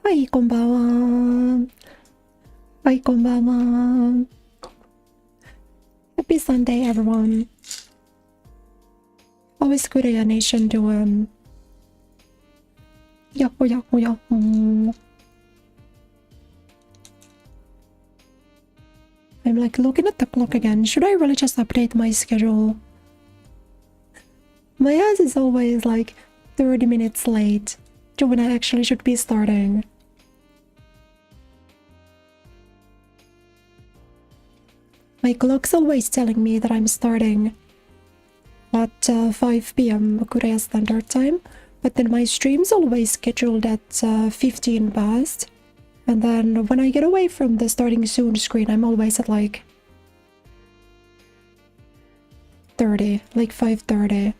はいこんばんは。はいこんばんは。Happy Sunday everyone. How is Kureya Nation doing? Yahoo yahoo yahoo. I'm like looking at the clock again. Should I really just update my schedule? My ass is always like 30 minutes late to when I actually should be starting. My clock's always telling me that I'm starting at 5 p.m. Korea Standard Time, but then my stream's always scheduled at 15 past. And then when I get away from the starting soon screen, I'm always at like 30, like 5:30.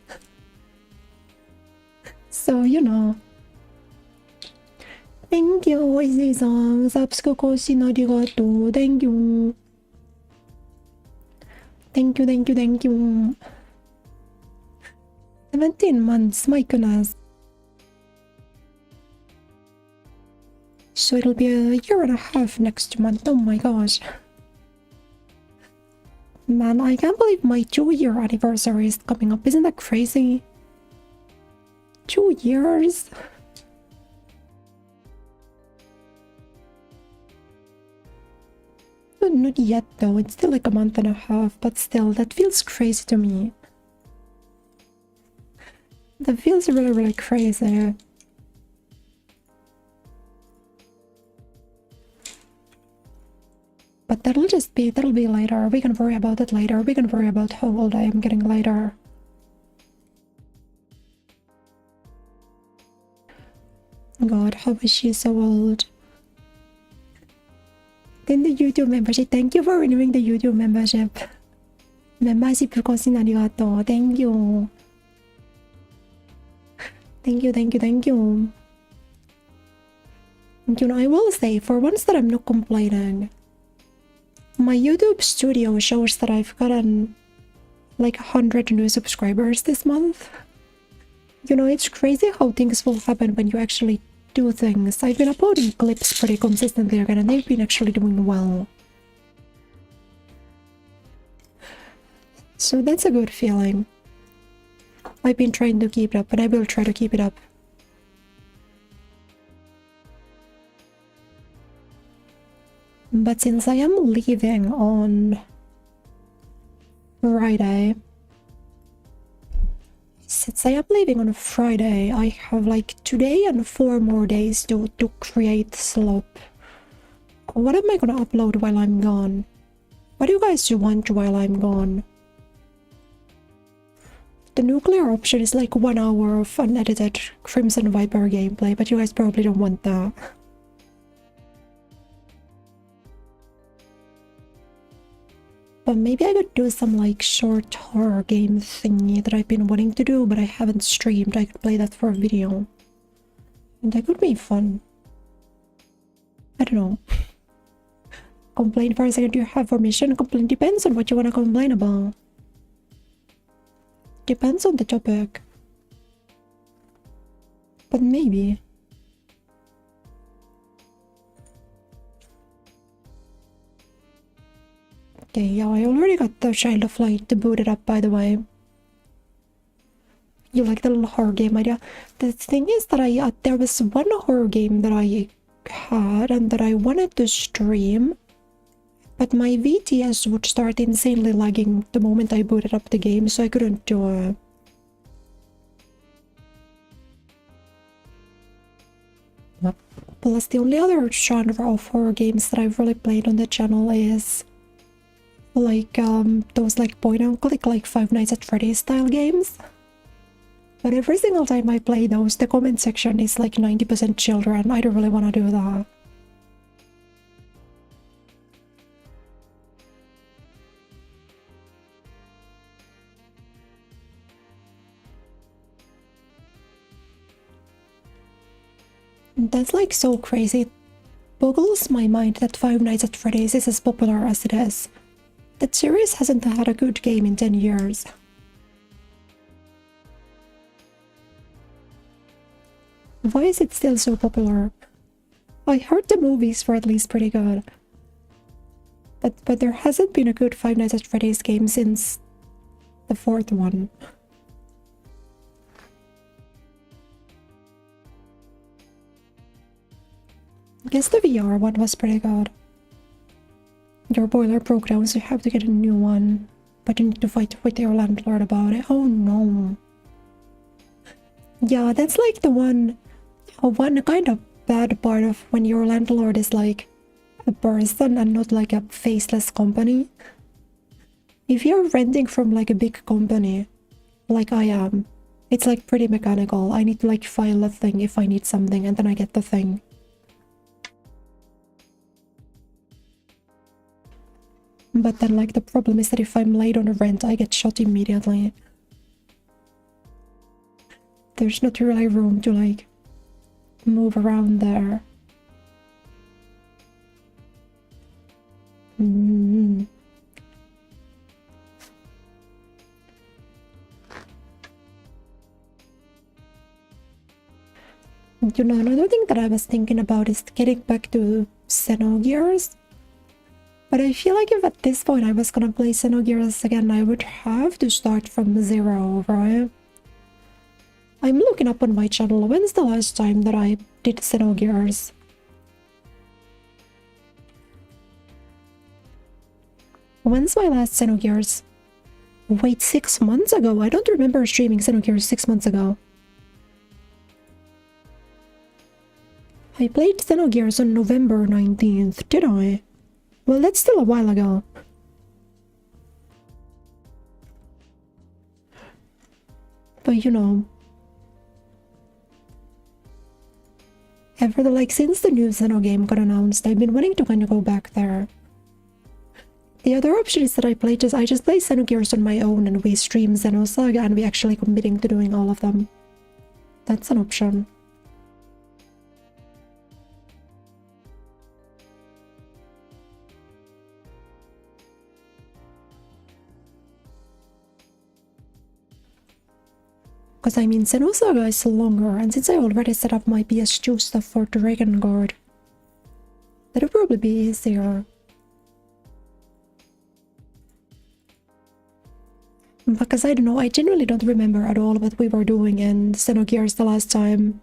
So, you know. Thank you, Oshi-san. Subscribe koshi arigato. Thank you. Thank you, thank you, thank you. 17 months, my goodness. So it'll be a year and a half next month. Oh my gosh. Man, I can't believe my 2-year anniversary is coming up. Isn't that crazy? 2 years? Not yet though, it's still like a month and a half, but still, that feels crazy to me. That feels really, really crazy. But that'll be later. We can worry about it later. We can worry about how old I am getting later. God, how is she so old? Then the YouTube membership. Thank you for renewing the YouTube membership. Membership kosin arigato. Thank you. Thank you, thank you, thank you. You know, I will say, for once that I'm not complaining, my YouTube studio shows that I've gotten like 100 new subscribers this month. You know, it's crazy how things will happen when you actually do things. I've been uploading clips pretty consistently again, and they've been actually doing well. So that's a good feeling. I've been trying to keep it up, and I will try to keep it up. But since I am leaving on Friday, I have like today and 4 more days to create Slope. What am I gonna upload while I'm gone? What do you guys want while I'm gone? The nuclear option is like 1 hour of unedited Crimson Viper gameplay, but you guys probably don't want that. But maybe I could do some like short horror game thingy that I've been wanting to do, but I haven't streamed. I could play that for a video. And that could be fun. I don't know. Complain for a second. Do you have permission? Complain depends on what you want to complain about. Depends on the topic. But maybe. Okay, yeah, I already got the Child of Light booted up, by the way. You like the little horror game idea? The thing is that there was one horror game that I had and that I wanted to stream, but my VTS would start insanely lagging the moment I booted up the game, so I couldn't do it. Plus, the only other genre of horror games that I've really played on the channel is like those like point and click, like Five Nights at Freddy's style games. But every single time I play those, the comment section is like 90% children. I don't really want to do that. That's like so crazy. It boggles my mind that Five Nights at Freddy's is as popular as it is. That series hasn't had a good game in 10 years. Why is it still so popular? I heard the movies were at least pretty good. But there hasn't been a good Five Nights at Freddy's game since the fourth one. I guess the VR one was pretty good. Your boiler broke down, so you have to get a new one. But you need to fight with your landlord about it. Oh no. Yeah, that's like the one kind of bad part of when your landlord is like a person and not like a faceless company. If you're renting from like a big company, like I am, it's like pretty mechanical. I need to like file a thing if I need something and then I get the thing. But then like the problem is that if I'm late on a rent, I get shot immediately. There's not really room to like move around there. You know, another thing that I was thinking about is getting back to Xenogears. But I feel like if at this point I was gonna play Xenogears again, I would have to start from zero, right? I'm looking up on my channel. When's the last time that I did Xenogears? When's my last Xenogears? Wait, 6 months ago? I don't remember streaming Xenogears 6 months ago. I played Xenogears on November 19th, did I? Well, that's still a while ago. But you know, since the new Xeno game got announced, I've been wanting to kind of go back there. The other option is that I just play Xenogears on my own and we stream Xenosaga and we actually committing to doing all of them. That's an option. Because I mean, Xenosaga is longer, and since I already set up my PS2 stuff for Dragon Guard, that'll probably be easier. Because I don't know, I genuinely don't remember at all what we were doing in Xenogears the last time.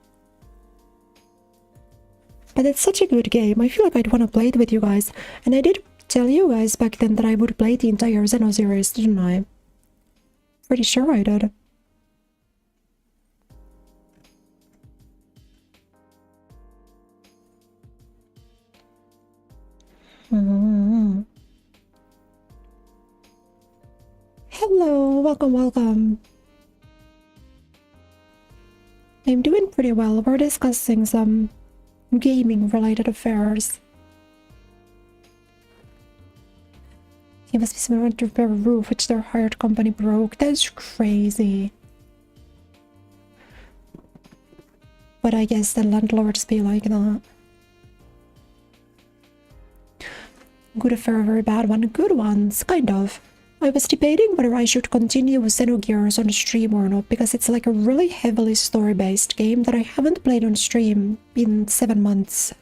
But it's such a good game, I feel like I'd want to play it with you guys. And I did tell you guys back then that I would play the entire Xeno series, didn't I? Pretty sure I did. Hello, welcome. I'm doing pretty well. We're discussing some gaming related affairs. He must be someone to repair a roof which their hired company broke. That's crazy. But I guess the landlords be like that. Good affair, very bad one. Good ones, kind of. I was debating whether I should continue with Xenogears on stream or not, because it's like a really heavily story-based game that I haven't played on stream in 7 months.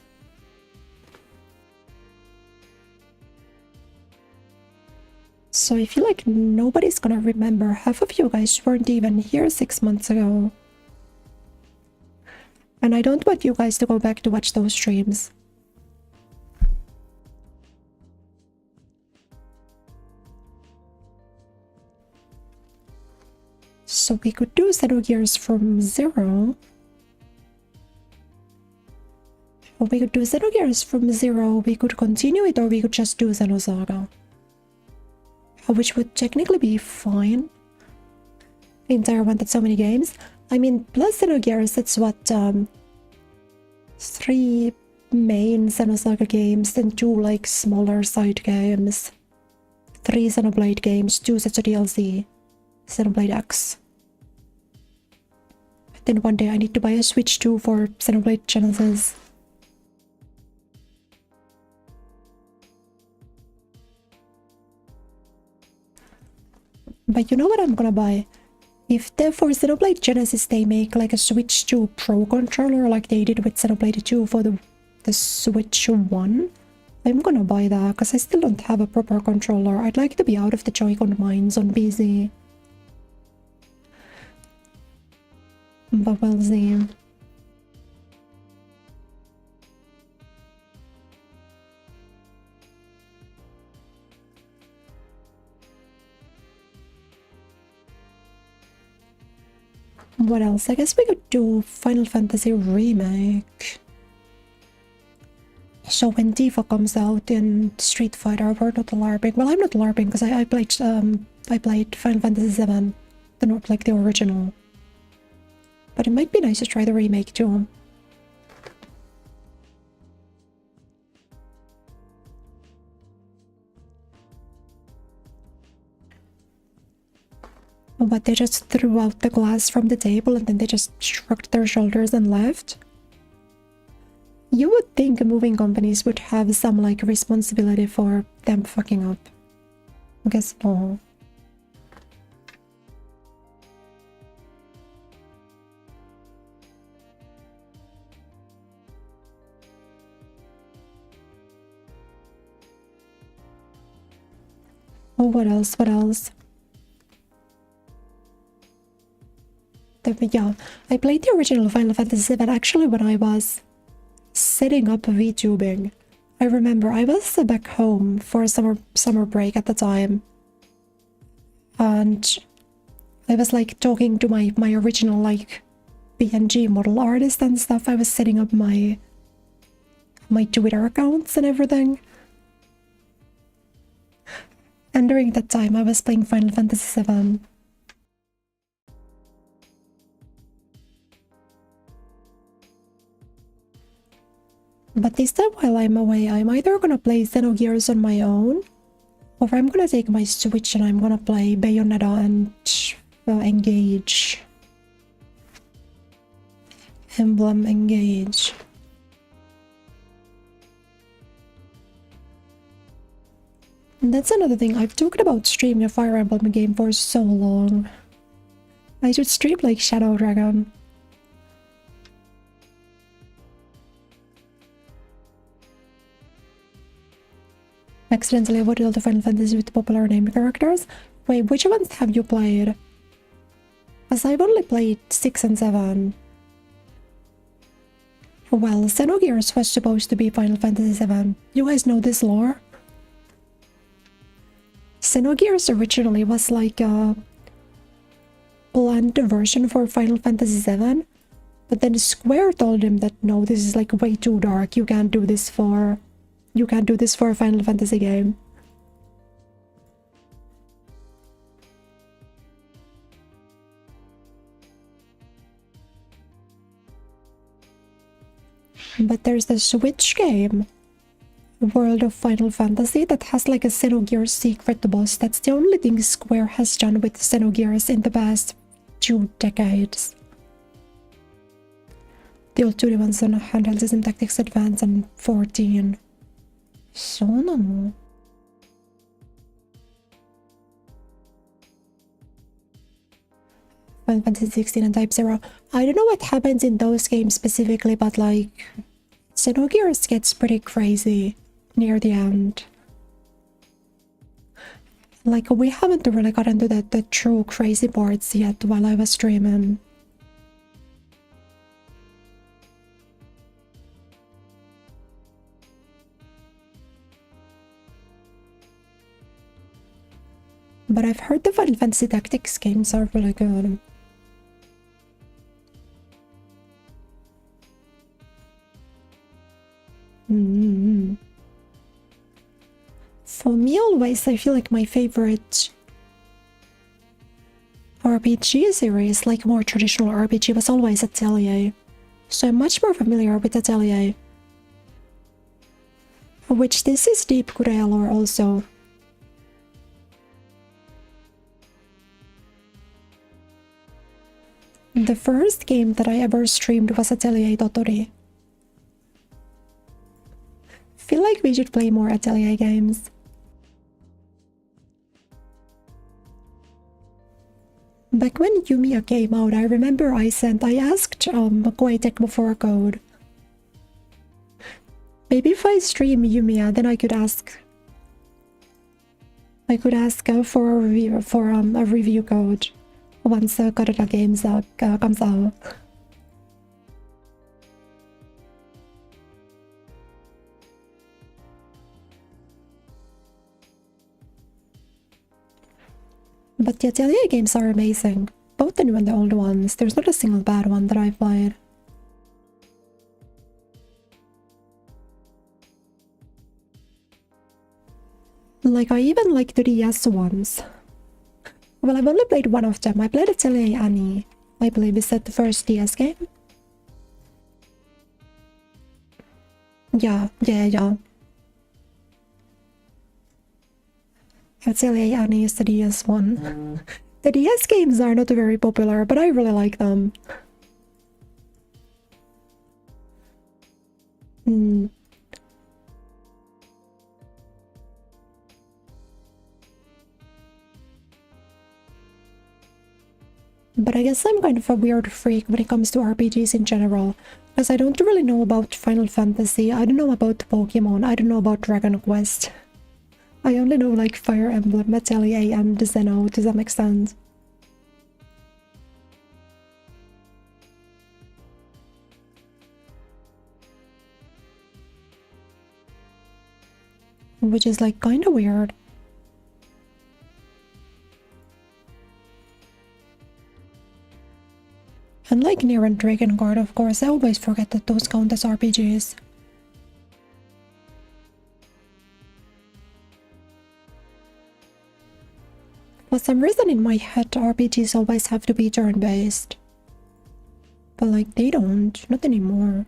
So I feel like nobody's gonna remember. Half of you guys weren't even here 6 months ago. And I don't want you guys to go back to watch those streams. So we could do Xenogears from zero. Or we could do Xenogears from zero, we could continue it, or we could just do Xenosaga. Which would technically be fine. The entire one, that's so many games. I mean, plus Xenogears, that's what, 3 main Xenosaga games, then 2 like smaller side games. 3 Xenoblade games, 2 sets of DLC. Xenoblade X. Then one day I need to buy a Switch 2 for Xenoblade Genesis. But you know what I'm gonna buy? If for Xenoblade Genesis they make like a Switch 2 Pro controller like they did with Xenoblade 2 for the the Switch one, I'm gonna buy that because I still don't have a proper controller. I'd like to be out of the Joy-Con mines on PC. But we'll see. What else? I guess we could do Final Fantasy Remake. So when Tifa comes out in Street Fighter, we're not LARPing. Well, I'm not LARPing because I played Final Fantasy 7, not like the original. But it might be nice to try the remake too. But they just threw out the glass from the table and then they just shrugged their shoulders and left. You would think moving companies would have some like responsibility for them fucking up. I guess no. Oh, what else? What else? Yeah, I played the original Final Fantasy VII actually when I was setting up VTubing. I remember I was back home for a summer break at the time, and I was like talking to my original like PNG model artist and stuff. I was setting up my Twitter accounts and everything. And during that time I was playing Final Fantasy VII. But this time while I'm away, I'm either gonna play Xenogears on my own, or I'm gonna take my Switch and I'm gonna play Bayonetta and Engage. Emblem Engage. And that's another thing, I've talked about streaming a Fire Emblem game for so long. I should stream like Shadow Dragon. Accidentally avoided all the Final Fantasy with popular name characters. Wait, which ones have you played? As I've only played 6 and 7. Well, Xenogears was supposed to be Final Fantasy 7. You guys know this lore? Xenogears originally was like a planned version for Final Fantasy 7, but then Square told him that no, this is like way too dark. You can't do this for a Final Fantasy game. But there's the Switch game, World of Final Fantasy, that has like a Xenogears secret boss. That's the only thing Square has done with Xenogears in the past 2 decades. The old 2D ones on handheld system Tactics Advance and 14. So no. Final Fantasy 16 and Type 0. I don't know what happens in those games specifically, but like Xenogears gets pretty crazy near the end. Like we haven't really gotten to the true crazy parts yet while I was streaming. But I've heard the Final Fantasy Tactics games are really good. For me always, I feel like my favorite RPG series, like more traditional RPG, was always Atelier. So I'm much more familiar with Atelier. Which this is deep Kureya lore also. The first game that I ever streamed was Atelier Totori. Feel like we should play more Atelier games. Back when Yumiya came out, I remember I asked Koei Tecmo for a code. Maybe if I stream Yumiya, then I could ask for a review code once Kureya Games comes out. But the Atelier games are amazing. Both the new and the old ones. There's not a single bad one that I've played. Like, I even like the DS ones. Well, I've only played one of them. I played Atelier Annie. I believe is that the first DS game? Yeah. Atelier Annie is the DS one. The DS games are not very popular, but I really like them. But I guess I'm kind of a weird freak when it comes to RPGs in general, because I don't really know about Final Fantasy, I don't know about Pokemon, I don't know about Dragon Quest. I only know like Fire Emblem, Atelier, and Xeno to some extent. Which is like kinda weird. Unlike Nier and Drakengard, of course, I always forget that those count as RPGs. For some reason in my head, RPGs always have to be turn-based. But like, they don't, not anymore.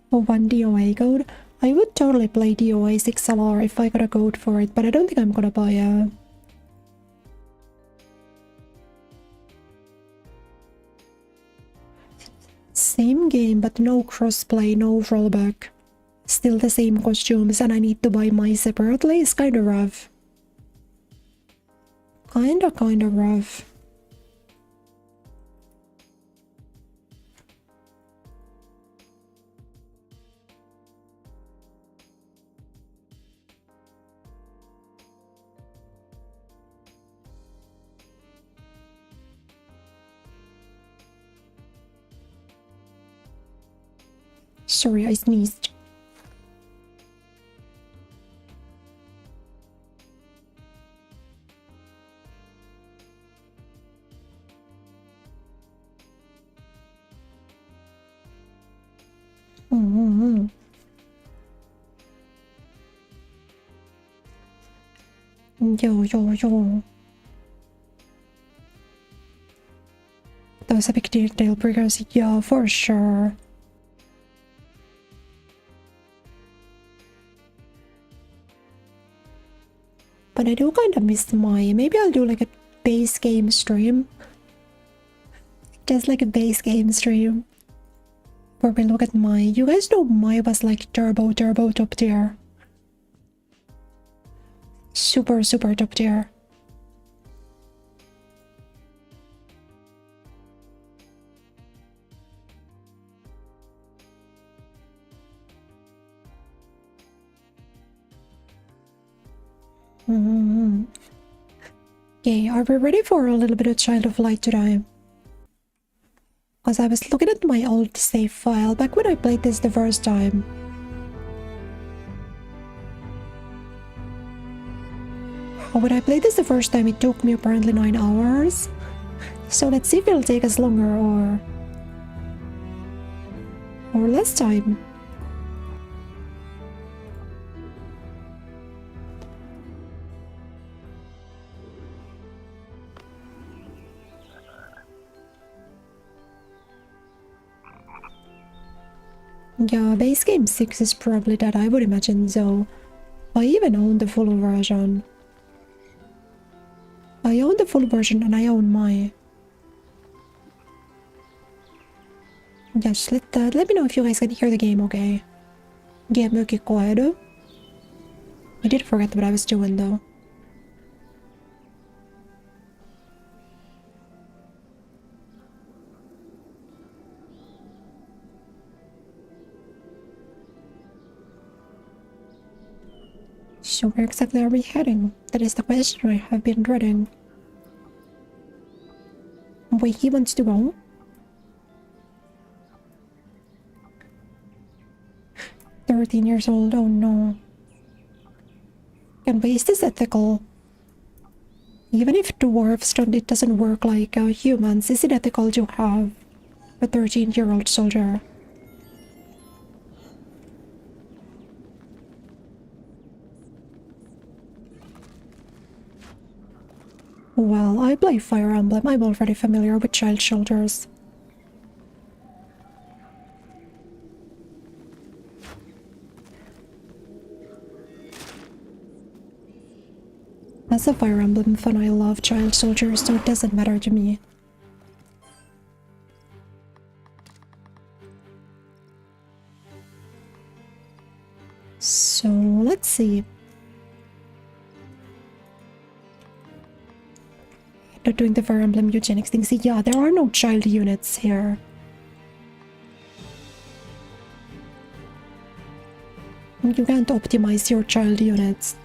One DOA code? I would totally play DOA 6LR if I got a code for it, but I don't think I'm gonna buy a... Same game, but no crossplay, no rollback. Still the same costumes, and I need to buy mine separately. It's kinda rough. Kinda rough. Sorry, I sneezed. Yo. That was a big deal breakers, yeah, for sure. But I do kind of miss my... Maybe I'll do like a base game stream. Just like a base game stream. Where we look at my... You guys know my was like turbo top tier. Super top tier. Okay, are we ready for a little bit of Child of Light today? Because I was looking at my old save file back when I played this the first time. When I played this the first time, it took me apparently 9 hours. So let's see if it'll take us longer or less time. Yeah, base game 6 is probably that, I would imagine so. I even own the full version. I own the full version and I own my... Yes, let me know if you guys can hear the game okay. Get mycket quiet. I did forget what I was doing though. So where exactly are we heading? That is the question I have been dreading. Wait, he wants to go? 13 years old, oh no. And is this ethical? Even if dwarves don't, it doesn't work like humans, is it ethical to have a 13-year-old soldier? Well, I play Fire Emblem. I'm already familiar with child soldiers. As a Fire Emblem fan, I love child soldiers, so it doesn't matter to me. So, let's see. Not doing the Fire Emblem eugenics thing. See, yeah, there are no child units here. You can't optimize your child units.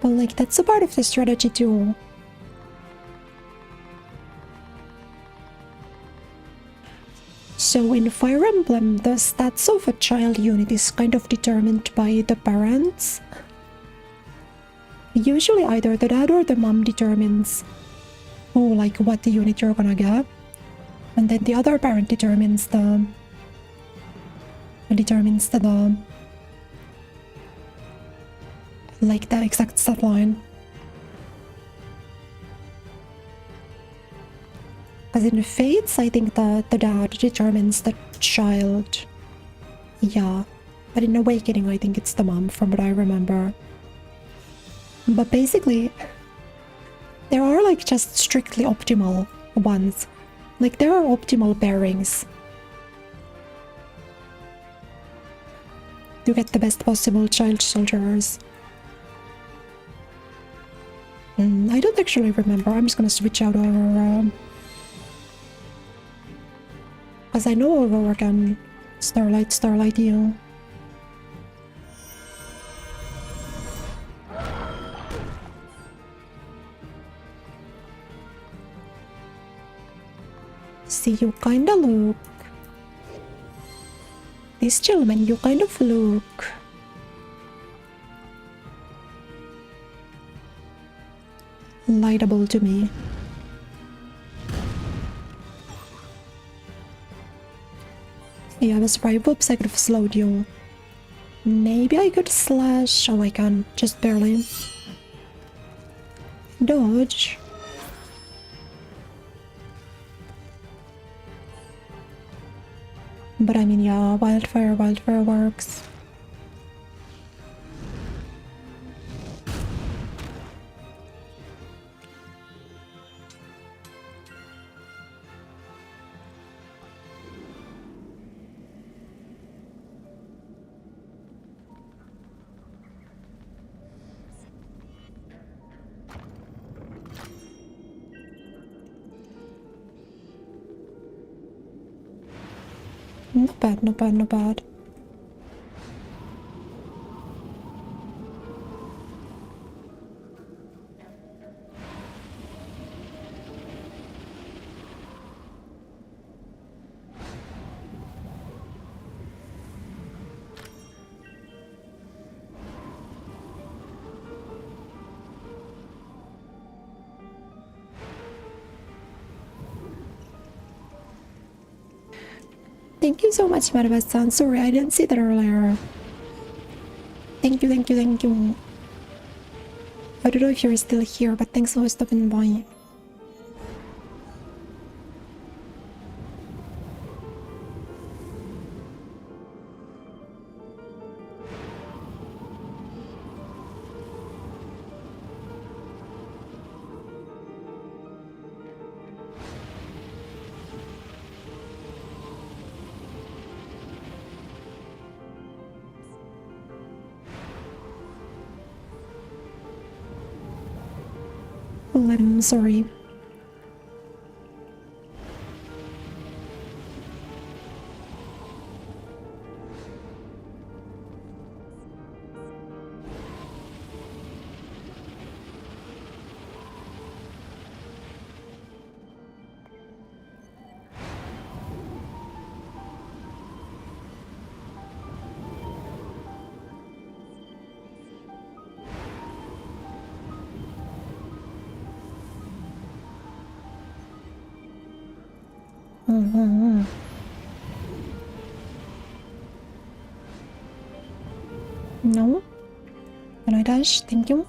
But like, that's a part of the strategy too. So in Fire Emblem, the stats of a child unit is kind of determined by the parents. Usually either the dad or the mom determines like what the unit you're gonna get. And then the other parent determines the like the exact stat line. Because in Fates, I think the dad determines the child. Yeah. But in Awakening, I think it's the mom, from what I remember. But basically, there are like just strictly optimal ones. Like, there are optimal pairings to get the best possible child soldiers. I don't actually remember. I'm just gonna switch out our... Because I know Aurora can Starlight you. See, you kinda look... This gentleman, you kind of look... lightable to me. Yeah, I was right. Whoops, I could have slowed you. Maybe I could slash... Oh, I can. Just barely. Dodge. But I mean, yeah, wildfire works. Not bad, not bad, not bad. Thank you so much, Madhavas-san. Sorry, I didn't see that earlier. Thank you, thank you, thank you. I don't know if you're still here, but thanks for stopping by. Well, I'm sorry. No? Can I dash? Thank you.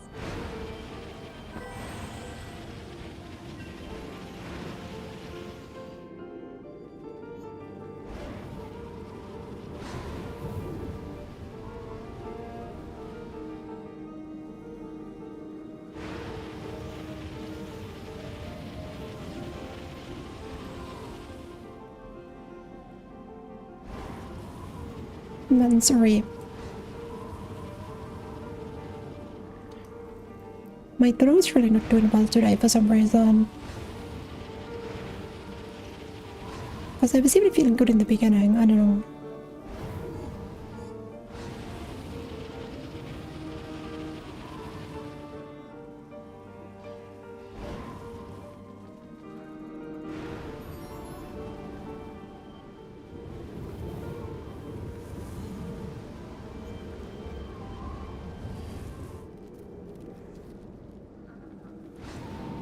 I'm sorry. My throat's really not doing well today for some reason. Because I was even feeling good in the beginning, I don't know.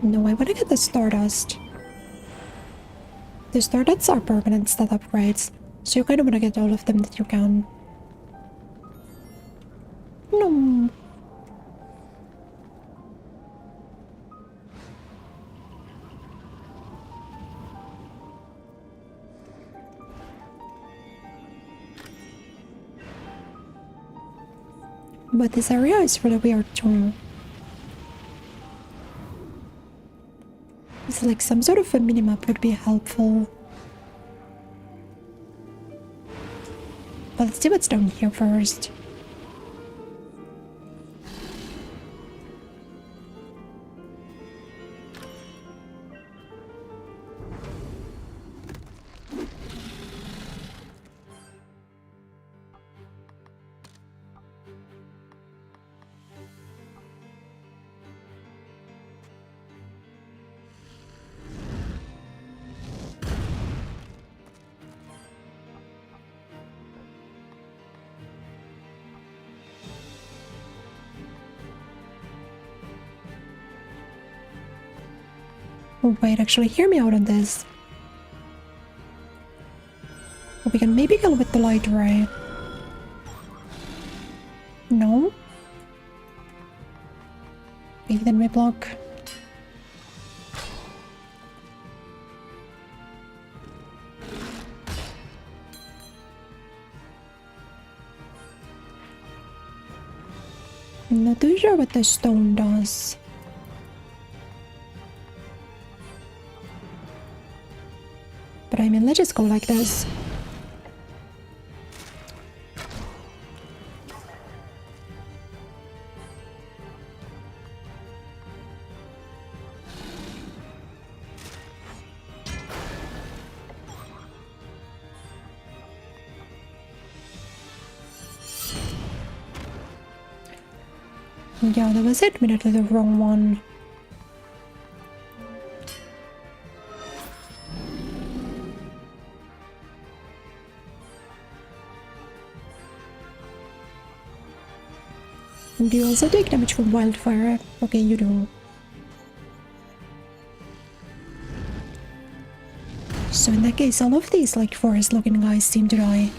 No, I want to get the Stardust. The Stardusts are permanent stat upgrades, so you kind of want to get all of them that you can. No. But this area is really weird too. It's like some sort of a minimap would be helpful. But let's see what's down here first. Oh wait, actually hear me out on this. We can maybe go with the light ray. No? Maybe then we block. I'm not too sure what the stone does. But I mean, let's just go like this. Yeah, that was admittedly the wrong one. Do you also take damage from wildfire? Okay, you do. So in that case, all of these like forest-looking guys seem to die.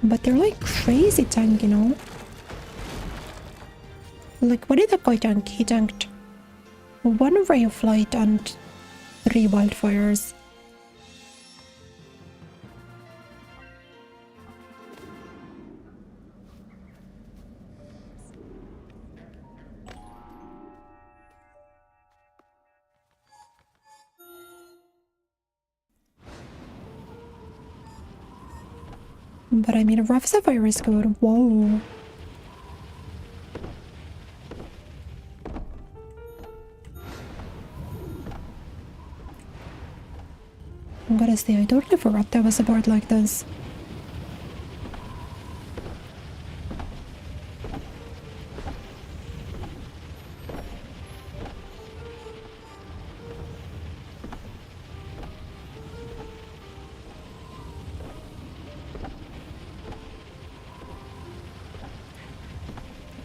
But they're like crazy tank, you know? Like, what did that guy tank? He tanked 1 ray of light and 3 wildfires. But I mean, rough sapphire is good. Whoa. I gotta say, I totally forgot there was a board like this.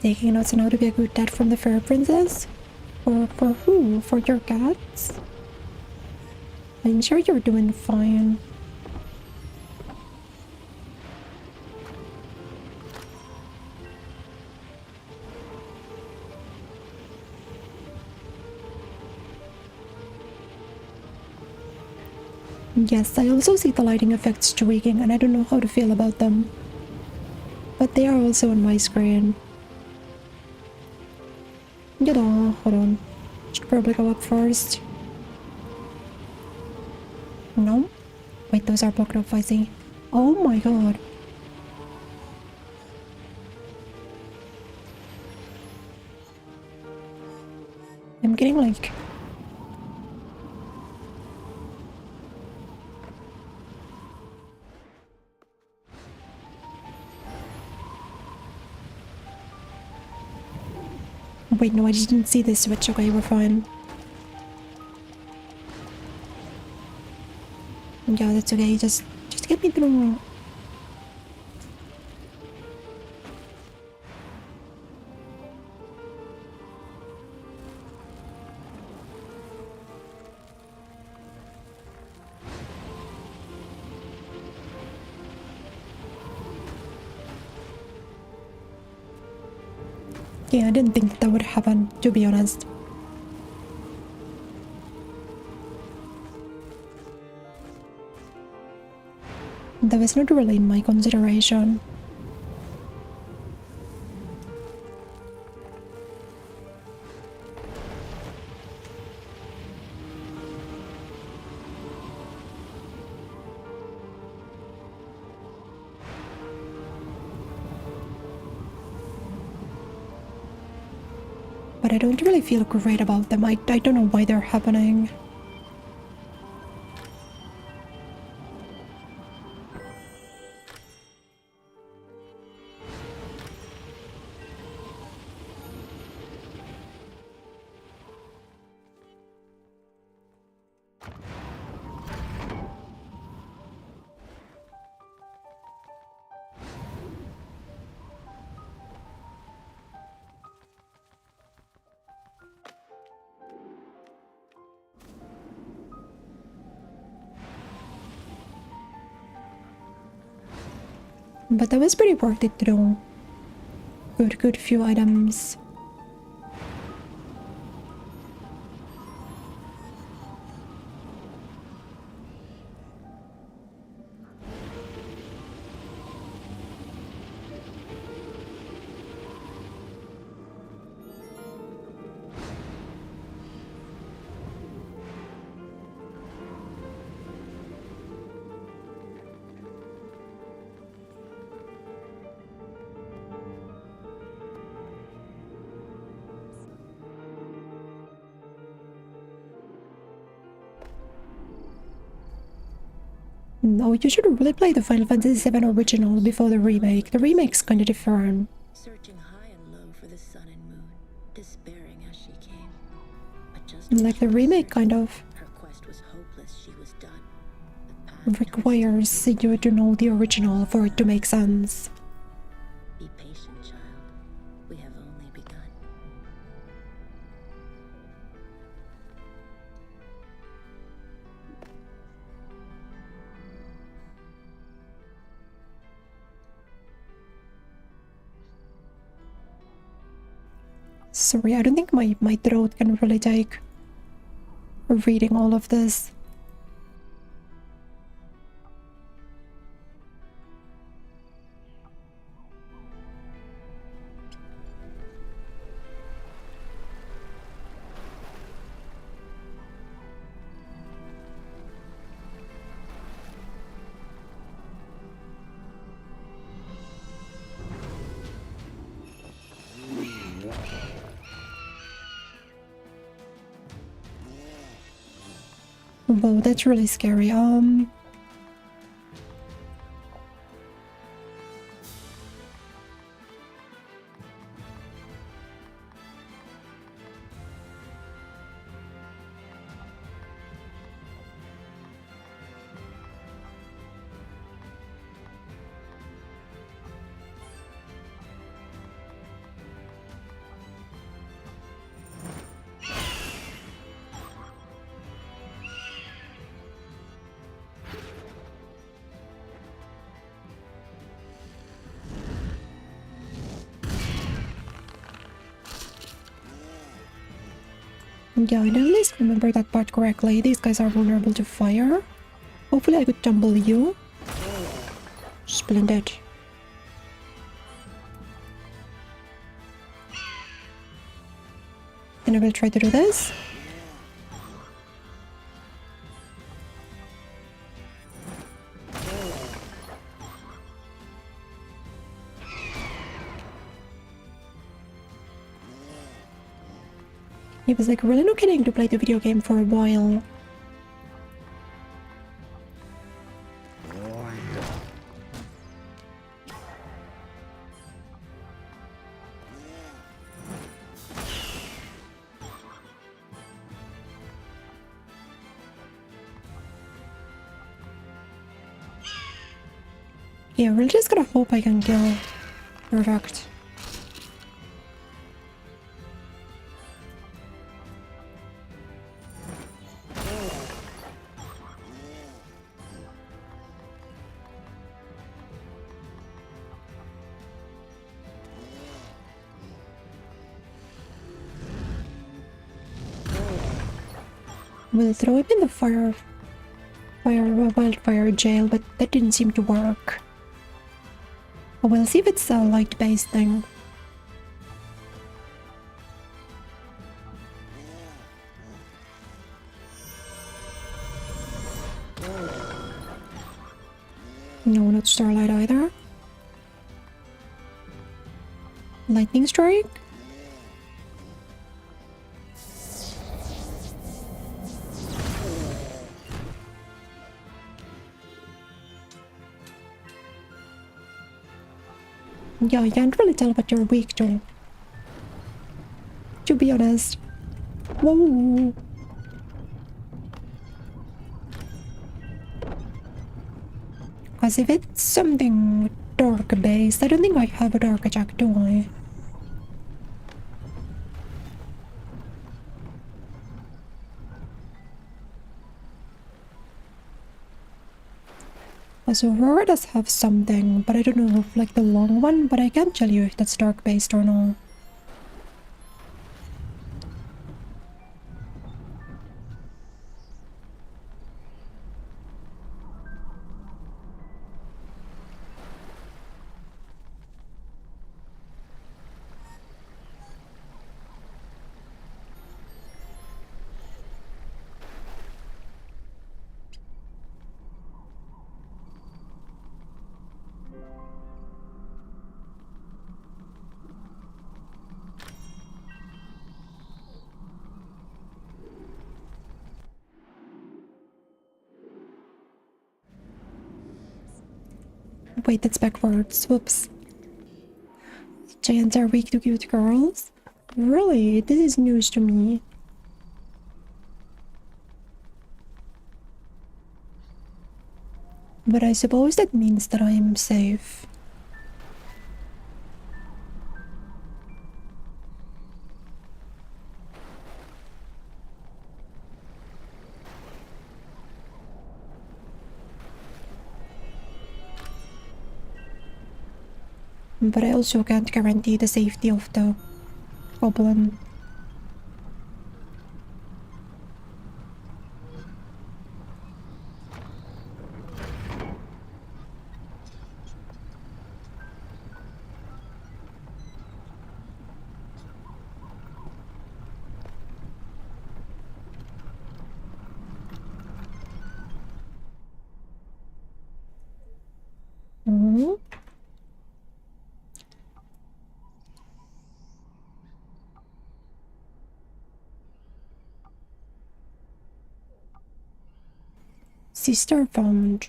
Taking notes on how to be a good dad from the Fairy Princess? For who? For your cats? I'm sure you're doing fine. Yes, I also see the lighting effects tweaking and I don't know how to feel about them. But they are also on my screen. Hold on. Should probably go up first. No? Wait, those are blocked off, I see. Oh my god. I'm getting like... Wait, no, I didn't see this switch. Okay, we're fine. Yeah, that's okay. Just get me through. Yeah, I didn't think that would happen, to be honest. That was not really in my consideration. But I don't really feel great about them. I don't know why they're happening. But that was pretty worth it to do. Good few items. No, you should really play the Final Fantasy VII original before the remake. The remake's kind of different. Searching high and low for the sun and moon, despairing as she came. But just Like the remake kind of her quest was hopeless, she was done. The path requires you to know the original for it to make sense. Be patient, child. We have only begun. Sorry, I don't think my throat can really take reading all of this. Whoa, that's really scary. Yeah, I at least remember that part correctly. These guys are vulnerable to fire. Hopefully I could tumble you. Splendid. And I will try to do this. It was like really not getting to play the video game for a while. Yeah, we're just gonna hope I can kill. Perfect. We'll throw him in the wildfire jail, but that didn't seem to work. We'll see if it's a light-based thing. No, not Starlight either. Lightning Strike? Yeah, I can't really tell what you're weak to be honest. Whoa! Because if it's something dark-based, I don't think I have a dark attack, do I? So Aurora does have something, but I don't know if like the long one, but I can't tell you if that's dark-based or not. Wait, that's backwards. Whoops. Giants are weak to cute girls? Really? This is news to me. But I suppose that means that I am safe. But I also can't guarantee the safety of the goblin. Hmm? Sister found.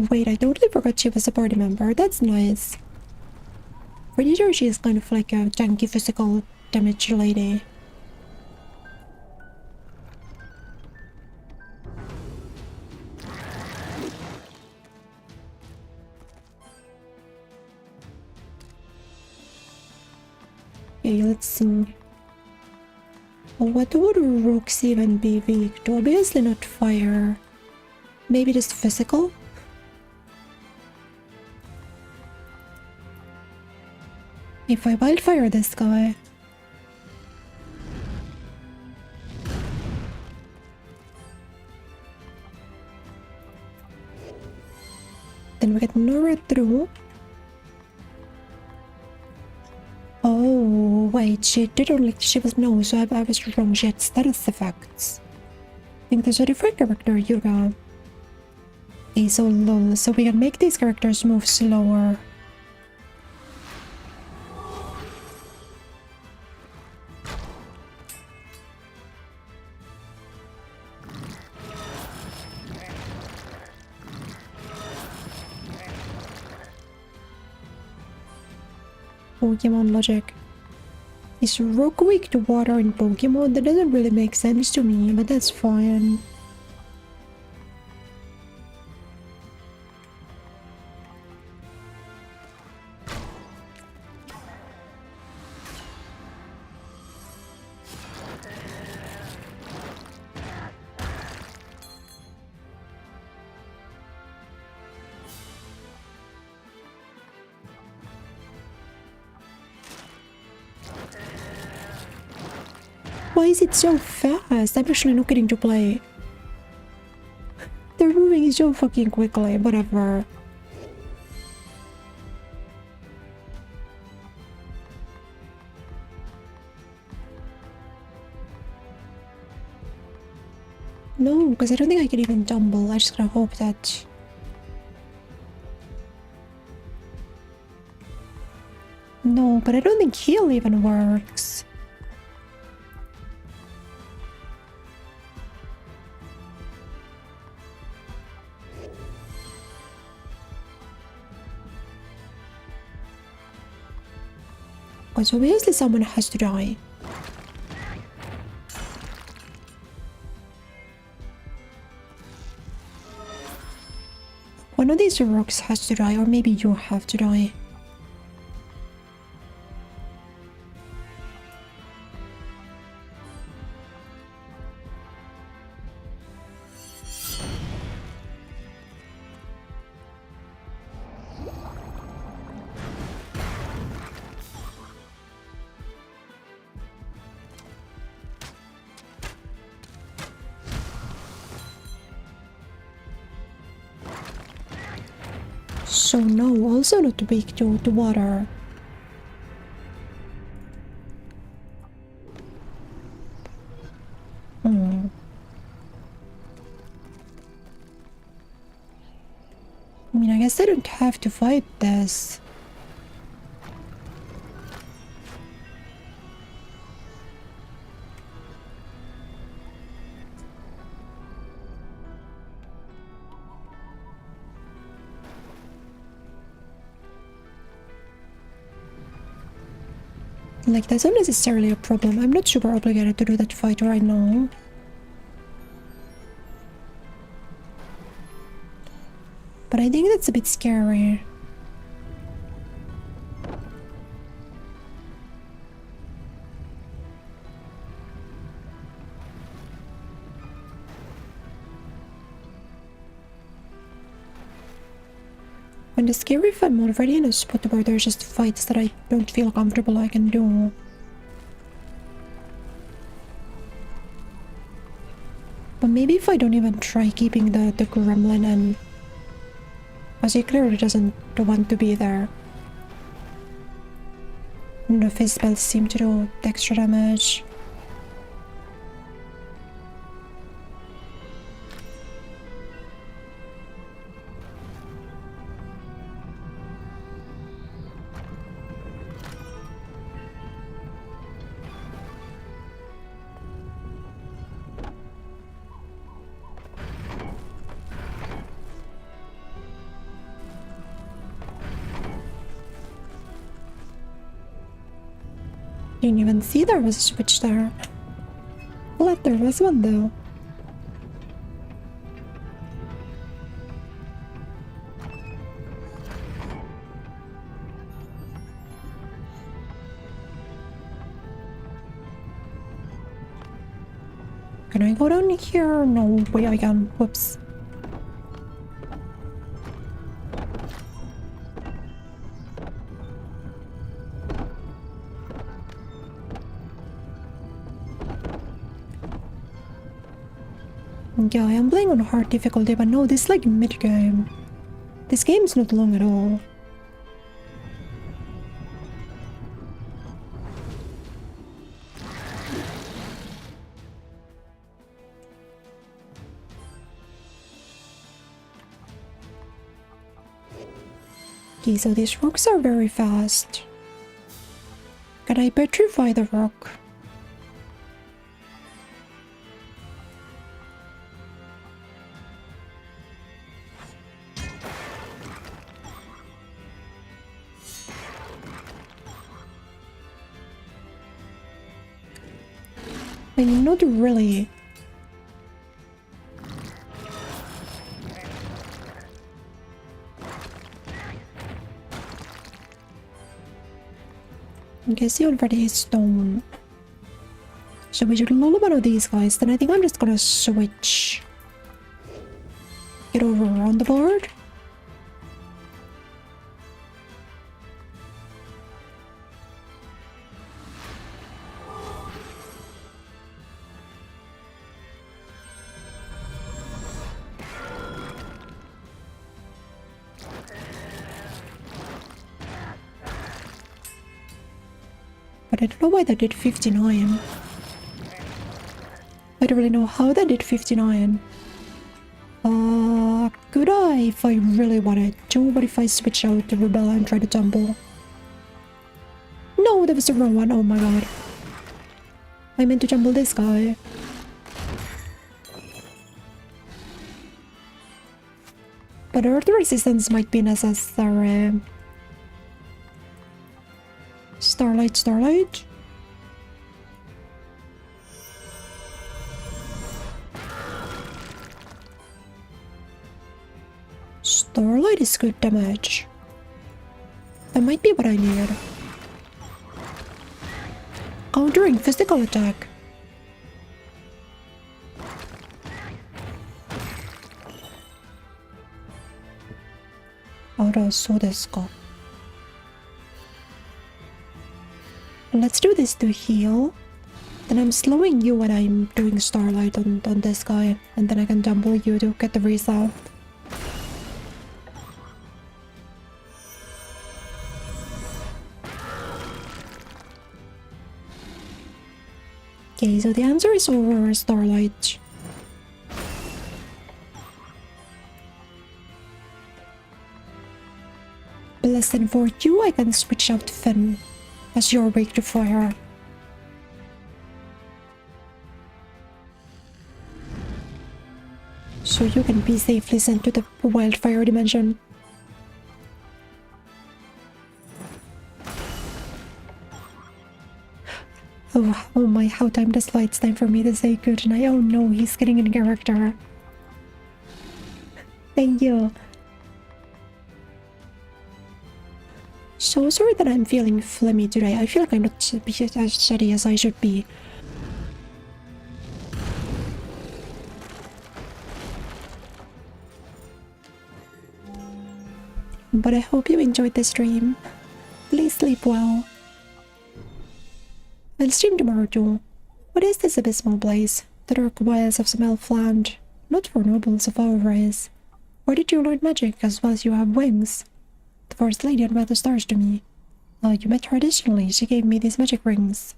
Wait, I totally forgot she was a party member. That's nice. Pretty sure she's kind of like a tanky physical damage lady. Okay, let's see. What would rocks even be weak to? Obviously not fire. Maybe just physical? If I wildfire this guy... then we get Nora through. Oh, wait, she did only... she was... no, so I was wrong. She had status effects. I think there's a different character, Yuga. Okay, so lol. So we can make these characters move slower. Pokemon logic. Is rock weak to water in Pokemon? That doesn't really make sense to me, but that's fine. Why is it so fast? I'm actually not getting to play. They're moving so fucking quickly, whatever. No, because I don't think I can even tumble. I just gotta hope that... no, but I don't think heal even works. Because obviously someone has to die. One of these rocks has to die, or maybe you have to die. So no, also not weak to water. I mean, I guess I don't have to fight this. Like, that's not necessarily a problem. I'm not super obligated to do that fight right now. But I think that's a bit scary. And it's scary if I'm already in a spot where there's just fights that I don't feel comfortable I can do. But maybe if I don't even try keeping the gremlin in. Because he clearly doesn't want to be there. None of his spells seem to do extra damage. Didn't even see there was a switch there. Glad there was one though. Can I go down here? No, wait, I can. Whoops. Yeah, I am playing on hard difficulty, but no, this is like mid-game. This game's not long at all. Okay, so these rocks are very fast. Can I petrify the rock? I mean, not really. I guess he already has stone. So we should lull one of these guys. Then I think I'm just gonna switch. Get over on the board. But I don't know why that did 59. I don't really know how that did 59. Could I if I really wanted to? What if I switch out to Rebel and try to tumble? No, that was the wrong one. Oh my god. I meant to tumble this guy. But Earth resistance might be necessary. Starlight, Starlight. Starlight is good damage. That might be what I need. Countering physical attack. So desu ka. Let's do this to heal. Then I'm slowing you when I'm doing Starlight on this guy. And then I can tumble you to get the resolve. Okay, so the answer is over Starlight. Blessed for you, I can switch out Finn as your wake to fire. So you can be safely sent to the wildfire dimension. Oh my, how time does fly. It's time for me to say good night. Oh no, he's getting in character. Thank you. So sorry that I'm feeling phlegmy today. I feel like I'm not as steady as I should be. But I hope you enjoyed the stream. Please sleep well. I'll stream tomorrow too. What is this abysmal place? The dark wilds of some elf land, not for nobles of our race. Where did you learn magic as well as you have wings? The first lady unveiled the stars to me. You met her additionally. She gave me these magic rings.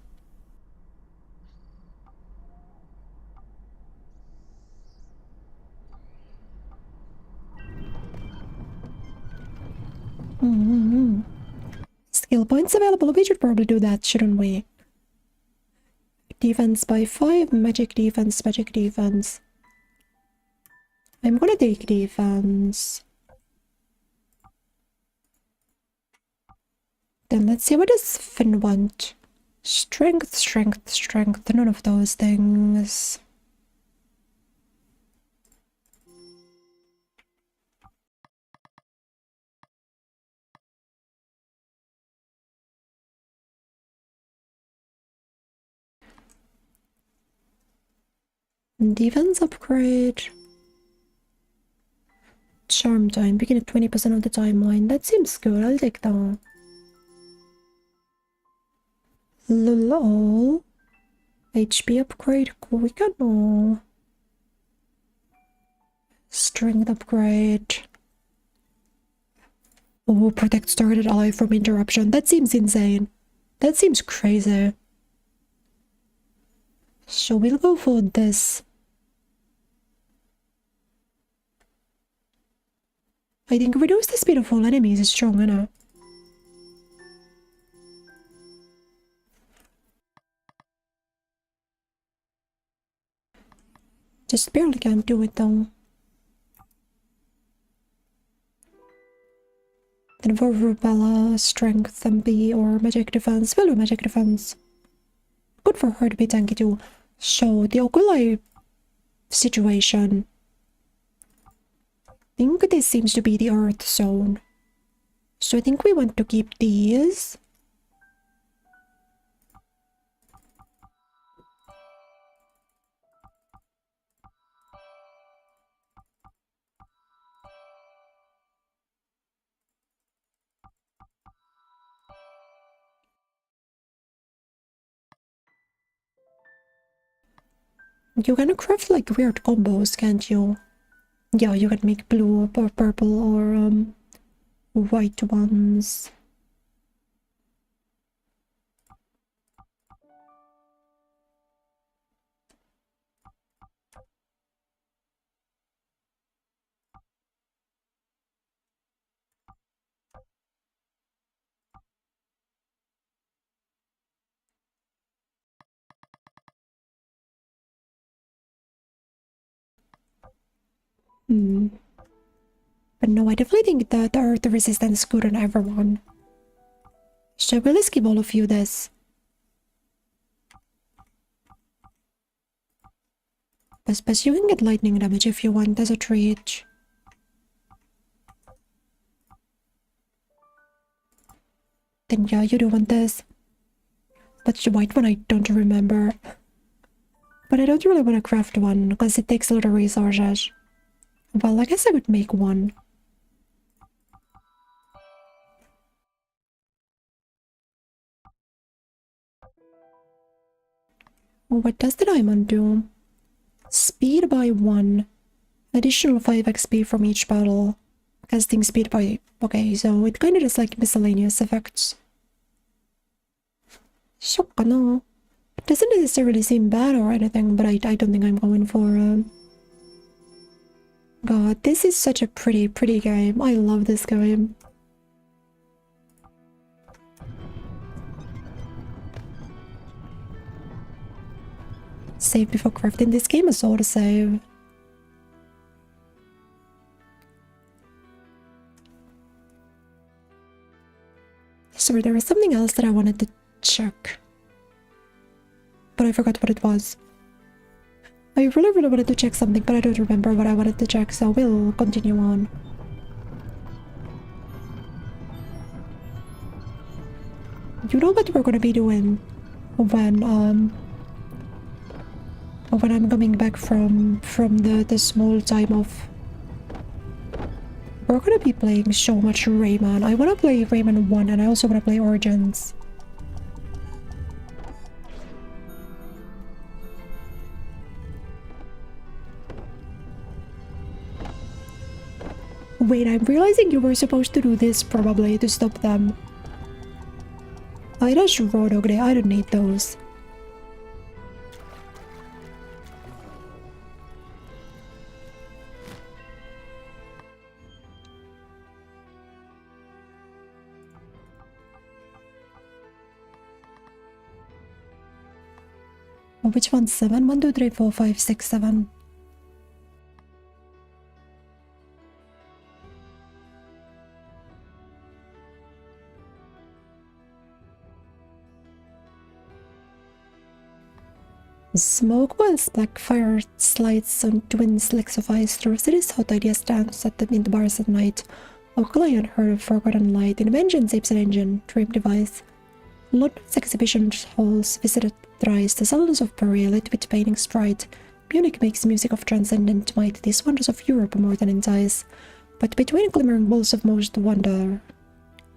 Skill points available. We should probably do that, shouldn't we? Defense by 5, magic defense, magic defense. I'm gonna take defense. Then let's see, what does Finn want? Strength, strength, strength, none of those things. Defense upgrade. Charm time, begin at 20% of the timeline. That seems good, I'll take that. Lol. HP upgrade, quicker. Strength upgrade. Oh, protect target ally from interruption. That seems insane. That seems crazy. So we'll go for this. I think reduce the speed of all enemies is strong enough. Just barely can't do it though. Then for Rubella, strength, MP, or magic defense. We'll do magic defense. Good for her to be tanky too. So the Okulai situation. I think this seems to be the Earth Zone. So I think we want to keep these. You can craft like weird combos, can't you? Yeah, you can make blue or purple or white ones. But no, I definitely think that the earth resistance is good on everyone. So we'll just give all of you this. But you can get lightning damage if you want as a treat. Then yeah, you do want this. But the white one I don't remember. But I don't really want to craft one because it takes a lot of resources. Well, I guess I would make one. What does the diamond do? Speed by 1. Additional 5 XP from each battle. Casting speed by... Okay, so it kind of does like miscellaneous effects. So, no. It doesn't necessarily seem bad or anything, but I don't think I'm going for... God, this is such a pretty game. I love this game. Save before crafting. This game is auto save. Sorry, there was something else that I wanted to check. But I forgot what it was. I really wanted to check something, but I don't remember what I wanted to check, so we'll continue on. You know what we're gonna be doing when I'm coming back from the small time off. We're gonna be playing so much Rayman. I wanna play Rayman 1 and I also wanna play Origins. Wait, I'm realizing you were supposed to do this probably to stop them. I just raw dogged it. I don't need those. Which one's 7? 1, 2, 3, 4, 5, 6, 7. Smoke whilst black fire slides on twin slicks of ice through city's hot idea stands at in the bars at night. Oakley unheard of forgotten light, invention shapes an engine, dream device. London's exhibition halls visited thrice, the sullenness of Paris lit with painting stride. Munich makes music of transcendent might, these wonders of Europe more than entice. But between glimmering walls of most wonder,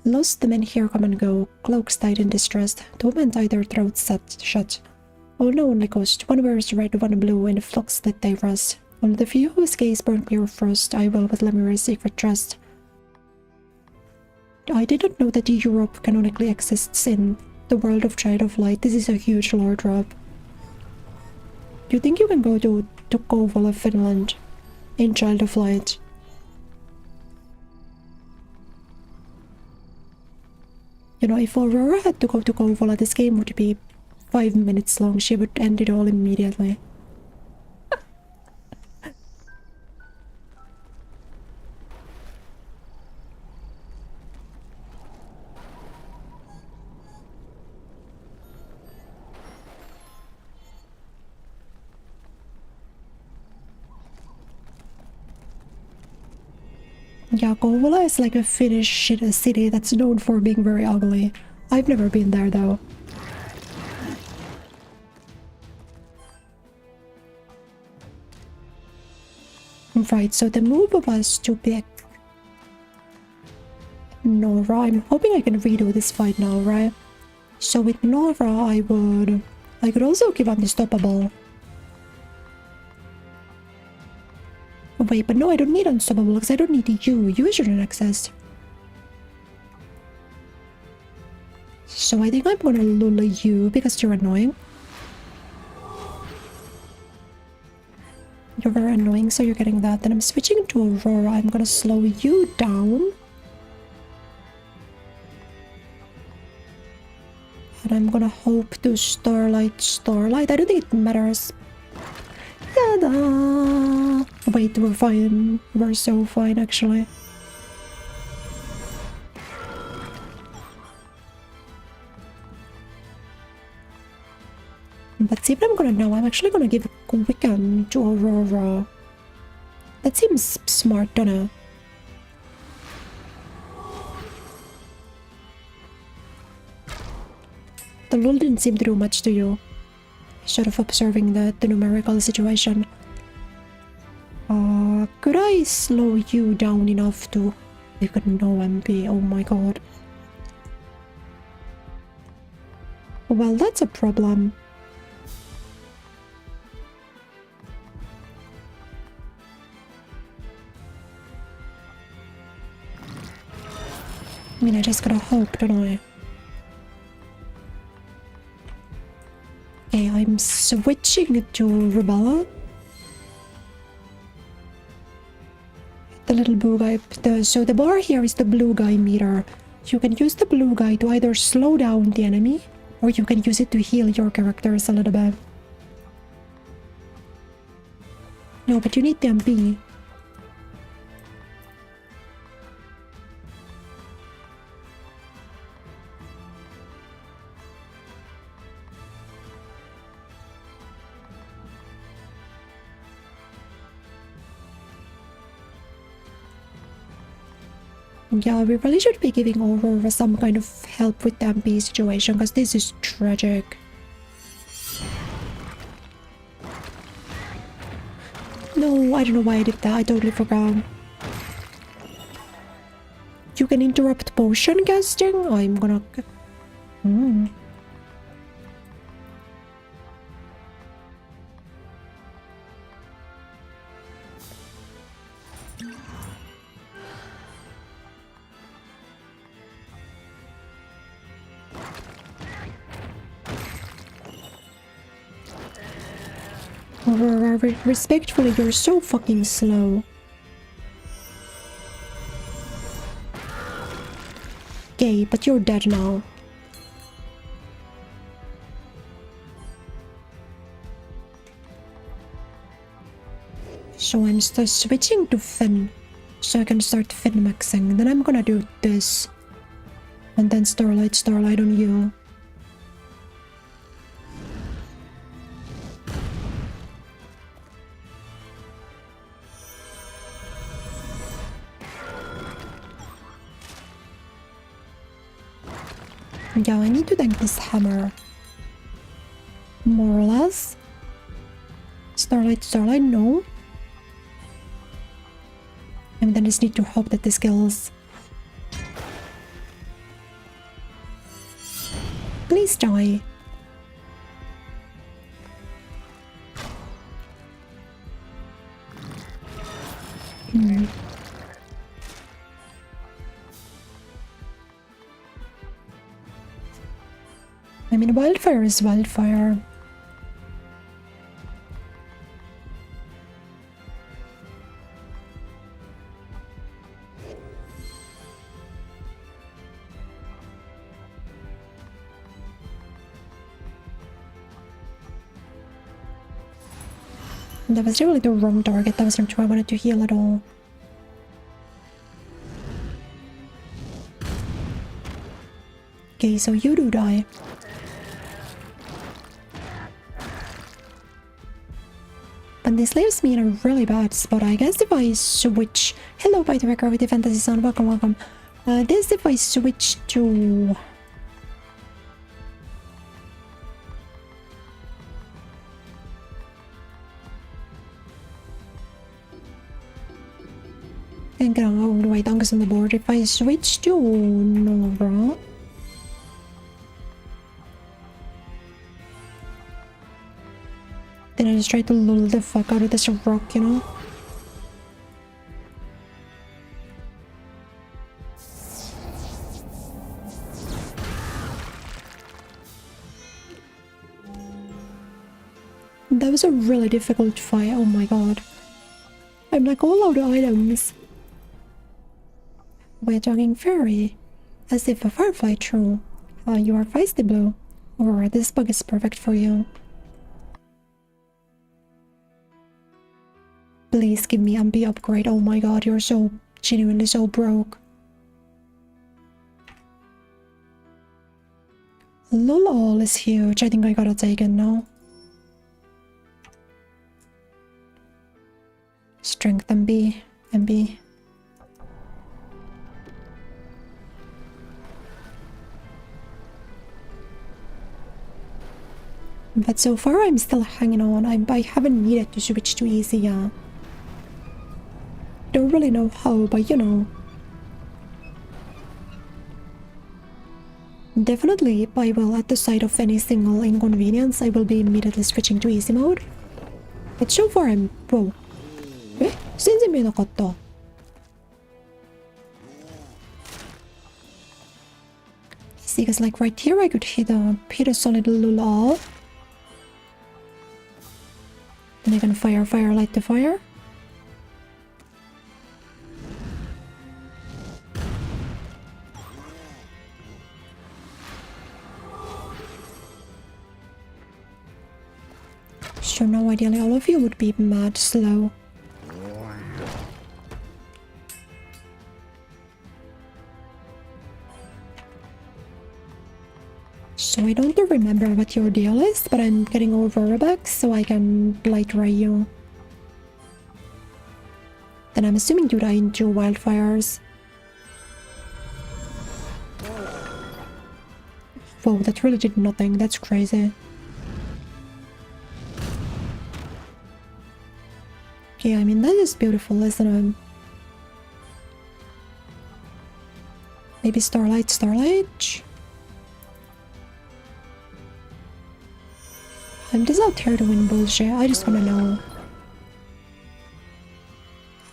lost the men here come and go, cloaks tied in distress, the women tie their throats set shut. All know only ghost, one wears red, one blue, in the flocks that they rust. Only the few whose gaze burn clear of frost, I will with Lemuel's secret trust. I did not know that Europe canonically exists in the world of Child of Light. This is a huge lore drop. Do you think you can go to Kouvola, Finland in Child of Light? You know, if Aurora had to go to Kouvola, this game would be 5 minutes long. She would end it all immediately. Yeah, Kouvola is like a Finnish city that's known for being very ugly. I've never been there though. Right, so the move was to pick Nora. I'm hoping I can redo this fight now, right? So with Nora, I could also give Unstoppable. Wait, but no, I don't need Unstoppable because I don't need you. You shouldn't exist. So I think I'm gonna lull you because you're annoying. You're very annoying, so you're getting that. Then I'm switching to Aurora. I'm gonna slow you down. And I'm gonna hope to Starlight. I don't think it matters. Yada! Wait, we're fine. We're so fine, actually. But see what I'm gonna know. I'm actually gonna give Quicken to Aurora. That seems smart, don't it? The lull didn't seem to do much to you. Sort of observing the numerical situation. Could I slow you down enough to... You could no MP, oh my god. Well, that's a problem. I mean, I just gotta hope, don't I? Okay, I'm switching to Rebella. The little blue guy. So the bar here is the blue guy meter. You can use the blue guy to either slow down the enemy, or you can use it to heal your characters a little bit. No, but you need the MP. Yeah, we really should be giving Aurora some kind of help with the MP situation, because this is tragic. No, I don't know why I did that. I totally forgot. You can interrupt potion casting? I'm gonna... Respectfully, you're so fucking slow. Okay, but you're dead now. So I'm switching to Finn, so I can start Finn maxing. Then I'm gonna do this. And then Starlight on you. Yeah, I need to tank this hammer. More or less. Starlight, no. And then I just need to hope that this kills. Please die. I mean, wildfire is wildfire. That was really the wrong target. That wasn't who I wanted to heal at all. Okay, so you do die. But this leaves me in a really bad spot. I guess if I switch... Hello, by the way, with the fantasy sound. Welcome. This if I switch to... And get all the white donkeys on the board. If I switch to Nora... Then I just try to lull the fuck out of this rock, you know? That was a really difficult fight, oh my god. I'm like all out of items. We're talking fairy. As if a firefly true. You are feisty blue. Or this bug is perfect for you. Please give me MP upgrade. Oh my god, you're so genuinely so broke. Lol is huge. I think I gotta take it now. Strength MB. But so far I'm still hanging on. I haven't needed to switch to easy yet. Don't really know how, but you know. Definitely, I will, at the sight of any single inconvenience, I will be immediately switching to easy mode. But so far I'm... Whoa. Eh? 全然見えなかった. See, because like right here I could hit a solid lula. Then I can light the fire. So now ideally all of you would be mad slow. So I don't remember what your deal is, but I'm getting over Rebecca so I can light ray you. Then I'm assuming you die into wildfires. Whoa, that really did nothing. That's crazy. Okay, I mean, that is beautiful, isn't it? Maybe Starlight? I'm just out here to win bullshit. I just wanna know.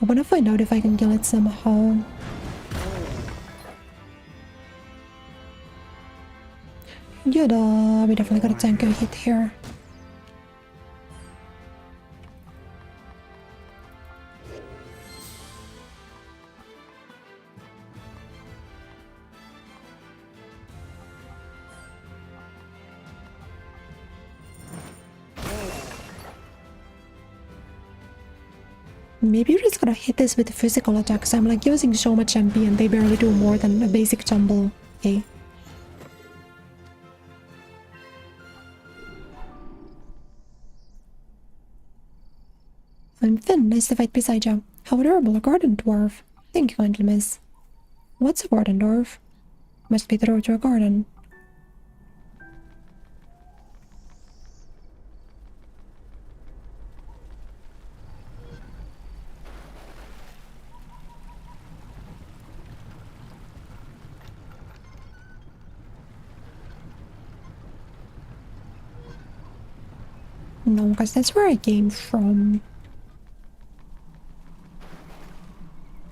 I wanna find out if I can kill it somehow. Yeah, we definitely got a tank hit here. Maybe you're just gonna hit this with physical attacks. I'm like using so much MP and they barely do more than a basic jumble. Okay. I'm Finn, nice to fight beside you. How adorable, a garden dwarf. Thank you kindly, miss. What's a garden dwarf? Must be the road to a garden. No, because that's where I came from.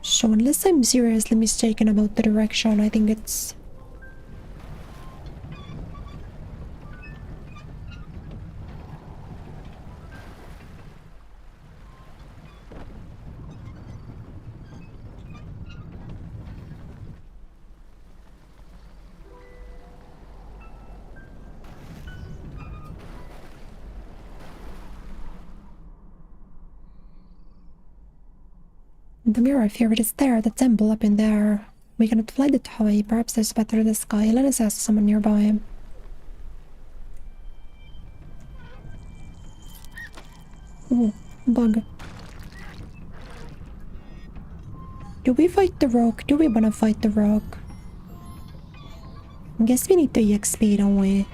So unless I'm seriously mistaken about the direction, I think it's... The mirror, if it is there, the temple up in there. We cannot fly that high. Perhaps there's a path through the sky. Let us ask someone nearby. Oh, bug. Do we fight the rock? Do we wanna fight the rock? I guess we need the EXP, don't we?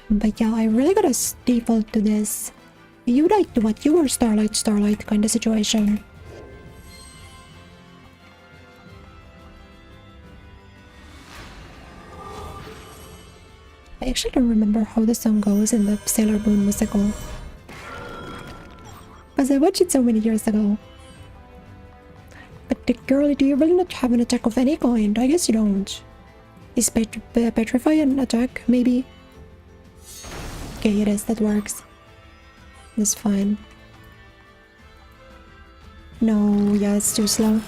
But yeah, I really gotta default to this. You like to what? You were Starlight kind of situation. I actually don't remember how the song goes in the Sailor Moon musical. Because I watched it so many years ago. But girl, do you really not have an attack of any kind? I guess you don't. Is Petrify an attack? Maybe? Okay, it is. That works. That's fine. No, yeah, it's too slow.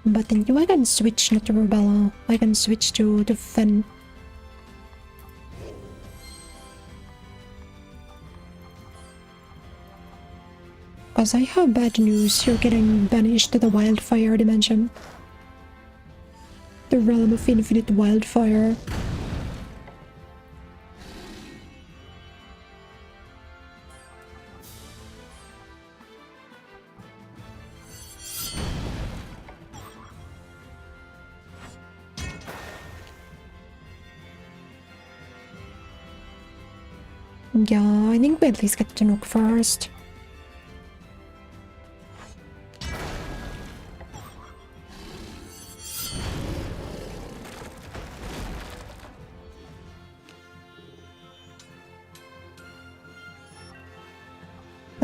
But then I can switch not to Rubella. I can switch to Fen. Because I have bad news, you're getting banished to the wildfire dimension. The realm of infinite wildfire. Yeah, I think we at least get to Nook first.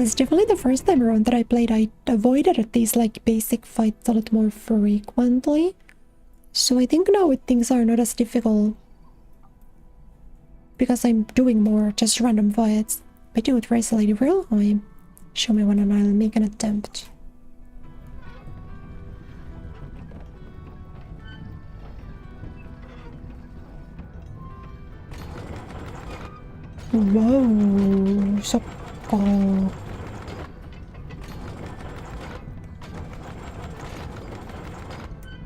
It's definitely the first time around that I played, I avoided these like basic fights a lot more frequently. So I think now things are not as difficult. Because I'm doing more just random fights. I do it race a lady real high. Show me one and I'll make an attempt. Whoa, so cool.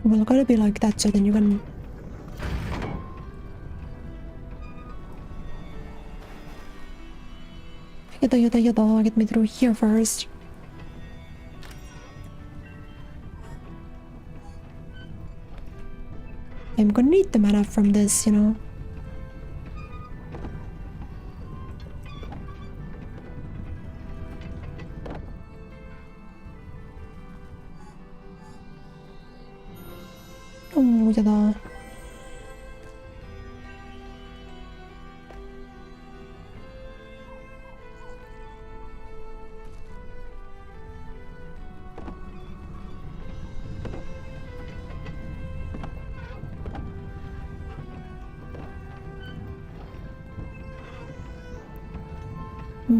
Well, gotta be like that so then you can... Yada, get me through here first. I'm gonna need the mana from this, you know. Oh, yada.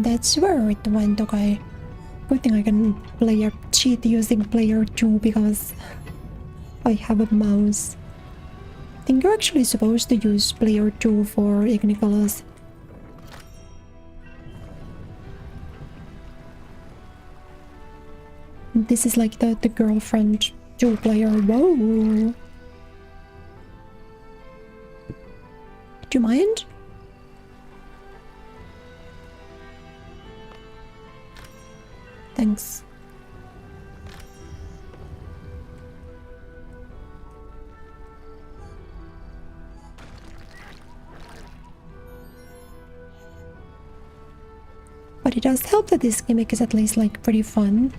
That's where it went, okay. Good thing I can cheat using player 2 because I have a mouse. I think you're actually supposed to use player 2 for Ignicolas. This is like the girlfriend 2 player. Whoa! Do you mind? Thanks. But it does help that this gimmick is at least like pretty fun.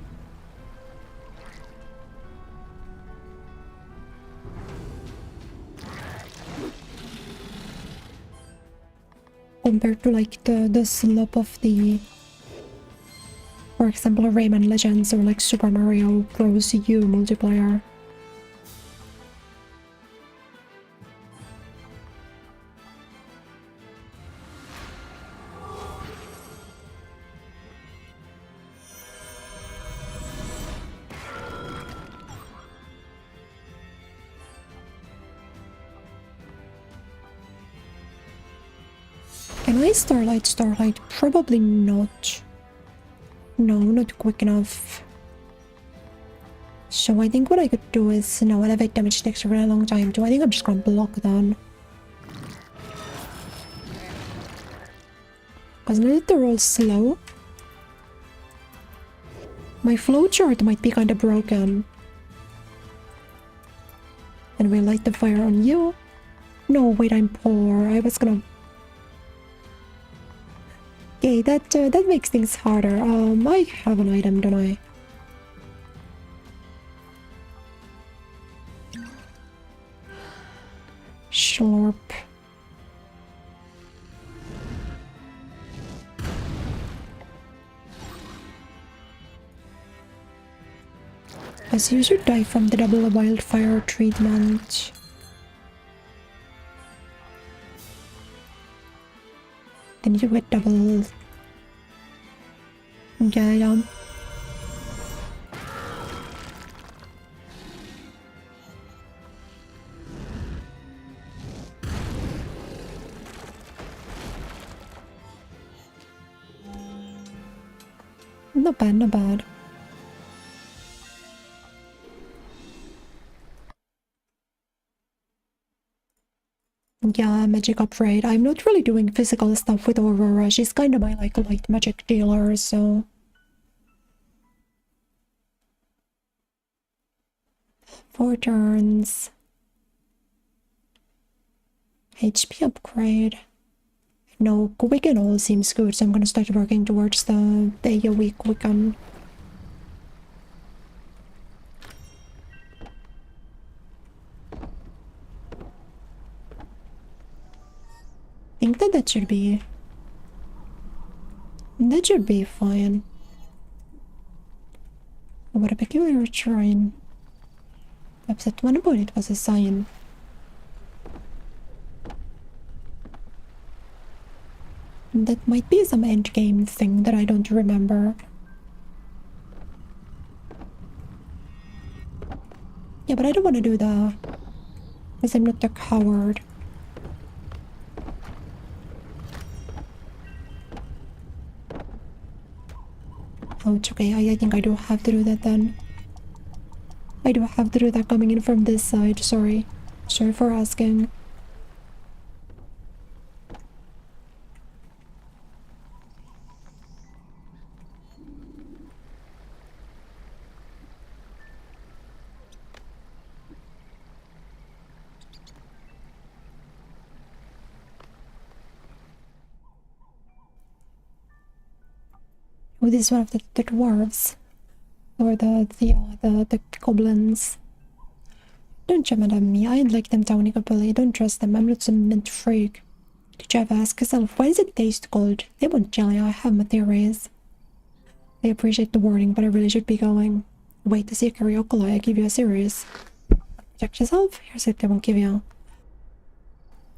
Compared to like the slop of the, for example, Rayman Legends or like Super Mario Bros. U multiplayer. Can I Starlight? Probably not. No, not quick enough. So I think what I could do is, no, elevate damage takes a really long time too. I think I'm just gonna block then. Because now that they're all slow, my flowchart might be kind of broken. And we light the fire on you. No, wait, I'm poor. I was gonna... Okay, that makes things harder. I have an item, don't I? Slurp. As you should die from the double wildfire treatment. Then you get double... Yeah. Not bad, not bad. Yeah, magic upgrade. I'm not really doing physical stuff with Aurora. She's kind of my like light magic dealer, so... 4 turns. HP upgrade. No, Quicken all seems good, so I'm gonna start working towards the AoE Quicken. I think that should be... That should be fine. What a peculiar shrine. Perhaps at one point it was a sign. That might be some endgame thing that I don't remember. Yeah, but I don't want to do that. Because I'm not a coward. Oh, it's okay. I think I do have to do that then. I do have to do that coming in from this side. Sorry. Sorry for asking. Oh, this is one of the dwarves. Or the goblins. Don't jump at me. I ain't like them towny couple. Don't trust them. I'm not some mint freak. Did you ever ask yourself, why does it taste cold? They won't jelly. I have my theories. I appreciate the warning, but I really should be going. Wait to see a karaoke. I give you a series. Protect yourself? Here's what they won't give you.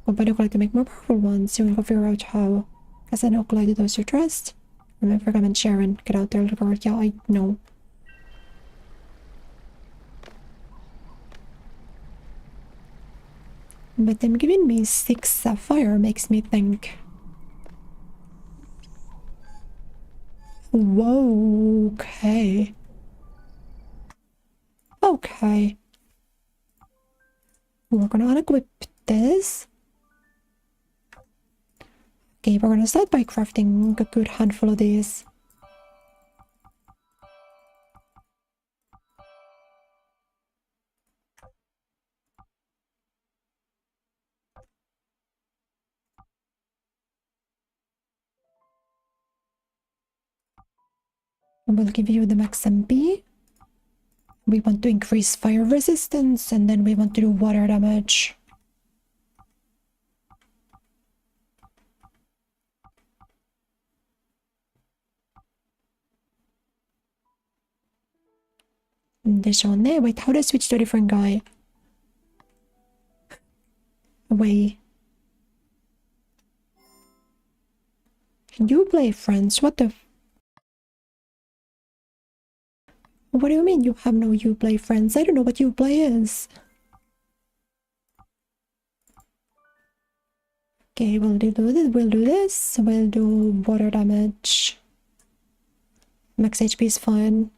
Go buy the to make more powerful ones. You can go figure out how. Guess I know Oculite those you trust. Remember, come and Sharon. Get out there, little girl. Yeah, I know. But them giving me 6 sapphire makes me think. Whoa, okay. Okay. We're gonna unequip this. Okay, we're gonna start by crafting a good handful of these. We'll give you the max MP. We want to increase fire resistance, and then we want to do water damage. This one there. Wait, how do I switch to a different guy? Wait. You play friends? What the? What do you mean you have no Uplay friends? I don't know what Uplay is. Okay, we'll do this. We'll do this. We'll do water damage. Max HP is fine.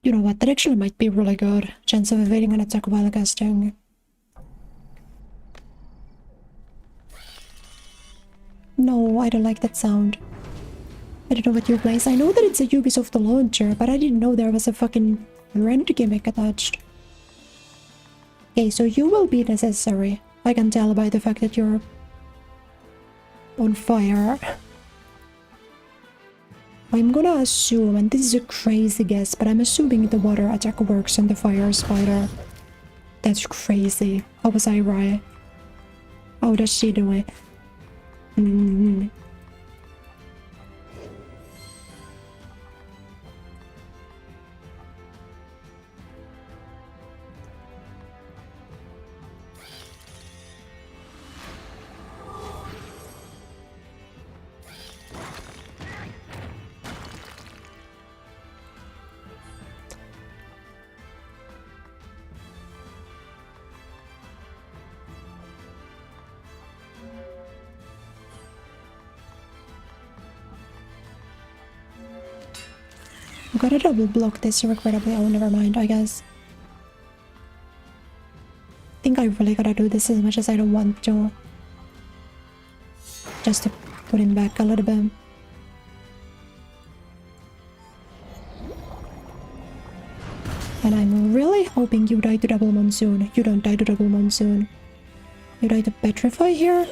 You know what? That actually might be really good. Chance of evading an attack while casting. No, I don't like that sound. I don't know what Uplay is. I know that it's a Ubisoft launcher, but I didn't know there was a fucking rent gimmick attached. Okay, so you will be necessary. I can tell by the fact that you're on fire. I'm gonna assume, and this is a crazy guess, but I'm assuming the water attack works on the fire spider. That's crazy. How was I right? How does she do it? I gotta double block this regrettably. Oh, never mind, I guess. I think I really gotta do this as much as I don't want to. Just to put him back a little bit. And I'm really hoping you die to double monsoon. You don't die to double monsoon. You die to petrify here?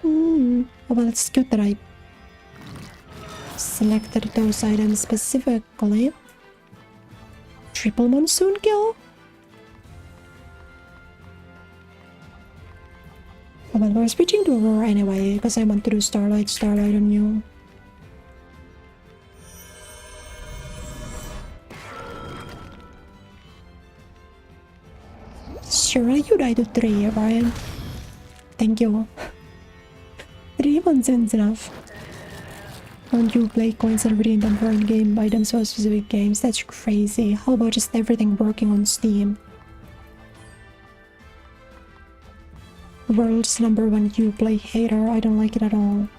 Oh, well, it's good that I selected those items specifically. Triple monsoon kill? Oh, well, we're switching to Aurora anyway, because I want to do Starlight on you. Sure, you died to 3, right? Thank you. 3 monsoons enough. Don't you play coins and redeem them for in-game items for specific games? That's crazy. How about just everything working on Steam? World's #1 Uplay hater. I don't like it at all.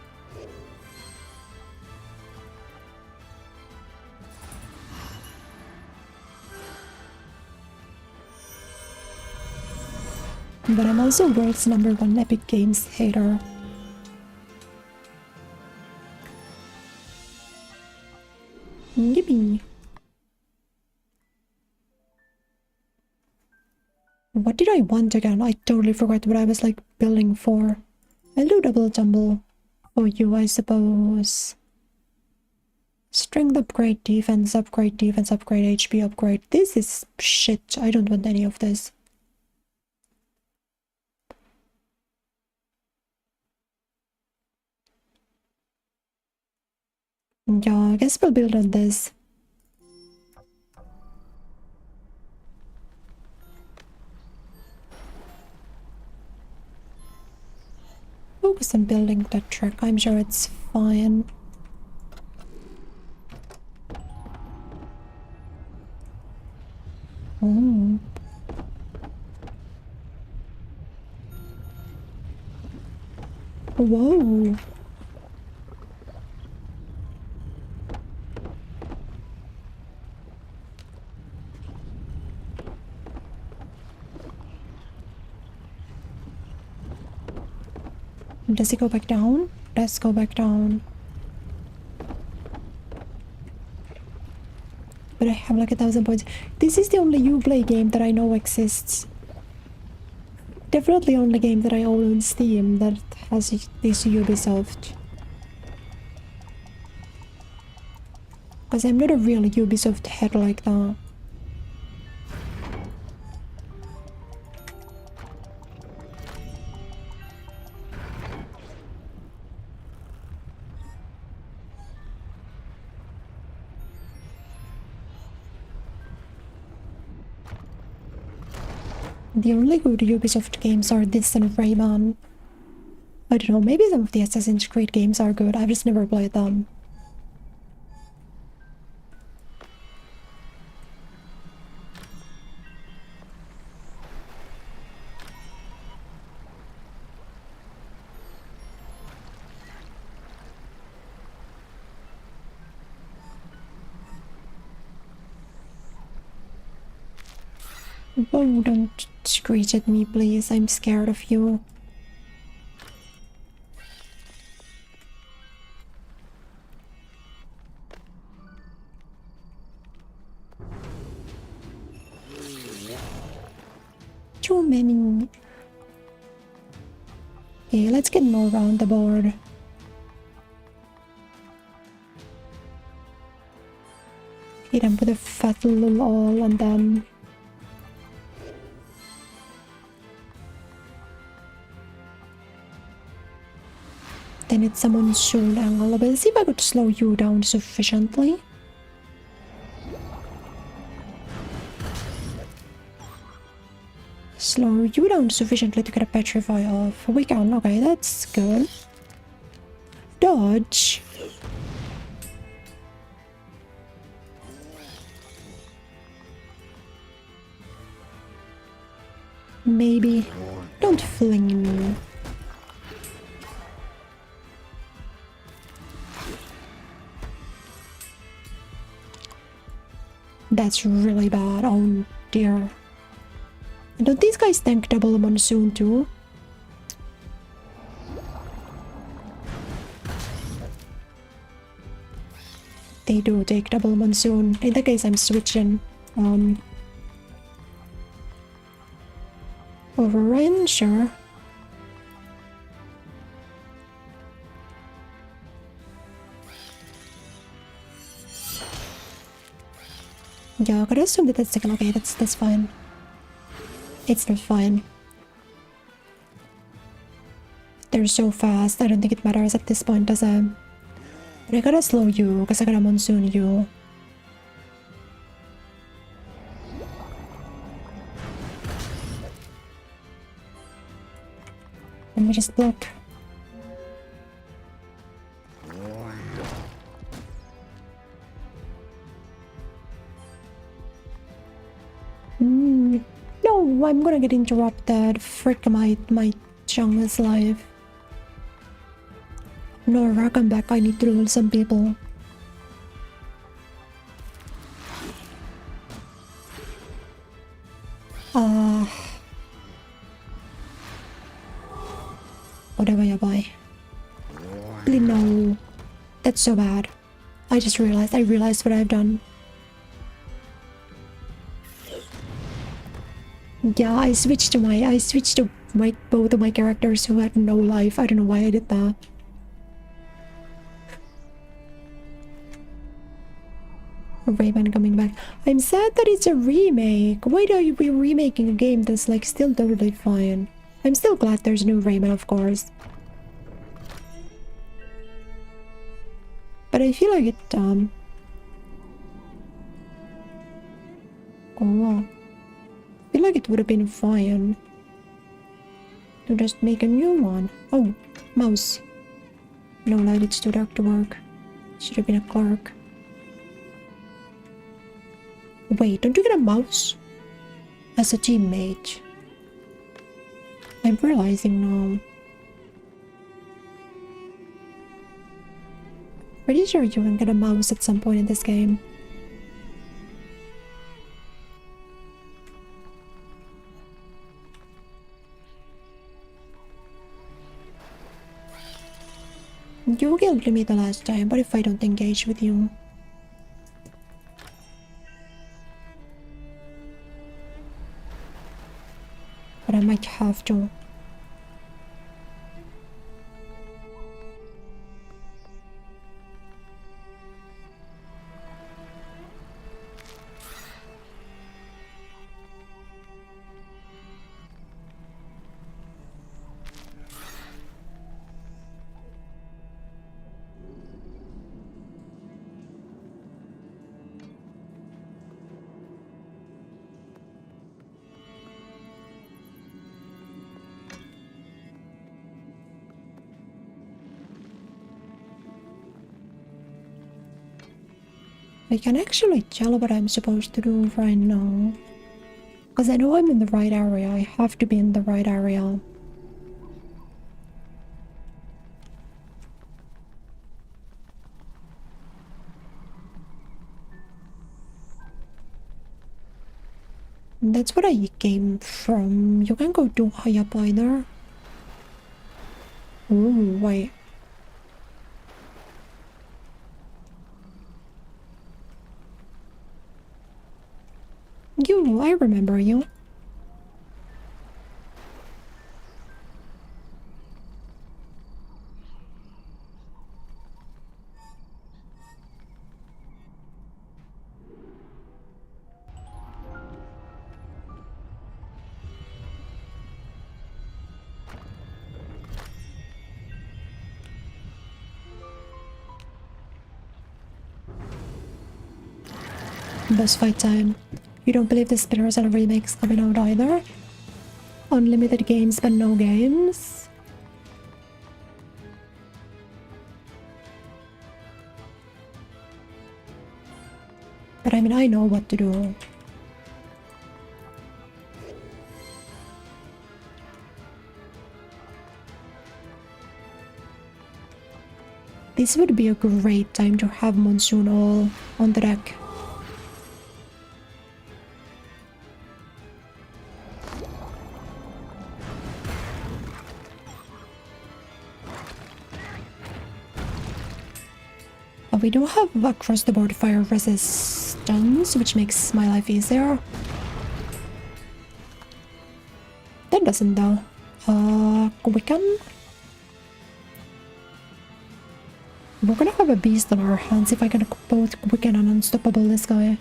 But I'm also world's #1 Epic Games hater. Yippee. What did I want again? I totally forgot what I was like building for. I'll do double tumble for you, I suppose. Strength upgrade, defense upgrade, defense upgrade, HP upgrade. This is shit. I don't want any of this. Yeah, I guess we'll build on this. Focus on building that truck. I'm sure it's fine. Oh. Whoa. Does it go back down? Does go back down. But I have like 1,000 points. This is the only Uplay game that I know exists. Definitely only game that I own on Steam that has this Ubisoft. Because I'm not a real Ubisoft head like that. The only good Ubisoft games are this and Rayman. I don't know, maybe some of the Assassin's Creed games are good, I've just never played them. Oh, don't screech at me, please. I'm scared of you. Too many. Okay, let's get more around the board. Hit him with a fat little all and then... Then it's a monsoon angle, but let's see if I could slow you down sufficiently. Slow you down sufficiently to get a petrify off. We can, okay, that's good. Dodge. Maybe. Don't fling me. That's really bad. Oh dear. Don't these guys tank double monsoon too? They do take double monsoon. In that case, I'm switching. Overrun, sure. Yeah, I could assume that that's second. Okay, that's fine. It's not fine. They're so fast, I don't think it matters at this point, does it? But I gotta slow you, because I gotta monsoon you. Let me just block. No, I'm gonna get interrupted. Frick, my Chung is live. No, come back. I need to lose some people. Whatever you buy. No. That's so bad. I realized what I've done. Yeah, I switched to both of my characters who had no life. I don't know why I did that. Rayman coming back. I'm sad that it's a remake. Why are we remaking a game that's like still totally fine? I'm still glad there's new Rayman, of course. But I feel like it, oh, I feel like it would have been fine to just make a new one. Oh, mouse. No light, it's too dark to work. Should have been a clerk. Wait, don't you get a mouse as a teammate? I'm realizing now. Pretty sure you can get a mouse at some point in this game. You killed me the last time, but if I don't engage with you? But I might have to. I can actually tell what I'm supposed to do right now. Because I know I'm in the right area. I have to be in the right area. That's what I came from. You can't go too high up either. Ooh, wait. You, I remember you. Boss fight time. You don't believe the Splinter Cell remake's coming out either? Unlimited games but no games? But I mean, I know what to do. This would be a great time to have Monsoon all on the deck. We do have across-the-board fire resistance, which makes my life easier. That doesn't though. Quicken? We're gonna have a beast on our hands if I can both Quicken and Unstoppable this guy.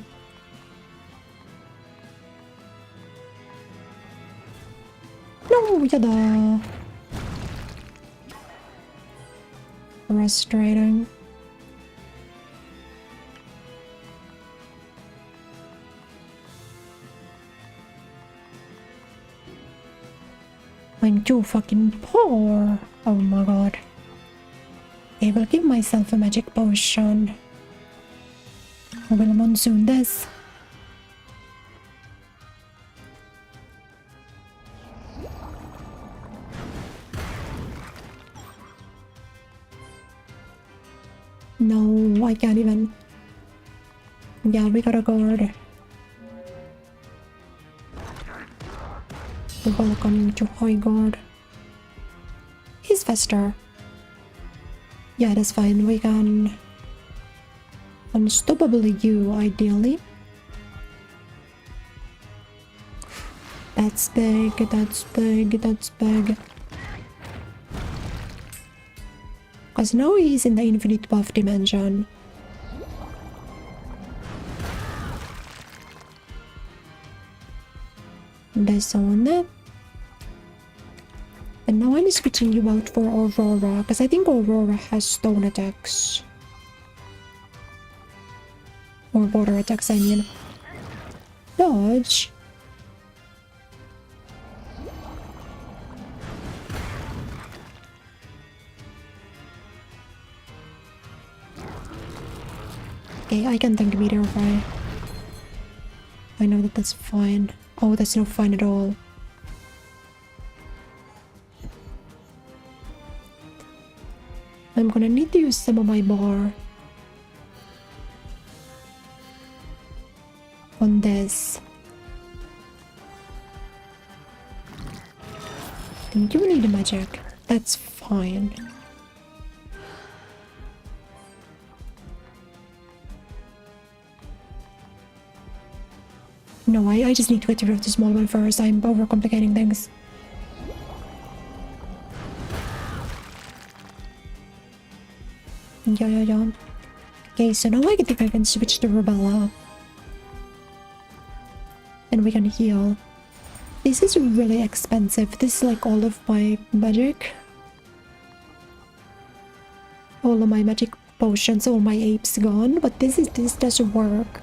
No, yada! Frustrating. I'm too fucking poor. Oh my god. I will give myself a magic potion. I will monsoon this. No, I can't even. Yeah, we got a guard. Welcome to High Guard. He's faster. Yeah, that's fine. We can Unstoppable you, ideally. That's big, that's big, that's big. Because now he's in the infinite buff dimension. this one. And now I'm switching you out for Aurora, because I think Aurora has stone attacks. Or water attacks, I mean. Dodge. Okay, I can think meteor fire. I know that that's fine. Oh, that's not fine at all. I'm gonna need to use some of my bar on this. And you need a magic. That's fine. No, I just need to get rid of the small one first. I'm overcomplicating things. Yeah. Okay, so now I think I can switch to Rubella. And we can heal. This is really expensive. This is like all of my magic. All of my magic potions, all my apes gone. But this does work.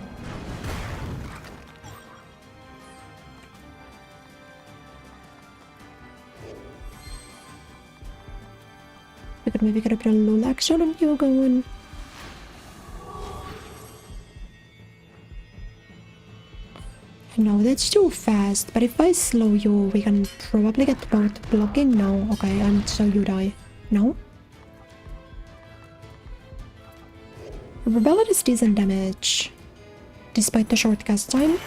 We could maybe get a bit of lull action on you going. No, that's too fast, but if I slow you, we can probably get both blocking. No, okay, and so you die. No? Rebellion is decent damage, despite the short cast time.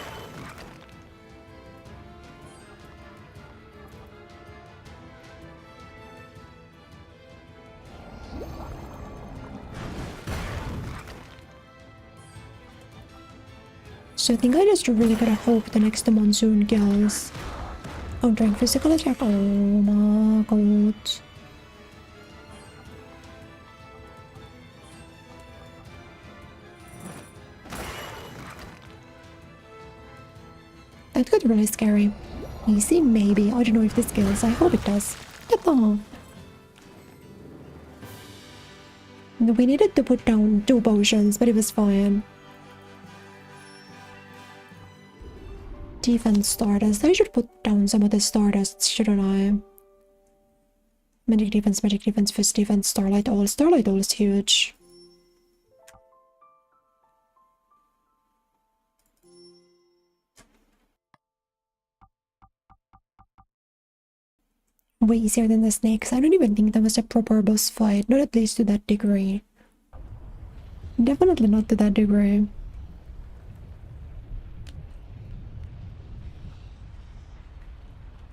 So I think I just really gotta hope the next monsoon kills. Oh, during physical attack. Oh my god. That got really scary. Easy, maybe. I don't know if this kills. I hope it does. Ta-da! We needed to put down 2 potions, but it was fine. Defense Stardust. I should put down some of the Stardust, shouldn't I? Magic Defense, Fist Defense, Starlight All. Starlight All is huge. Way easier than the snakes. I don't even think that was a proper boss fight. Not at least to that degree. Definitely not to that degree.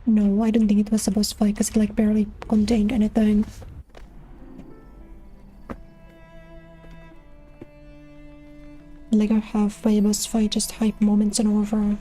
No, I don't think it was a boss fight because it like barely contained anything. Like a halfway boss fight, just hype moments and over.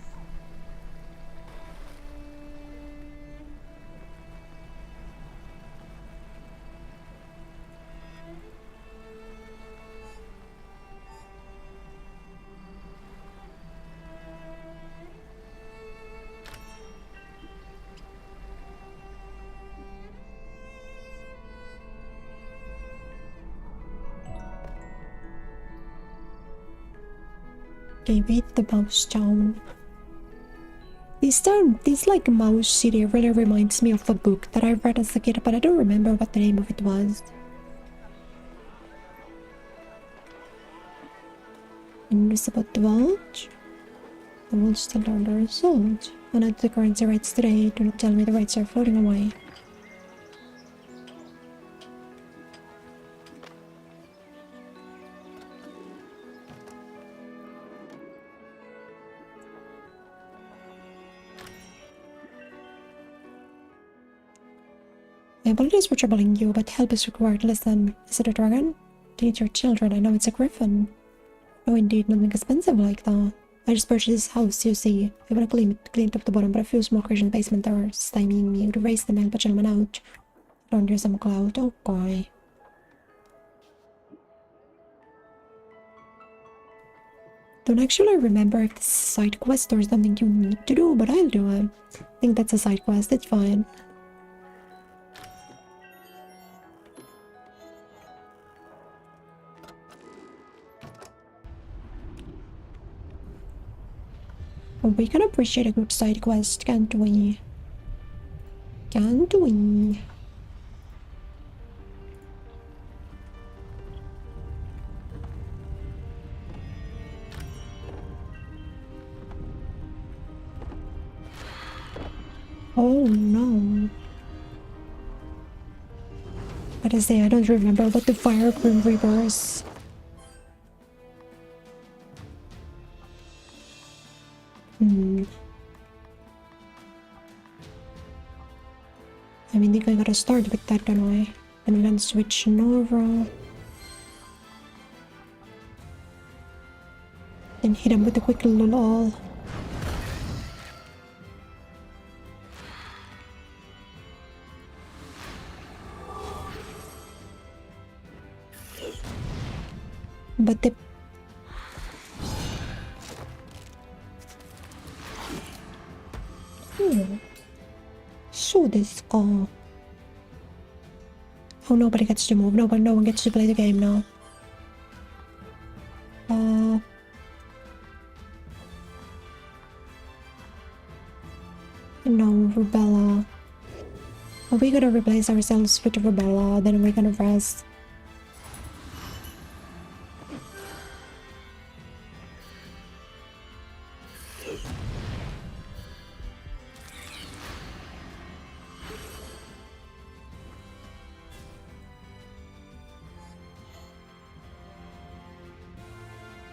Okay, beat the mouse town. This like mouse city really reminds me of a book that I read as a kid, but I don't remember what the name of it was. Invisible Vault. The vault still under assault. When I the currency rates today, do not tell me the rates are floating away. My apologies for troubling you, but help is required. Listen, is it a dragon? Teach your children, I know it's a griffin. No, indeed, nothing expensive like that. I just purchased this house, you see. I want to clean up the bottom, but a few smokers in the basement are stymieing me to raise them and gentlemen out. Don't use some cloud, okay. don't actually remember if this is a side quest or something you need to do, but I'll do it. I think that's a side quest, it's fine. We can appreciate a good side quest, can't we? Can't we? Oh no. What is it? I don't remember what the Fire Grim Reaper is. I mean, I think I gotta start with that, don't I? Then we can switch Nora. Then hit him with a quick little all. But the... So this guy. Oh, nobody gets to move. No one gets to play the game now. No, Rubella. Are we gonna replace ourselves with Rubella? Then we're gonna rest.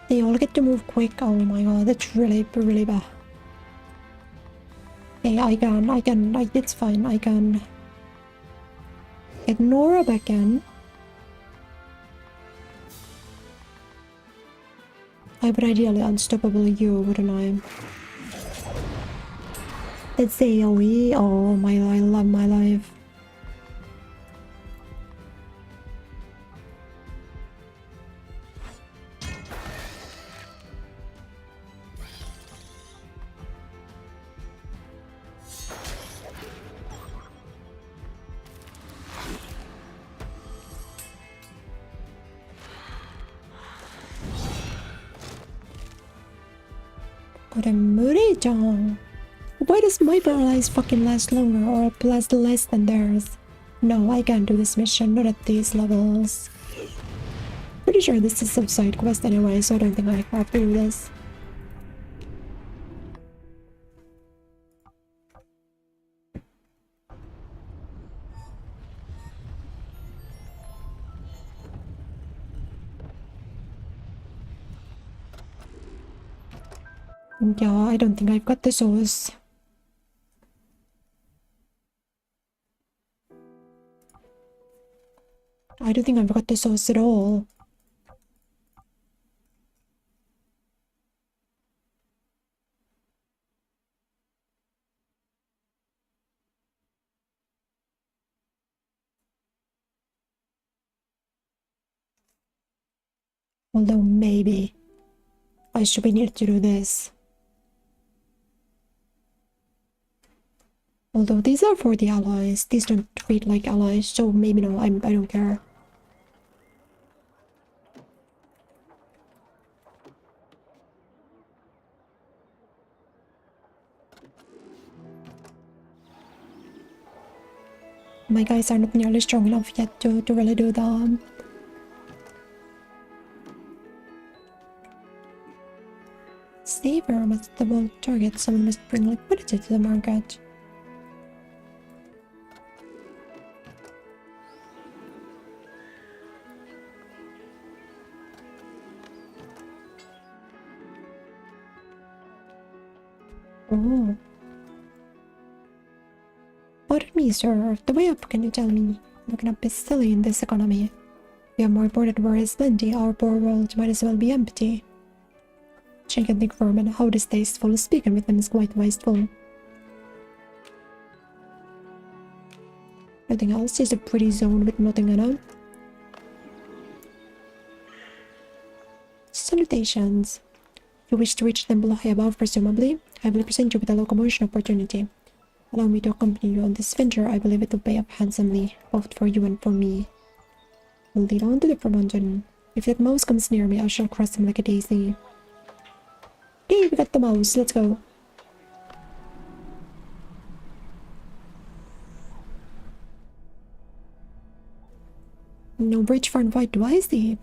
They all get to move quick. Oh my god, that's really bad. Hey, it's fine. I can get Nora back in. I would ideally unstoppable you, wouldn't I? It's AoE. Oh my, I love my life. Why does my paralyze fucking last longer or last less than theirs? No, I can't do this mission, not at these levels. Pretty sure this is a side quest anyway, so I don't think I have to do this. Yeah, I don't think I've got the sauce. I don't think I've got the sauce at all. Although maybe I should be needed to do this. Although these are for the allies, these don't treat like allies, so maybe no, I don't care. My guys are not nearly strong enough yet to really do that. Saver must double target, someone must bring liquidity to the market. Oh. Pardon me, sir. The way up, can you tell me? Looking up is silly in this economy. We have more important worries plenty. Our poor world might as well be empty. Gigantic vermin, how distasteful. Speaking with them is quite wasteful. Nothing else, just a pretty zone with nothing in it. Salutations. You wish to reach them below high above, presumably. I will present you with a locomotion opportunity. Allow me to accompany you on this venture. I believe it will pay off handsomely, both for you and for me. We'll lead on to the mountain. If that mouse comes near me, I shall crush him like a daisy. Okay, we got the mouse. Let's go. No bridge far and wide, do I see?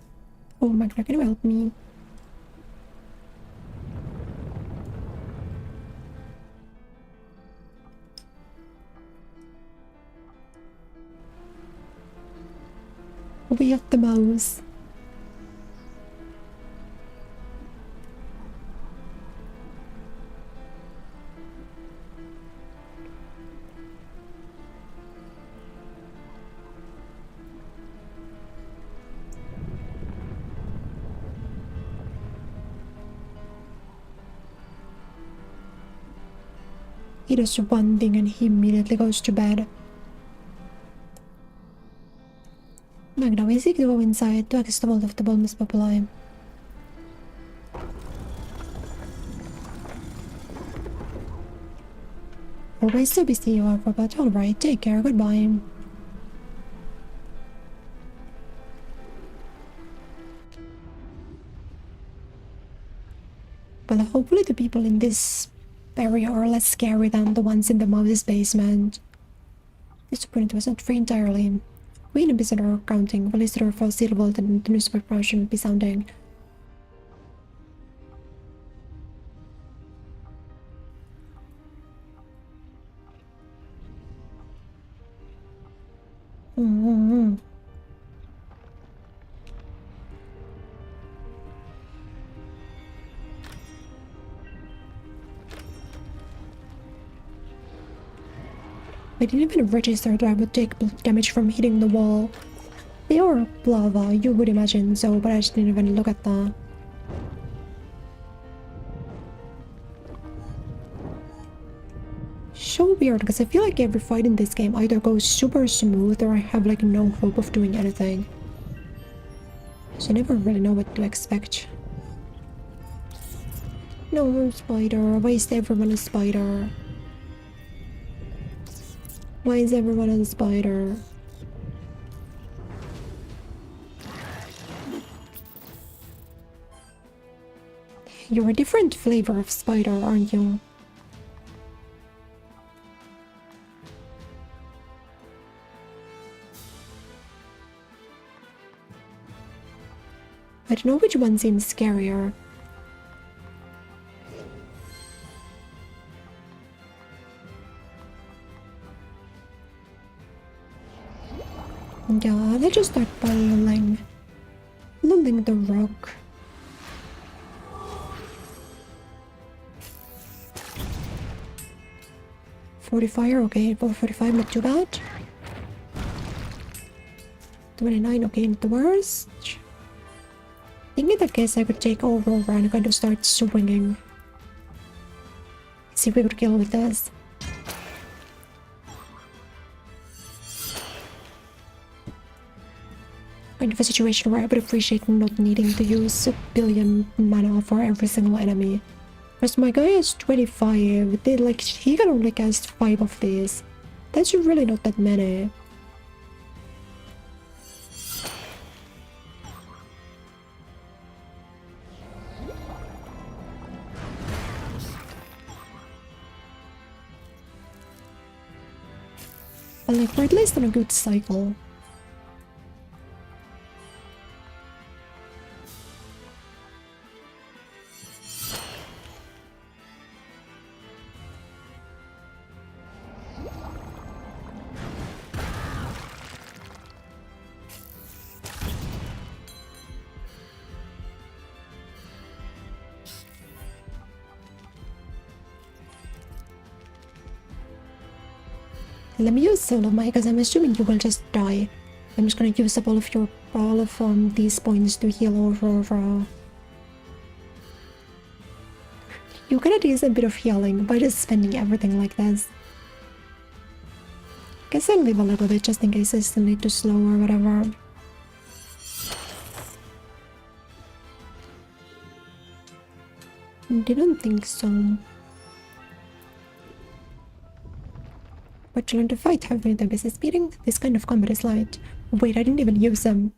Oh, Magna, can you help me? We got the mouse. He does one thing and he immediately goes to bed. Magna, we seek to go inside to access the vault of the Bulbous Populi. Always so busy you are, but alright, take care, goodbye. Well, hopefully the people in this area are less scary than the ones in the mouse's basement. This opponent was not free entirely. We in a visitor counting, the visitor for Seal Vault and the newspaper promotion will be sounding. I didn't even register that I would take damage from hitting the wall. They are lava, you would imagine so, but I just didn't even look at that. So weird, because I feel like every fight in this game either goes super smooth or I have like no hope of doing anything. So I never really know what to expect. No, spider. Why is everyone a spider? Why is everyone a spider? You're a different flavor of spider, aren't you? I don't know which one seems scarier. Yeah, let's just start by lulling the rock. $45, okay, for 45, not too bad. 29, okay, not the worst. I think in that case I could take over and kind of start swinging. See if we could kill with this. Kind of a situation where I would appreciate not needing to use a billion mana for every single enemy. Because my guy is 25, he can only cast 5 of these. That's really not that many. But like, we're at least on a good cycle. Let me use Solo Mike, because I'm assuming you will just die. I'm just gonna use up all of these points to heal over. You get a decent bit of healing by just spending everything like this. Guess I'll leave a little bit just in case I still need to slow or whatever. Didn't think so. But to learn to fight, having the business meeting? This kind of combat is light. Wait, I didn't even use them.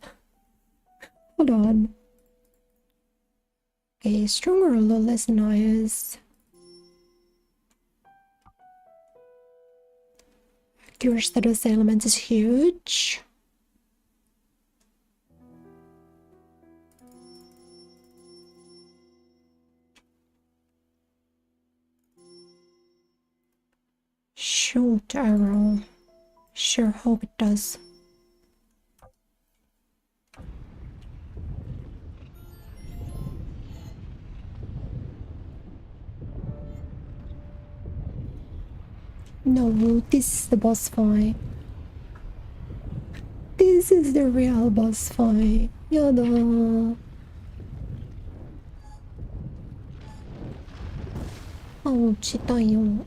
Hold on. Okay, stronger or a little less nice. Cure status element is huge. Shoot arrow. Sure hope it does. No, this is the boss fight. This is the real boss fight. Yada. Ouch, itayo.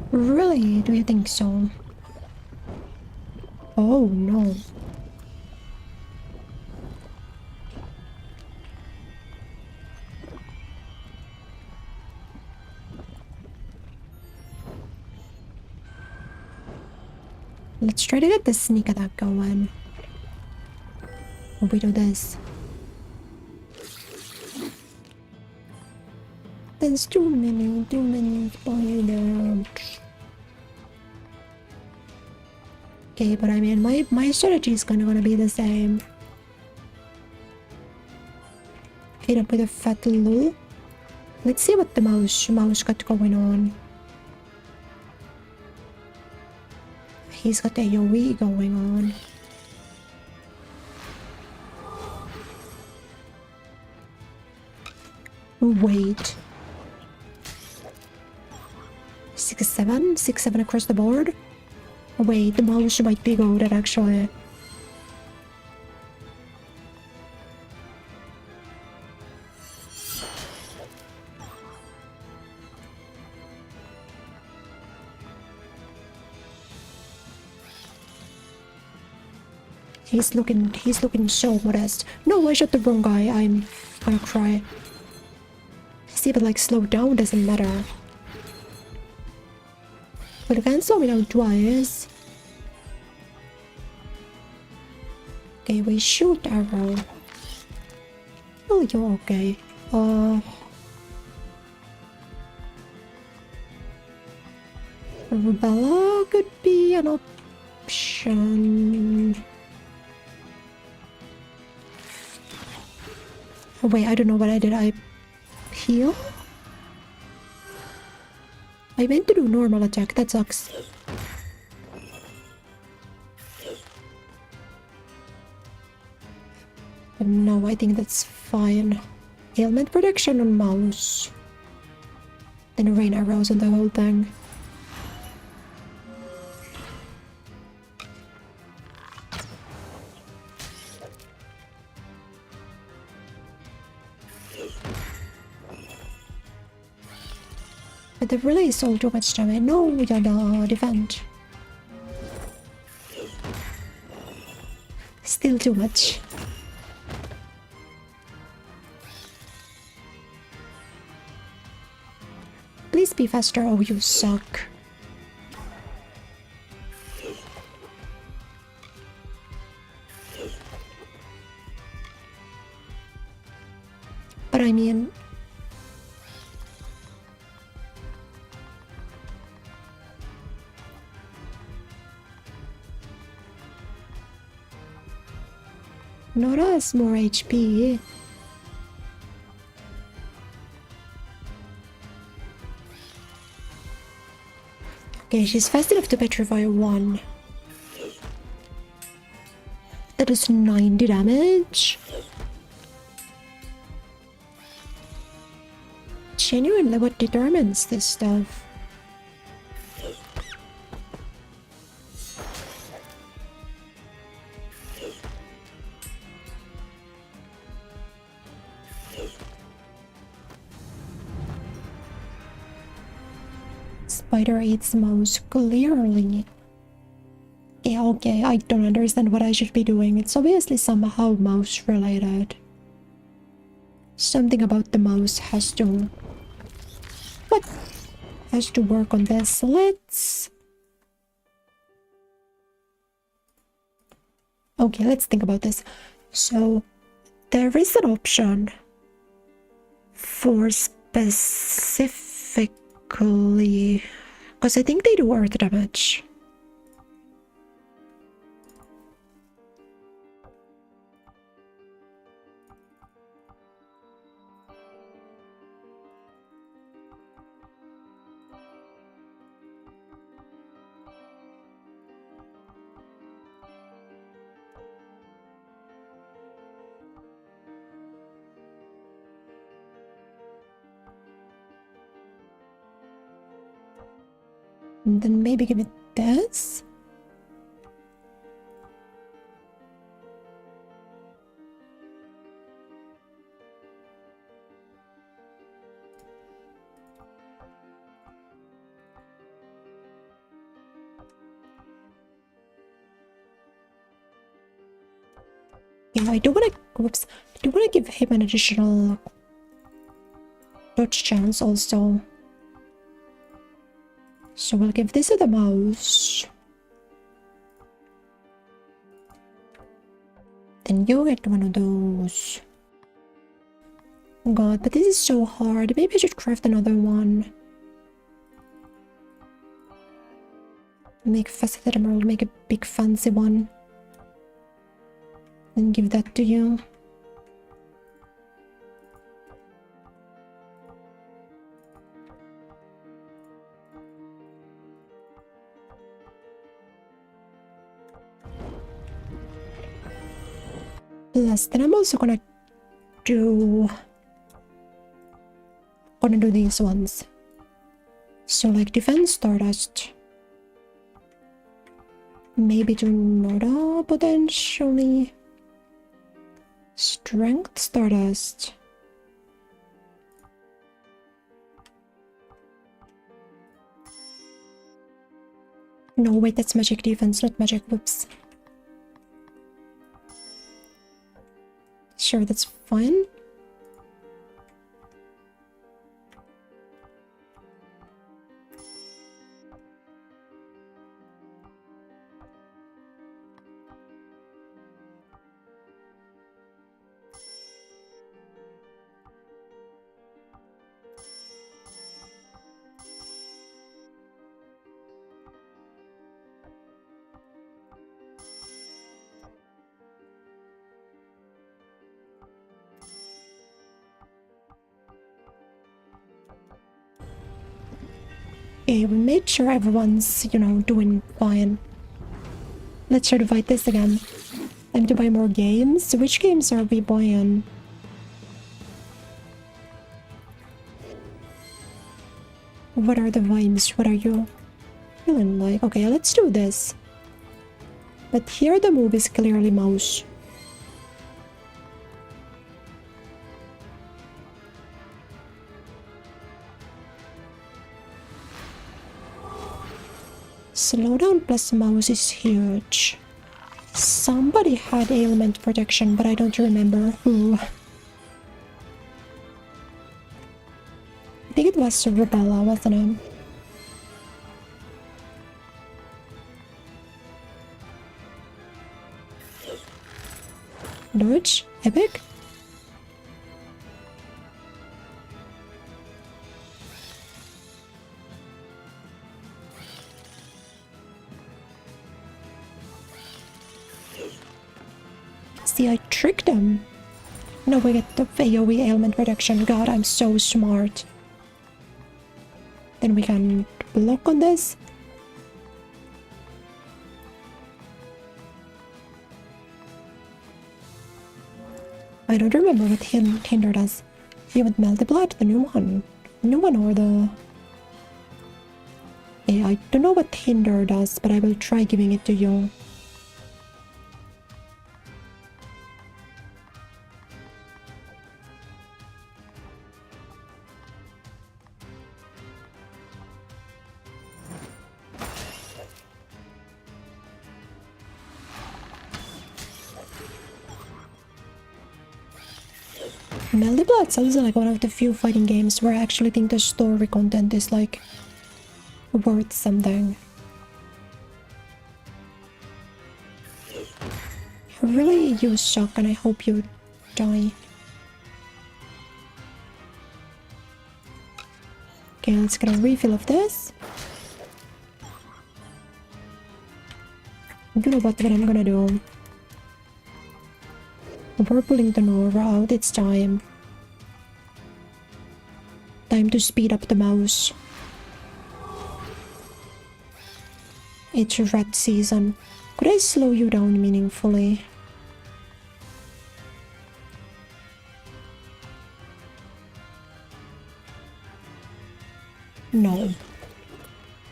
Really? Do you think so? Oh no. Let's try to get the sneak attack going. We do this. There's too many spiders. Okay, but I mean, my strategy is gonna be the same. Hit up with a fat loop. Let's see what the mouse got going on. He's got AoE going on. Wait. 6-7? 6-7 across the board? Wait, the mouse might be goated actually. He's looking so modest. No, I shot the wrong guy. I'm gonna cry. See, but like slow down doesn't matter. But you can't slow me down twice. Okay, we shoot arrow. Oh, you're okay. Rubella could be an option. Oh, wait, I don't know what I did. I heal? I meant to do normal attack, that sucks. But no, I think that's fine. Ailment protection on mouse. Then rain arrows on the whole thing. But the relay is all too much damage. No, yada, defend. Still too much. Please be faster. Oh, you suck. But I mean... Nora has more HP. Okay, she's fast enough to petrify one. That is 90 damage. Genuinely, what determines this stuff? Spider eats mouse, clearly. Yeah, okay, I don't understand what I should be doing. It's obviously somehow mouse related. Something about the mouse has to... What? Has to work on this. Let's... Okay, let's think about this. So, there is an option for specifically... Because I think they do earth damage. And then maybe give it this. Yeah, I do want to. Whoops! I do want to give him an additional dodge chance also. So we'll give this to the mouse. Then you get one of those. God, but this is so hard. Maybe I should craft another one. Make faceted emerald, make a big fancy one. Then give that to you. Plus, then I'm also gonna do these ones. So like defense stardust. Maybe to Nora potentially. Strength stardust. No, wait, that's magic defense, not magic whips. Sure, that's fine. Okay, we made sure everyone's, you know, doing fine. Let's try to fight this again. Time to buy more games. Which games are we buying? What are the vibes? What are you feeling like? Okay, let's do this. But here the move is clearly mouse. Slowdown plus mouse is huge. Somebody had ailment protection, but I don't remember who. I think it was Rubella, wasn't it? Dodge? Epic? See, I tricked him. Now we get the AoE ailment reduction. God, I'm so smart. Then we can block on this. I don't remember what hindered us. You would multiply the new one. New one or the... Yeah, I don't know what hindered us, but I will try giving it to you. Melody Blood's also like one of the few fighting games where I actually think the story content is like worth something. I really use shock and I hope you die. Okay, let's get a refill of this. You know what I'm gonna do? We're pulling the Nora out, it's time. Time to speed up the mouse. It's rat season. Could I slow you down meaningfully? No.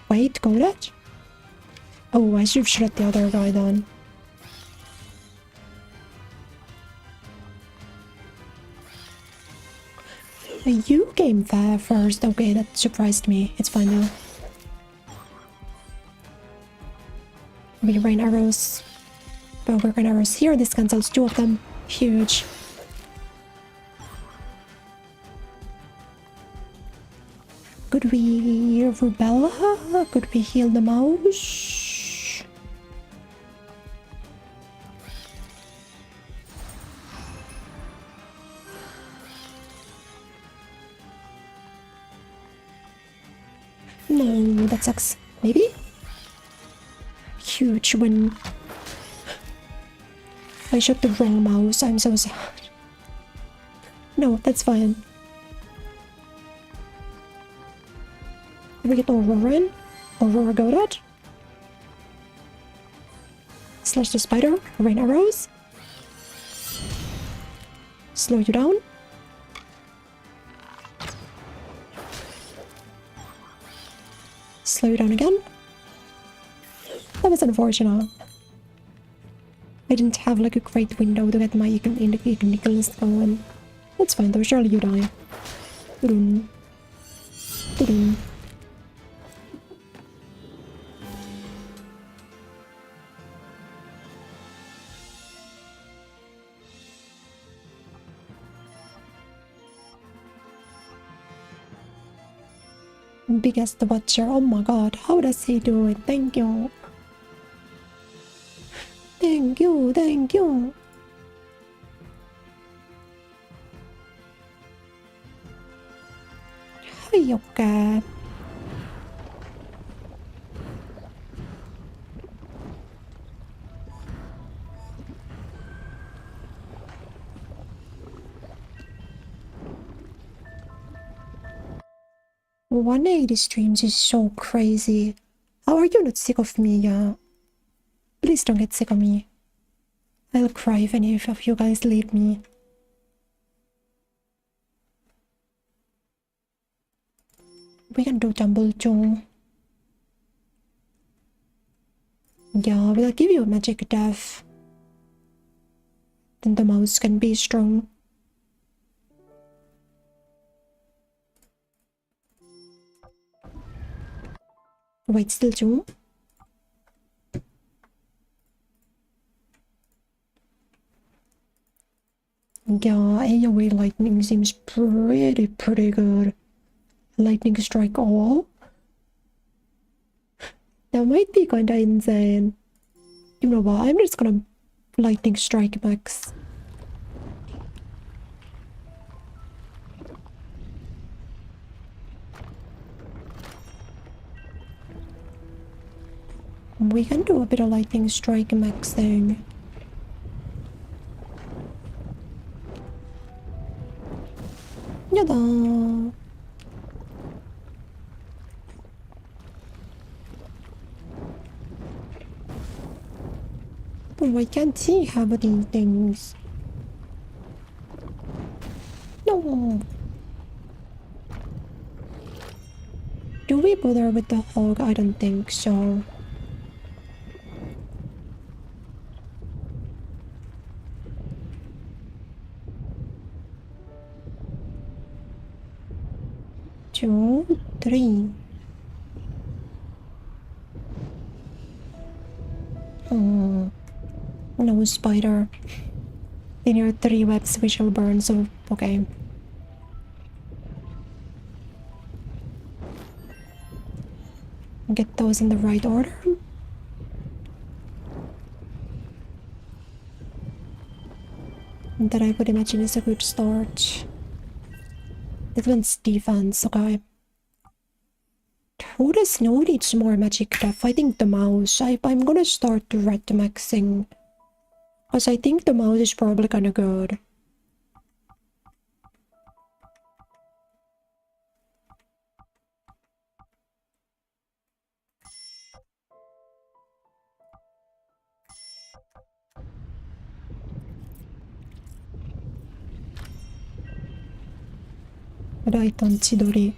Wait, go that? Oh, I should have shot the other guy then. You came there first. Okay, that surprised me. It's fine though. We rain arrows. But we're rain arrows here. This cancels 2 of them. Huge. Could we rebel? Could we heal the mouse? No, that sucks. Maybe? Huge win. I shot the wrong mouse. I'm so sad. No, that's fine. Did we get Aurora in? Aurora go that? Slash the spider. Rain arrows. Slow you down. Slow you down again. That was unfortunate. I didn't have like a great window to get my Igniculus going. That's fine though, surely you die. Tudum. Tudum. Biggest watcher, oh my god, how does he do it? Thank you. Thank you, thank you. Hi, okay. $180 streams is so crazy. How are you not sick of me, yeah? Please don't get sick of me. I'll cry if any of you guys leave me. We can do tumble too. Yeah, we'll give you a magic death. Then the mouse can be strong. Wait, still 2? Yeah, AoE lightning seems pretty good. Lightning strike all? That might be kinda insane. You know what, I'm just gonna lightning strike max. We can do a bit of lightning strike max thing. Yada! Oh, I can't see happening things. No! Do we bother with the hog? I don't think so. Two, 3. Oh, no spider. In your 3 webs we shall burn, so Okay. Get those in the right order. That I would imagine is a good start. This one's defense, okay. Who does know needs more magic stuff? I think the mouse. I'm gonna start red maxing. Because I think the mouse is probably kinda good. Right on Chidori.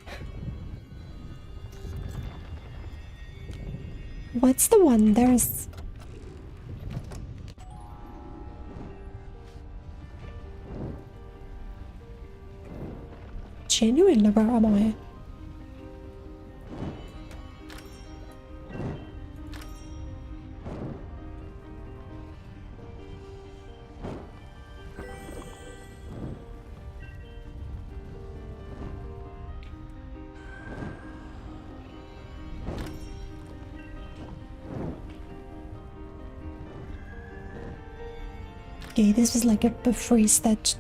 What's the one? There's... Genuinely, where am I? Okay, this was like a free stat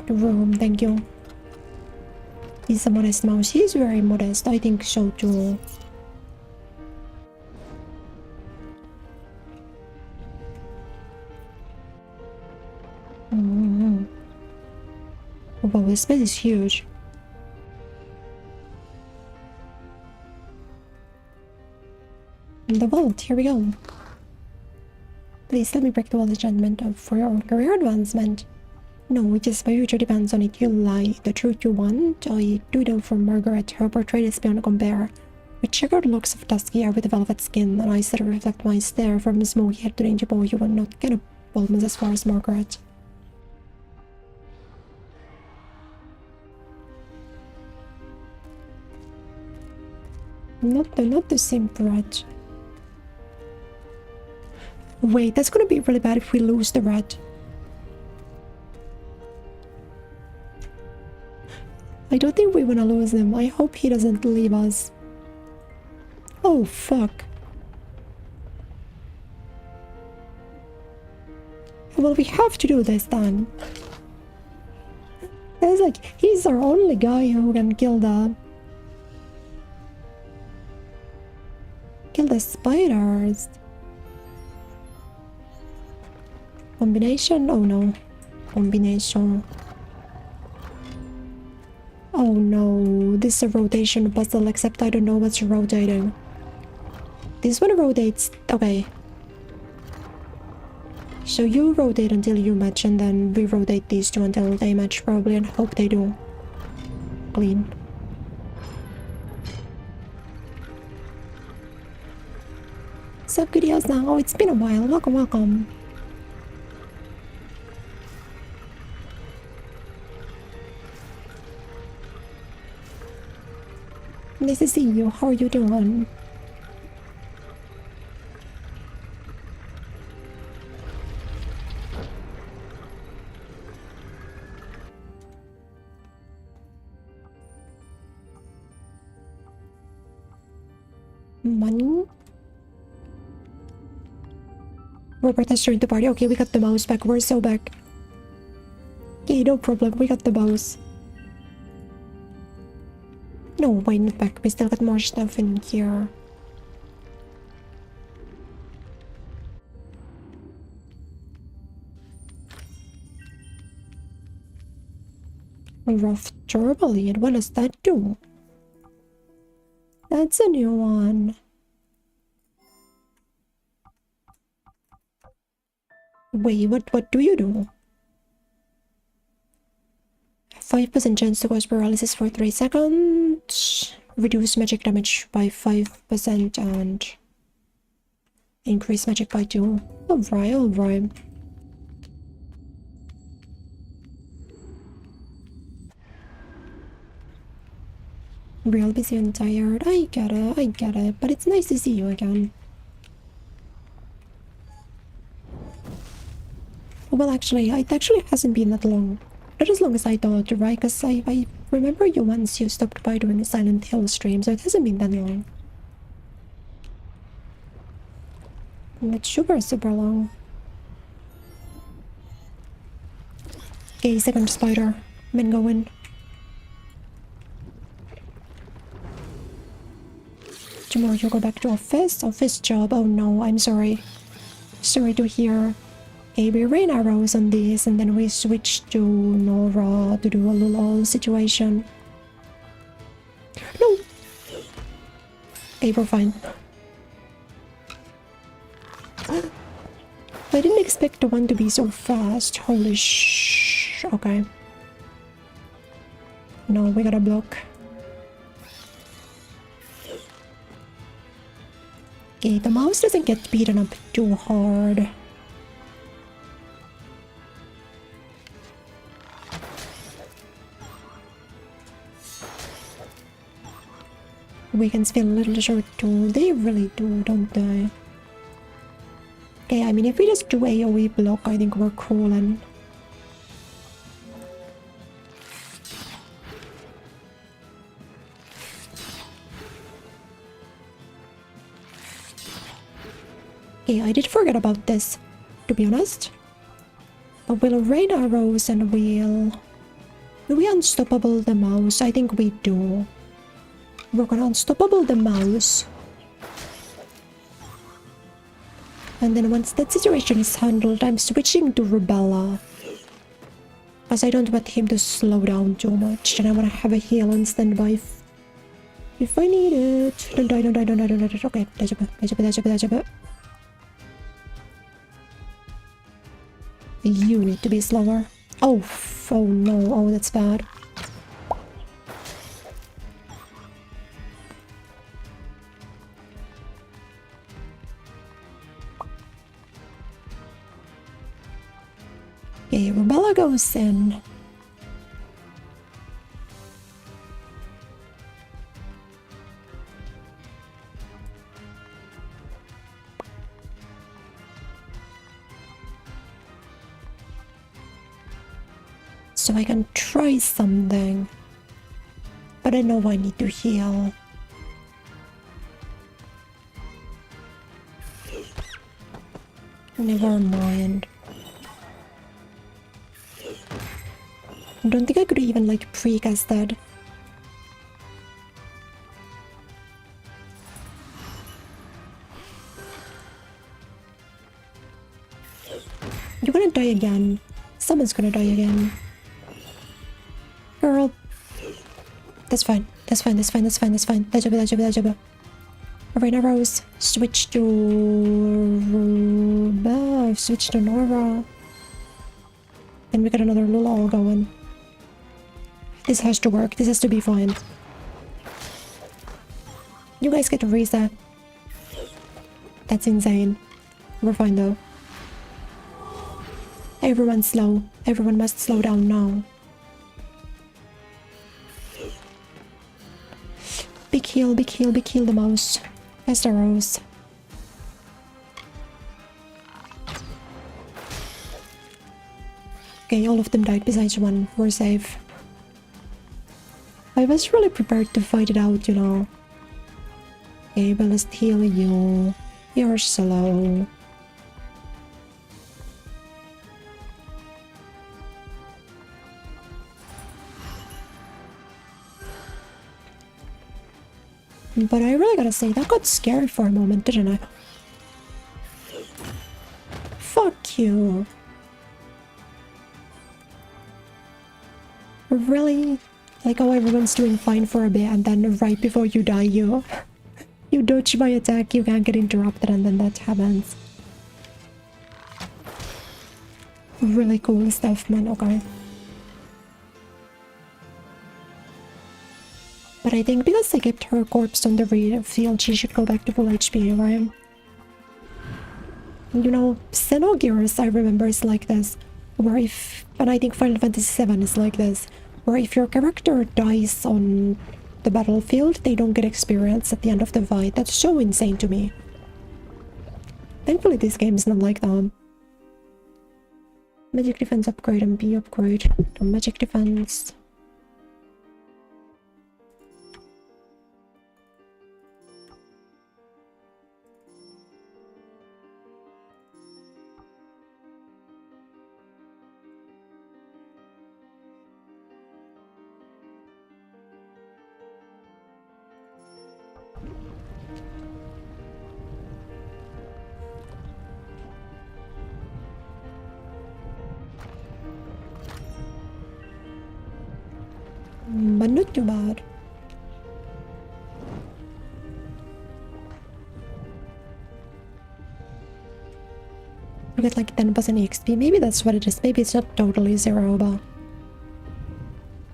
room, thank you. He's a modest mouse. He's very modest, I think so too. Wow, this space is huge. The vault, here we go. Please let me break the wall enchantment for your own career advancement. No, it just my future depends on it. You lie. The truth you want. I do it all for Margaret. Her portrait is beyond compare. With checkered locks of dusky hair with velvet skin, and eyes that reflect my stare from smoky head to dainty boy, you will not get a Baldwin's as far as Margaret. Not the same bread. Wait, that's gonna be really bad if we lose the rat. I don't think we wanna lose him. I hope he doesn't leave us. Oh, fuck. Well, we have to do this then. It's like, he's our only guy who can kill the spiders. Combination? Oh no. Combination. Oh no. This is a rotation puzzle, except I don't know what's rotating. This one rotates. Okay. So you rotate until you match, and then we rotate these two until they match, probably, and hope they do. Clean. What's up, goodies now? Oh, it's been a while. Welcome, welcome. Nice to see you. How are you doing? Money? Robert has joined the party. Okay, we got the mouse back. We're so back. Okay, no problem. We got the mouse. No, wait, not back. We still got more stuff in here. Rough Turbiline. What does that do? That's a new one. Wait, what do you do? 5% chance to cause paralysis for 3 seconds. Reduce magic damage by 5% and increase magic by 2. Alright, alright. Real busy and tired. I get it, but it's nice to see you again. Well, actually, it actually hasn't been that long. Not as long as I thought, right? Because I remember you once you stopped by doing a Silent Hill stream, so it hasn't been that long. Not super long. Okay, second spider. Men going. Tomorrow you go back to office job. Oh no, I'm sorry. Sorry to hear. Okay, we rain arrows on this and then we switch to Nora to do a little situation. No! Okay, we're fine. I didn't expect the one to be so fast. Holy sh... Okay. No, we gotta block. Okay, the mouse doesn't get beaten up too hard. Weekends feel a little short too. They really do, don't they? Okay, I mean, if we just do AoE block, I think we're cooling. Okay, I did forget about this, to be honest. But we'll rain arrows and we'll... Do we unstoppable the mouse? I think we do. We're gonna unstoppable the mouse. And then once that situation is handled, I'm switching to Rubella. Because I don't want him to slow down too much. And I want to have a heal on standby if I need it. Don't die. Okay, daijoubu. You need to be slower. Oh no. Oh, that's bad. Okay, Rubella goes in. So I can try something. But I know I need to heal. Never mind. I don't think I could even like precast that. You're gonna die again. Someone's gonna die again. Girl. That's fine. Daijoubu. Rain arrows. Switch to... Switch to Nora. And we got another lull going. This has to work. This has to be fine. You guys get to reset. That's insane. We're fine though. Everyone's slow. Everyone must slow down now. Big heal the mouse. Best arrows. Okay, all of them died besides one. We're safe. I was really prepared to fight it out, you know. Okay, but let's heal you. You're slow. But I really gotta say, that got scary for a moment, didn't it? Fuck you. Really? Like how everyone's doing fine for a bit and then right before you die, you dodge my attack, you can't get interrupted, and then that happens. Really cool stuff, man. Okay. But I think because I kept her corpse on the field, she should go back to full HP, right? You know, Xenogears, I remember, is like this. Where if... And I think Final Fantasy VII is like this. Where if your character dies on the battlefield, they don't get experience at the end of the fight. That's so insane to me. Thankfully, this game is not like that. Magic defense upgrade and B upgrade to magic defense. But not too bad. You get like 10% XP. Maybe that's what it is. Maybe it's not totally 0, but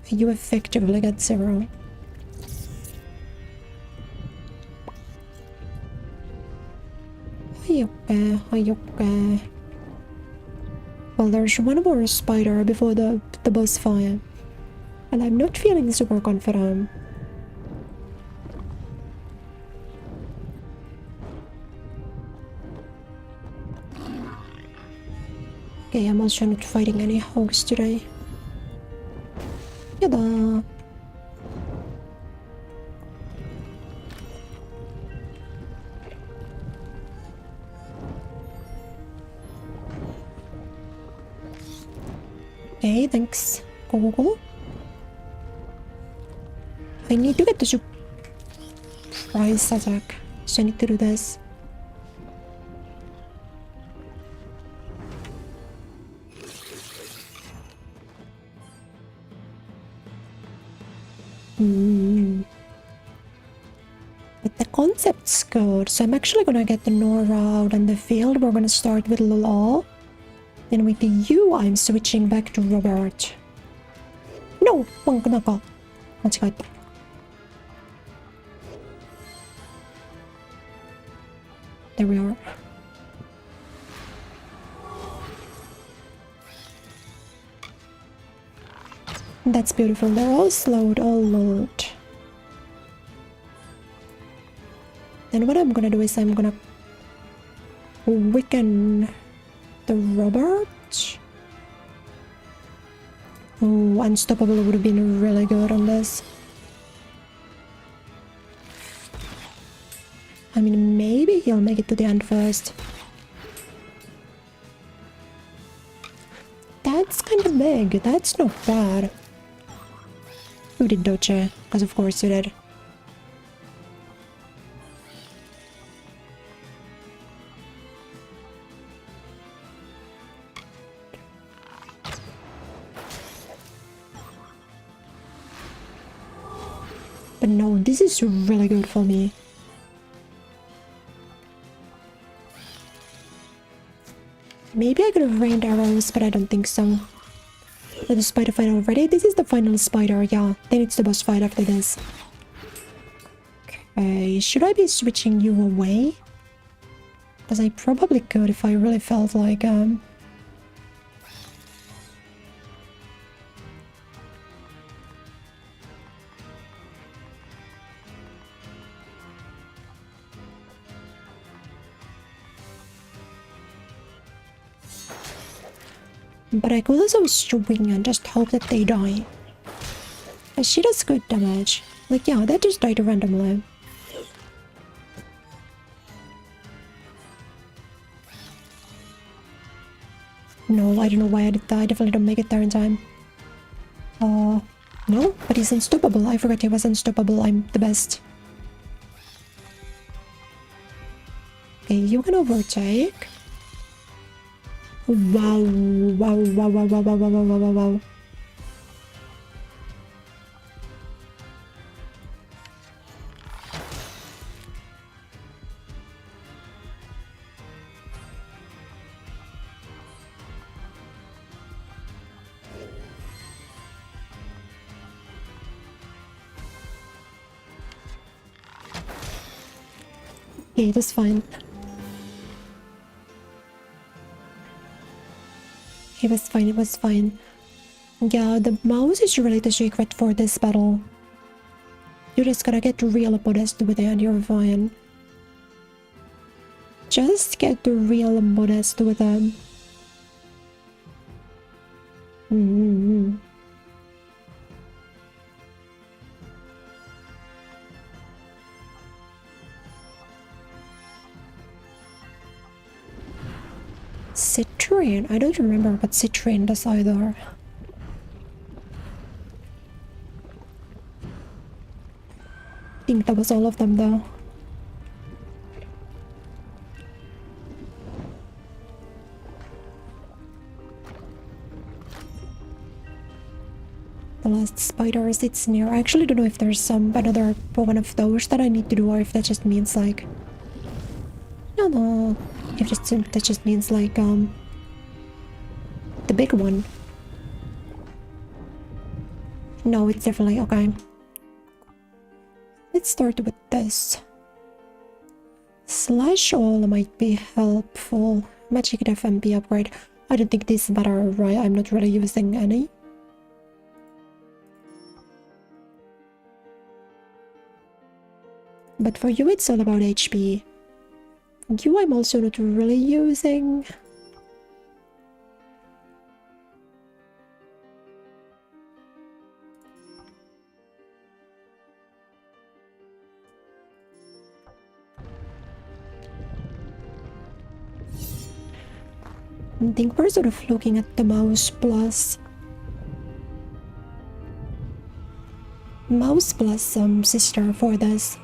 you effectively get 0. Okay. Well, there's one more spider before the boss fight. And I'm not feeling super confident. Okay, I'm also not fighting any hogs today. Yada! Okay, thanks. Go. I need to get the surprise attack, so I need to do this. But the concept's good, so I'm actually gonna get the Nora out in the field. We're gonna start with Lala. Then with the U, I'm switching back to Robert. No! Machigata. There we are. That's beautiful. They're all slowed, all load. Then what I'm gonna do is I'm gonna weaken the Robert. Oh, Unstoppable would have been really good on this. I mean, maybe he'll make it to the end first. That's kind of big. That's not bad. Who did dodge? Because of course you did. But no, this is really good for me. Maybe I could have rained arrows, but I don't think so. Is the spider fight already? This is the final spider, yeah. Then it's the boss fight after this. Okay, should I be switching you away? Because I probably could if I really felt like, But I could also swing and just hope that they die. She does good damage. Like, yeah, that just died randomly. No, I don't know why I did that. I definitely don't make it there in time. No, but he's unstoppable. I forgot he was unstoppable. I'm the best. Okay, you can overtake. Wow. Okay, that's fine. It was fine. Yeah, the mouse is really the secret for this battle. You just gotta get real modest with it and you're fine. Just get real modest with them. Citrine? I don't remember what citrine does either. I think that was all of them though. The last spider sits near. I actually don't know if there's another one of those that I need to do, or if that just means like... No. If that just means like, the big one. No, it's definitely okay. Let's start with this. Slash all might be helpful. Magic FMP upgrade. I don't think these matter, right? I'm not really using any. But for you, it's all about HP. You, I'm also not really using. I think we're sort of looking at the mouse plus sister for this.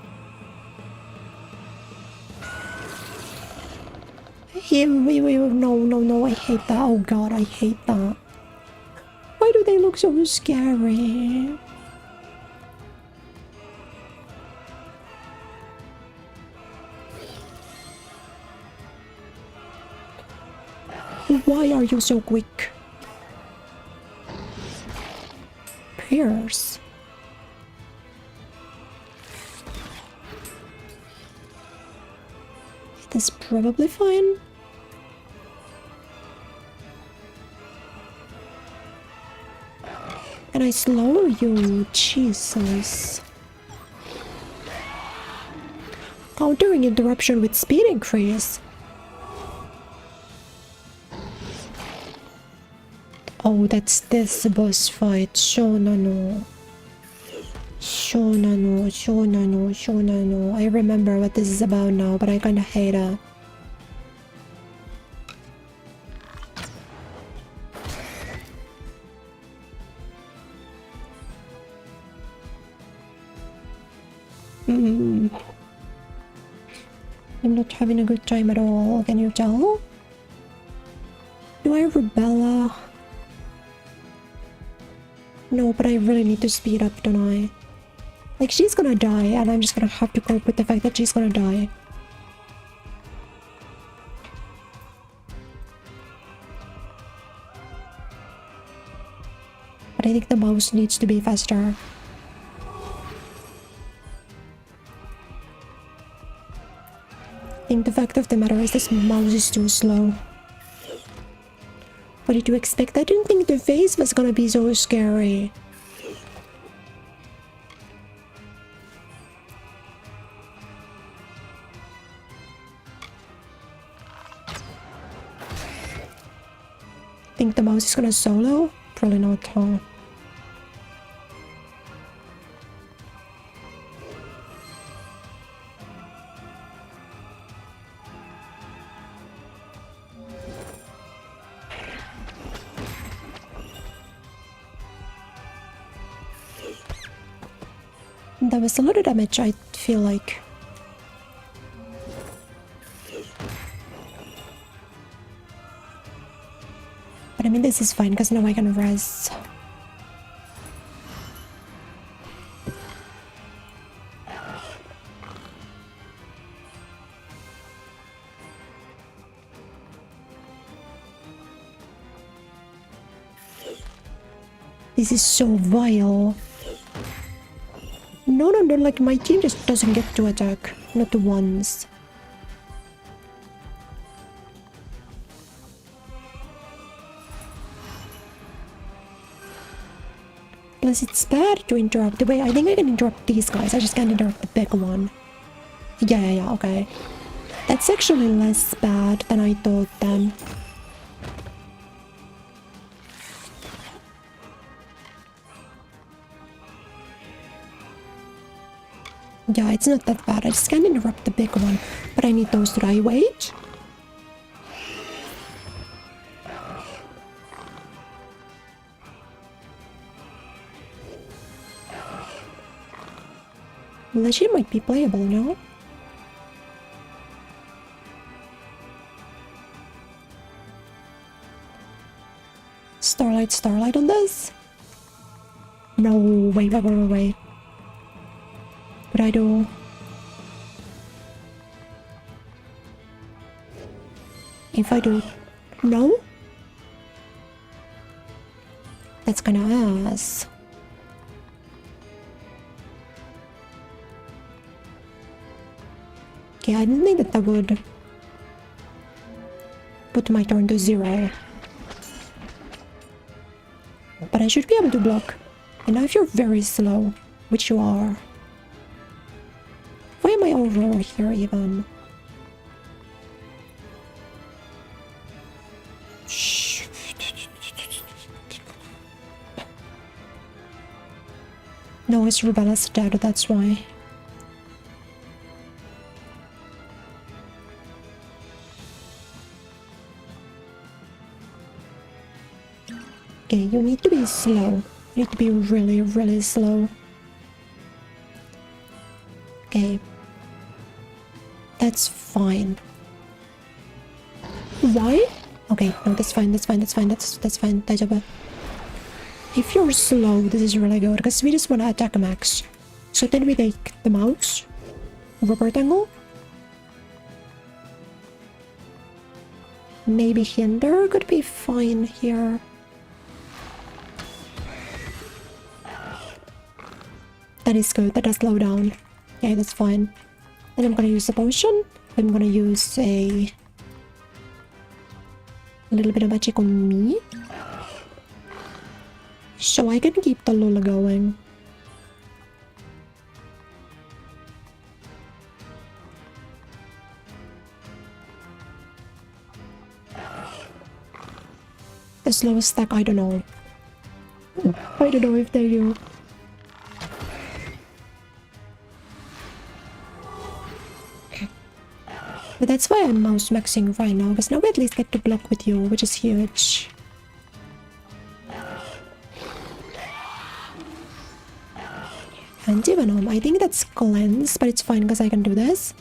No, I hate that. Oh god, I hate that. Why do they look so scary? Why are you so quick? Pierce. That's probably fine. Can I slow you? Jesus. Countering interruption with speed increase. Oh, that's this boss fight. Shonano. I remember what this is about now, but I kinda hate it. I'm not having a good time at all, can you tell? Do I rebel? No, but I really need to speed up, don't I? Like, she's gonna die, and I'm just gonna have to cope with the fact that she's gonna die. But I think the mouse needs to be faster. I think the fact of the matter is this mouse is too slow. What did you expect? I didn't think the face was gonna be so scary. Think the mouse is gonna solo? Probably not, huh? That was a lot of damage, I feel like. But I mean, this is fine, because now I can res. This is so vile. No, like my team just doesn't get to attack. Not once. Plus it's bad to interrupt. Wait, I think I can interrupt these guys. I just can't interrupt the big one. Yeah, okay. That's actually less bad than I thought then. Yeah, it's not that bad. I just can't interrupt the big one. But I need those to die. Wait. Legend might be playable, no? Starlight on this? No, wait. What I do? If I do... No? That's kinda ass. Okay, I didn't think that would put my turn to 0. But I should be able to block. And now if you're very slow, which you are. Why am I over here even? Shh. No, it's Rubella's dead, that's why. Okay, you need to be slow. You need to be really, really slow. Okay. That's fine. Why? Okay, no, that's fine, that's fine. Daijoubu. If you're slow, this is really good, because we just want to attack max. So then we take the mouse, rubber tangle. Maybe hinder could be fine here. That is good, that does slow down. Okay, that's fine. Then I'm gonna use the potion. I'm gonna use a little bit of magic on me. So I can keep the Lula going. The slowest stack, I don't know. I don't know if they do. But that's why I'm mouse maxing right now, because now we at least get to block with you, which is huge. Anti-Venom, I think that's cleanse, but it's fine because I can do this.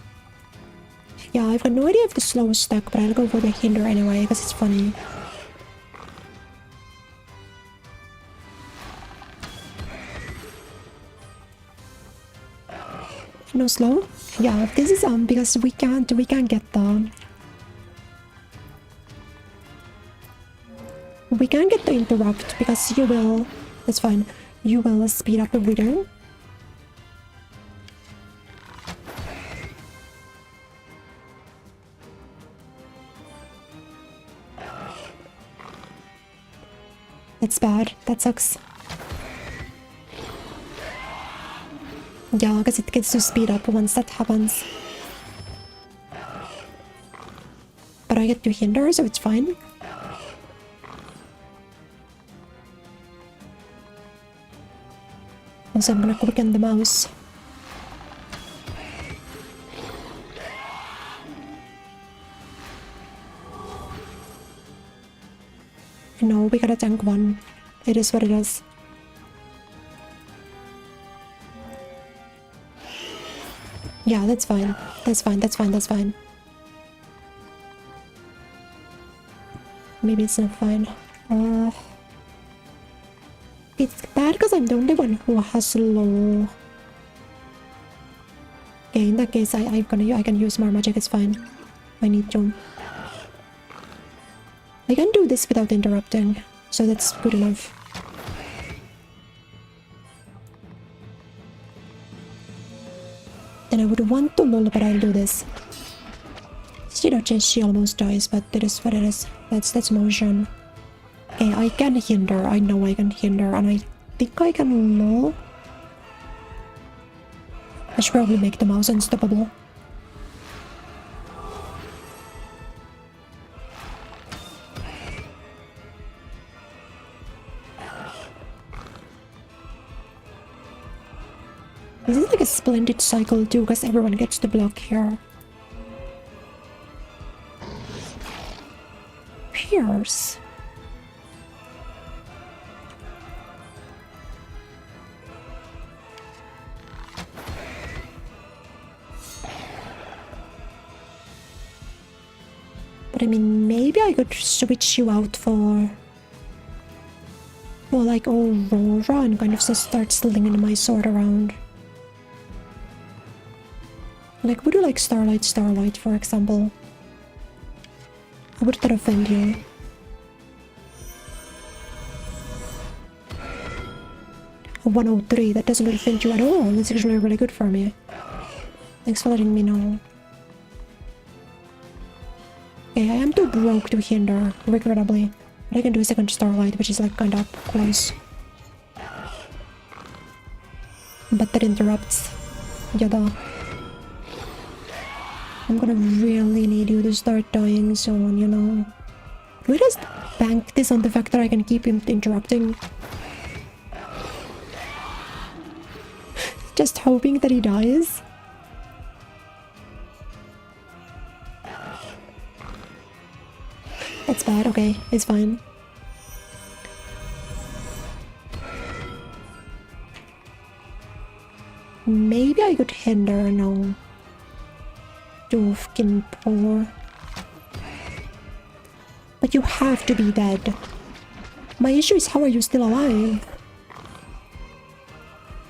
Yeah, I've got no idea if the slow is stuck, but I'll go for the hinder anyway, because it's funny. No slow? Yeah, this is because we can't get the... We can't get the interrupt because you will... That's fine. You will speed up the reader. That's bad. That sucks. Yeah, because it gets to speed up once that happens. But I get to hinder, so it's fine. Also, I'm gonna quicken the mouse. No, we gotta tank one. It is what it is. Yeah, that's fine. That's fine. Maybe it's not fine. It's bad because I'm the only one who has low. Okay, in that case, I can use more magic. It's fine. I need to. I can do this without interrupting, so that's good enough. And I would want to lull, but I'll do this. She almost dies, but it is what it is. That's motion. Okay, I can hinder. I know I can hinder, and I think I can lull. I should probably make the mouse unstoppable. This is like a splendid cycle too, because everyone gets to block here. Pierce. But I mean, maybe I could switch you out for like Aurora and kind of just start slinging my sword around. Like, would you like Starlight, for example? How would that offend you? A 103, that doesn't offend you at all. That's actually really good for me. Thanks for letting me know. Okay, I am too broke to hinder, regrettably. But I can do a second Starlight, which is like kinda up close. But that interrupts Yada. I'm gonna really need you to start dying soon, you know. We just bank this on the fact that I can keep him interrupting. Just hoping that he dies. That's bad, okay, it's fine. Maybe I could hinder, no. Too fucking poor. But you have to be dead. My issue is, how are you still alive?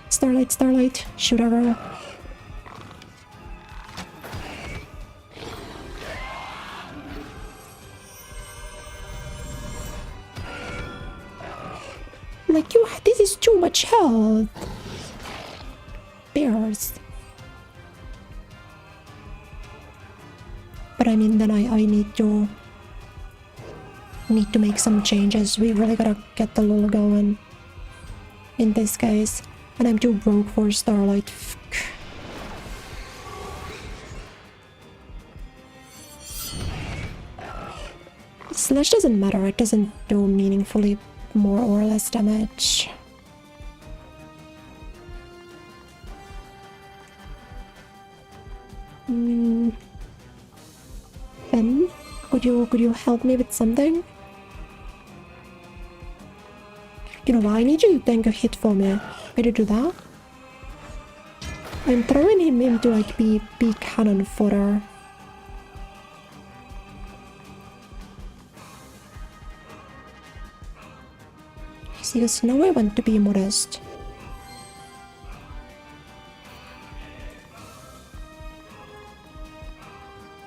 Starlight, shoot arrow. Like, this is too much health. Bears. But I mean, then I need to make some changes. We really gotta get the lull going in this case. And I'm too broke for Starlight. Slash doesn't matter, it doesn't do meaningfully more or less damage. Ben, could you help me with something? You know what, I need you to tank a hit for me. Can you do that? I'm throwing him into like B cannon fodder. See, because now I want to be modest.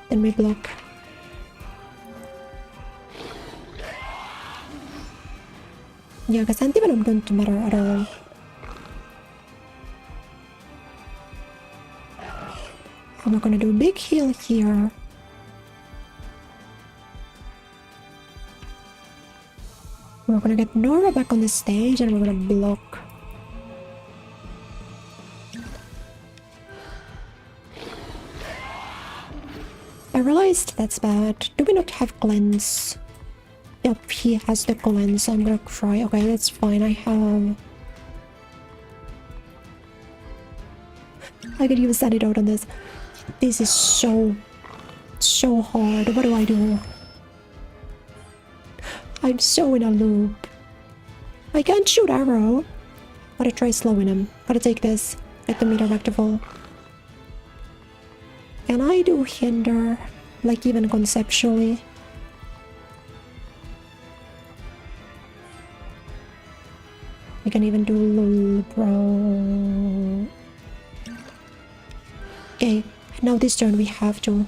Then we block. Yeah, because anti-venom don't matter at all. I'm not gonna do a big heal here. We're gonna get Nora back on the stage and we're gonna block. I realized that's bad. Do we not have cleanse? Yep, he has the cleanse. I'm gonna cry. Okay, that's fine. I have... I could use antidote on this. This is so hard. What do I do? I'm so in a loop. I can't shoot arrow. Gotta try slowing him. Gotta take this. Get the meter back to full. Can I do hinder? Like, even conceptually? I can even do lull, bro. Okay, now this turn we have to...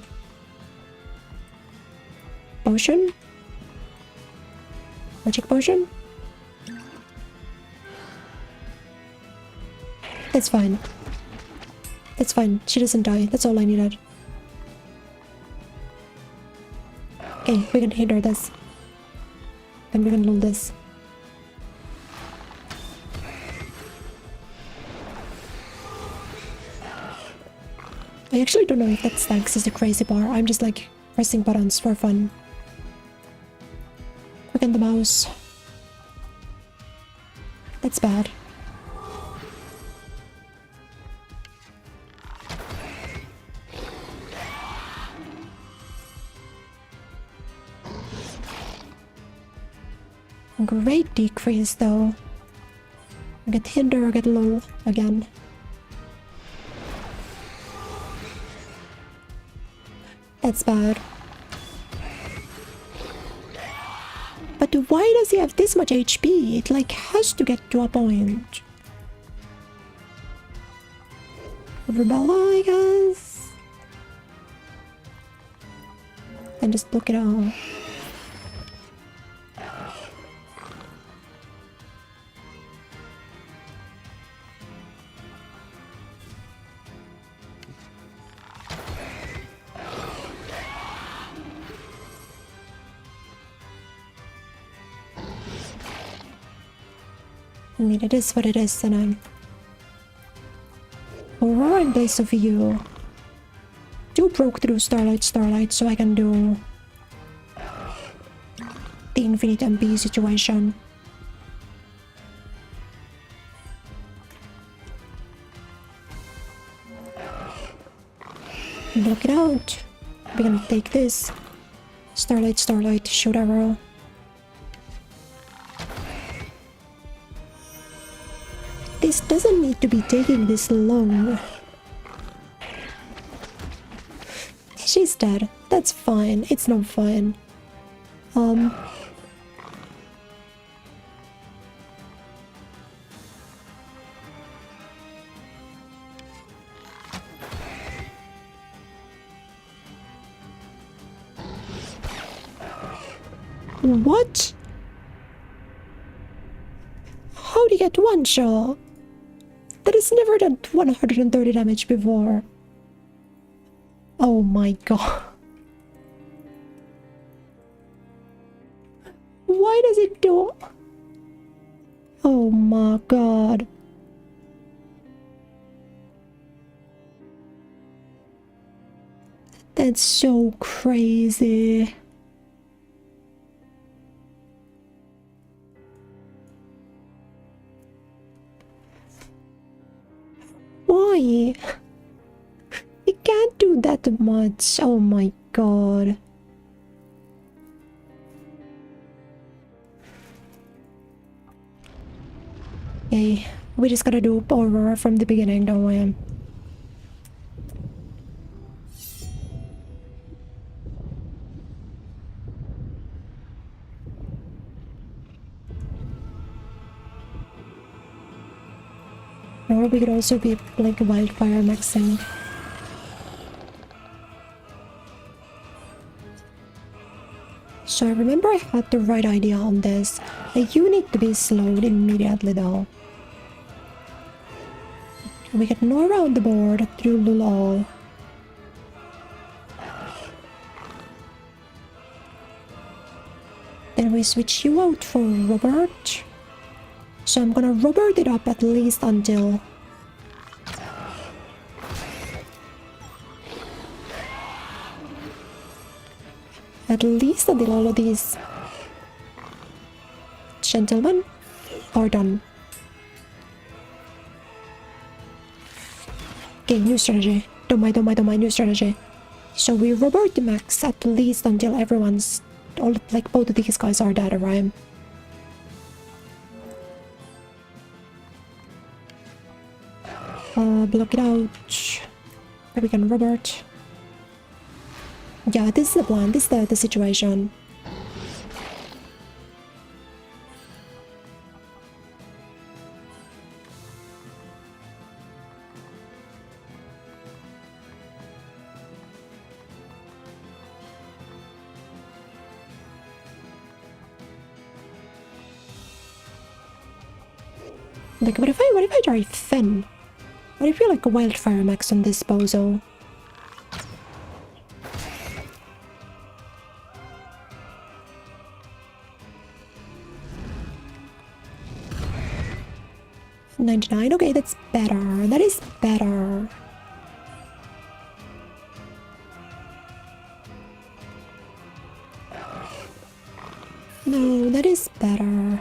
Potion? Magic potion? That's fine. That's fine. She doesn't die. That's all I needed. Okay, we can hinder this. Then we can lull this. I actually don't know if that stacks is the crazy bar. I'm just like pressing buttons for fun. Click on the mouse. That's bad. Great decrease though. Get hinder, get low again. That's bad. But why does he have this much HP? It like has to get to a point. Rebella, I guess? And just look it up. I mean, it is what it is, and I'm... Aurora in place of you. Do broke through Starlight, so I can do... the Infinite MP situation. Look it out. We're gonna take this. Starlight, shoot arrow. This doesn't need to be taking this long. She's dead. That's fine. It's not fine. What? How'd he get one shot? That has never done 130 damage before. Oh my god. Why does it do... Oh my god. That's so crazy. Why? You can't do that much. Oh my god. Okay, we just gotta do Aurora from the beginning, don't we? Or we could also be like wildfire maxing. So I remember I had the right idea on this. Like, you need to be slowed immediately though. We get no around the board through Lulal. Then we switch you out for Robert. So I'm gonna Robert it up at least until... At least until all of these gentlemen are done. Okay, new strategy. Don't mind, new strategy. So we Robert the max at least until everyone's... all like both of these guys are dead, right? Block it out. There we can Robert. Yeah, this is the plan. This is the situation. Like, what if I try Finn? What if you like a wildfire max on this bozo? $99. Okay, that's better. That is better. No, that is better.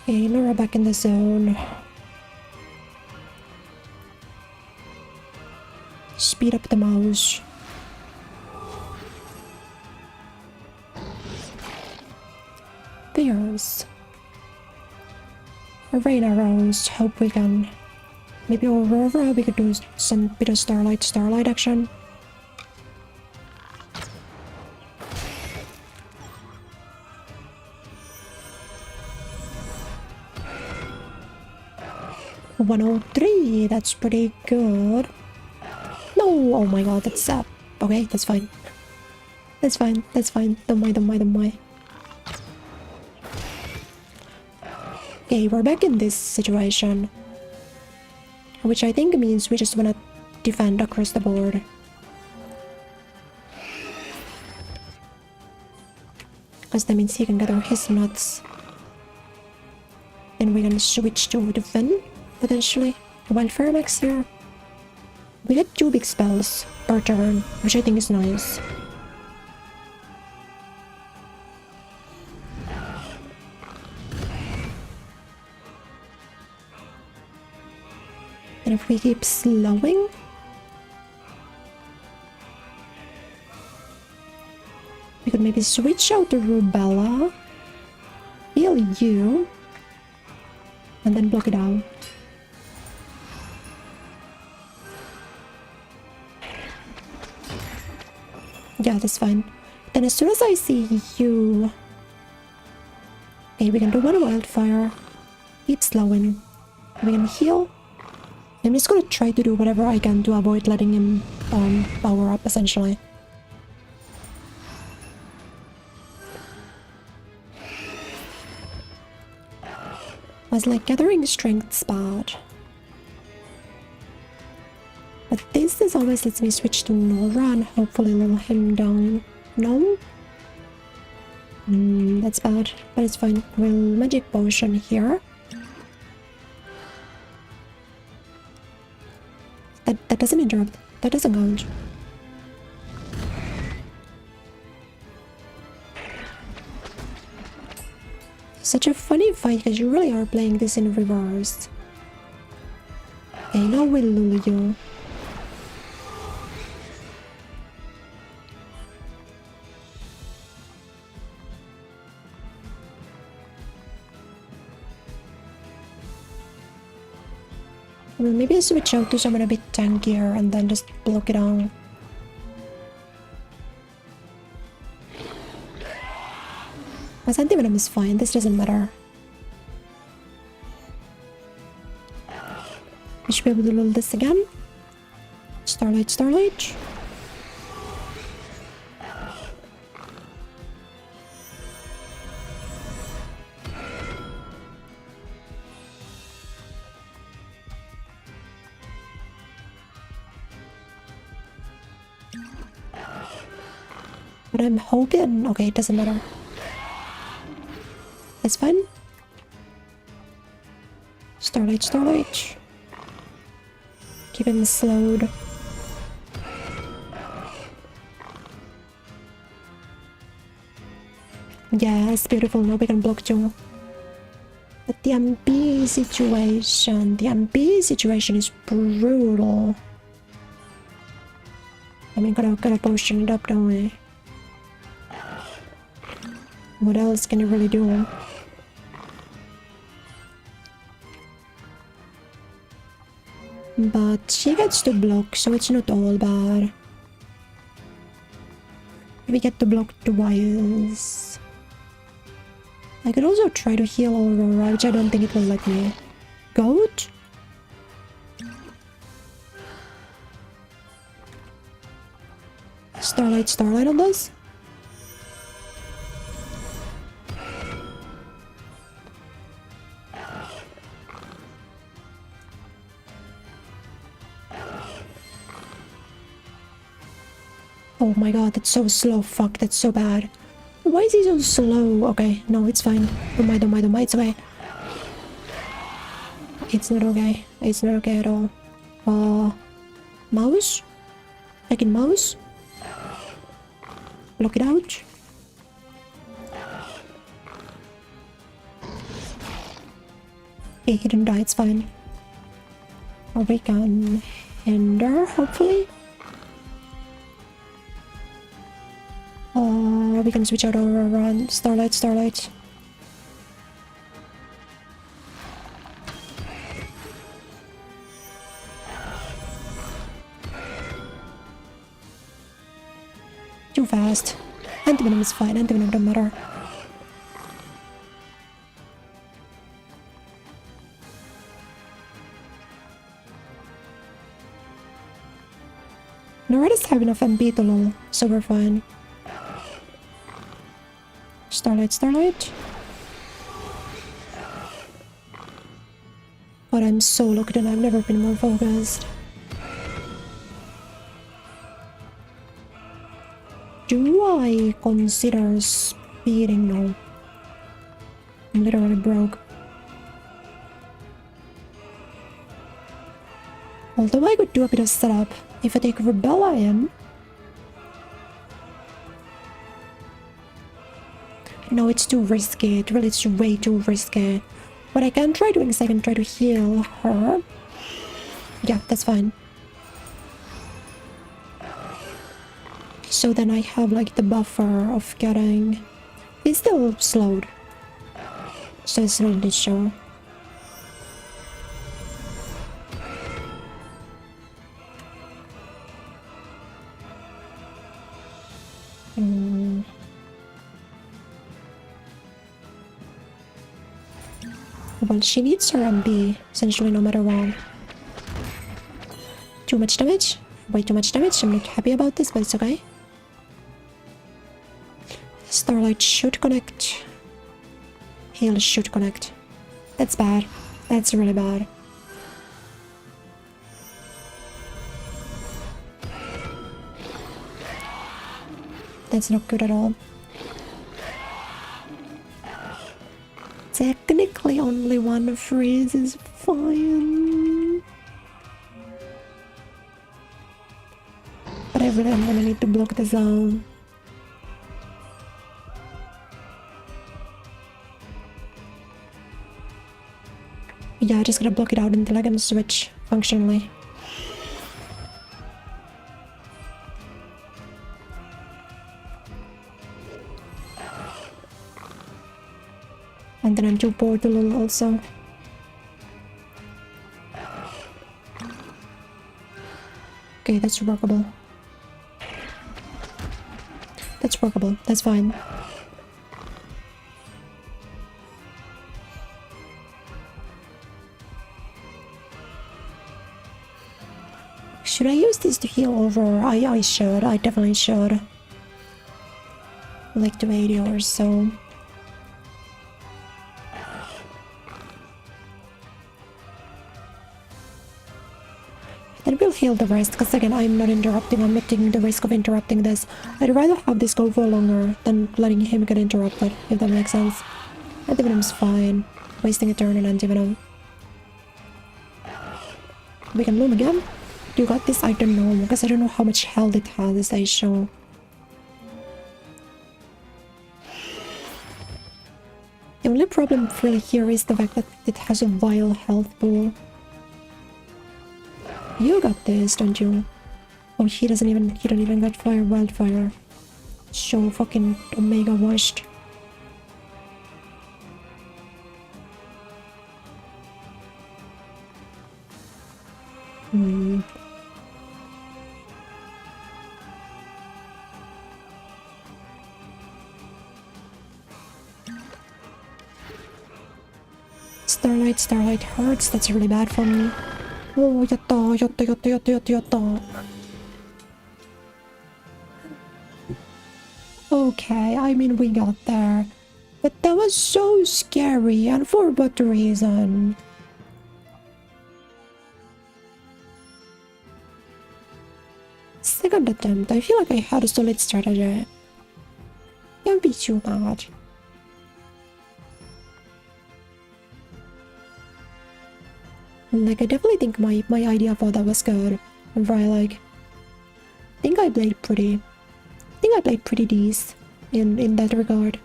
Okay, Nora back in the zone. speed up the mouse. There's rain arrows. Hope we can. Maybe Aurora, we could do some bit of starlight action. $103, that's pretty good. No, oh my god, that's okay, that's fine. That's fine. Don't mind. Okay, we're back in this situation. Which I think means we just wanna defend across the board. Because that means he can gather his nuts. And we can switch to defend, potentially. While Fermax here, we get 2 big spells per turn, which I think is nice. And if we keep slowing, we could maybe switch out the Rubella, heal you, and then block it out. Yeah, that's fine. Then as soon as I see you... Okay, we can do 1 wildfire. Keep slowing. We can heal. I'm just gonna try to do whatever I can to avoid letting him power up, essentially. I was like, gathering strength's bad. But this always lets me switch to Nora and hopefully lull him down. No? That's bad, but it's fine. We'll magic potion here. That doesn't interrupt. That doesn't count. Such a funny fight because you really are playing this in reverse. Okay, now we'll lull you. Well, maybe I switch out to someone a bit tankier and then just block it out. My Anti-Venom is fine, this doesn't matter. We should be able to lull this again. Starlight. But I'm hoping... Okay, it doesn't matter. That's fine. Starlight. Keep him slowed. Yes, beautiful. Now we can block too. But the MP situation is brutal. I mean, gotta potion it up, don't we? What else can you really do? But she gets to block, so it's not all bad. We get to block twice. I could also try to heal Aurora, which I don't think it will let me. Goat? Starlight on this? Oh my god, that's so slow. Fuck, that's so bad. Why is he so slow? Okay, no, it's fine. Don't mind, it's okay. It's not okay. It's not okay at all. Mouse? I can mouse? Block it out. Okay, he didn't die, it's fine. Or we can hinder, hopefully. we can switch out Aurora on Starlight, Starlight. Too fast. Antivenom is fine, Antivenom don't matter. Noradas have enough MP to lol, so we're fine. Starlight, Starlight. But I'm so locked in, I've never been more focused. Do I consider speeding? No. I'm literally broke. Although I could do a bit of setup. If I take Rebel, I am. No, it's too risky. It's way too risky. What I can try doing is I can try to heal her. Yeah, that's fine. So then I have like the buffer of getting... It's still slowed. So it's really sure. Well, she needs her MB, essentially, no matter what. Too much damage? Way too much damage. I'm not happy about this, but it's okay. Starlight should connect. Heal should connect. That's bad. That's really bad. That's not good at all. Technically only one freeze is fine. But I really am gonna need to block the zone. Yeah, I just gotta block it out until I can switch functionally. And then I'm too bored to lol also. Okay, that's workable. That's workable. That's fine. Should I use this to heal over? I should. I definitely should. Like 280 or so. Then we'll heal the rest, because again, I'm not interrupting. I'm not taking the risk of interrupting this. I'd rather have this go for longer than letting him get interrupted, if that makes sense. Antivenom's fine. Wasting a turn on Antivenom. We can loom again? You got this? I don't know, because I don't know how much health it has, as I show. The only problem really here is the fact that it has a vile health pool. You got this, don't you? Oh, he don't even get fire, wildfire. So fucking omega washed. Starlight hurts. That's really bad for me. Oh, yatta. Okay, I mean, we got there. But that was so scary, and for what reason? Second attempt, I feel like I had a solid strategy. Don't be too mad. Like, I definitely think my idea for that was good. Right, like... I think I played pretty decent in that regard.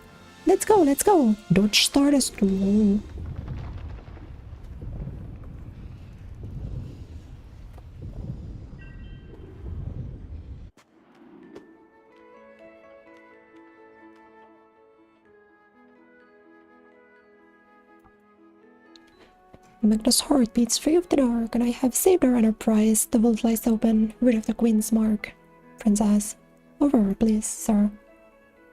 Let's go! Don't start us too. Magnus' heart beats free of the dark, and I have saved our enterprise. The vault lies open, rid of the Queen's mark. Princess. Aurora, please, sir.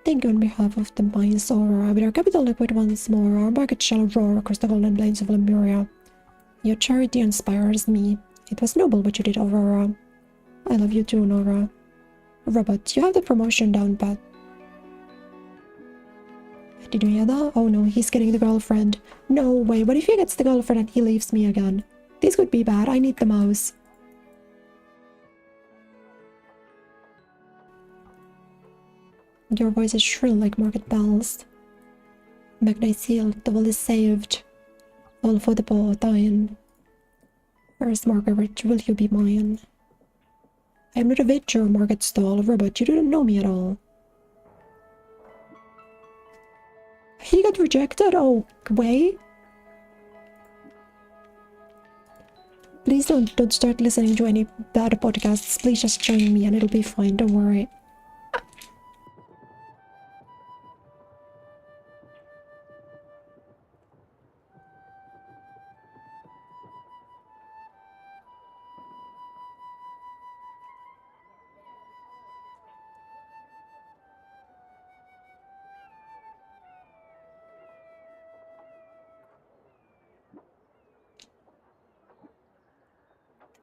Thank you on behalf of the mines, Aurora. With our capital liquid once more, our market shall roar across the golden plains of Lemuria. Your charity inspires me. It was noble what you did, Aurora. I love you too, Nora. Robert, you have the promotion down pat. Did you hear that? Oh no, he's getting the girlfriend. No way, what if he gets the girlfriend and he leaves me again? This could be bad, I need the mouse. Your voice is shrill like market bells. Magna is sealed, the world is saved. All for the Boatine. First, Margaret, will you be mine? I am not a witch or market stall, Robert, you don't know me at all. He got rejected? Oh, wait. Please don't start listening to any bad podcasts. Please just join me and it'll be fine, don't worry.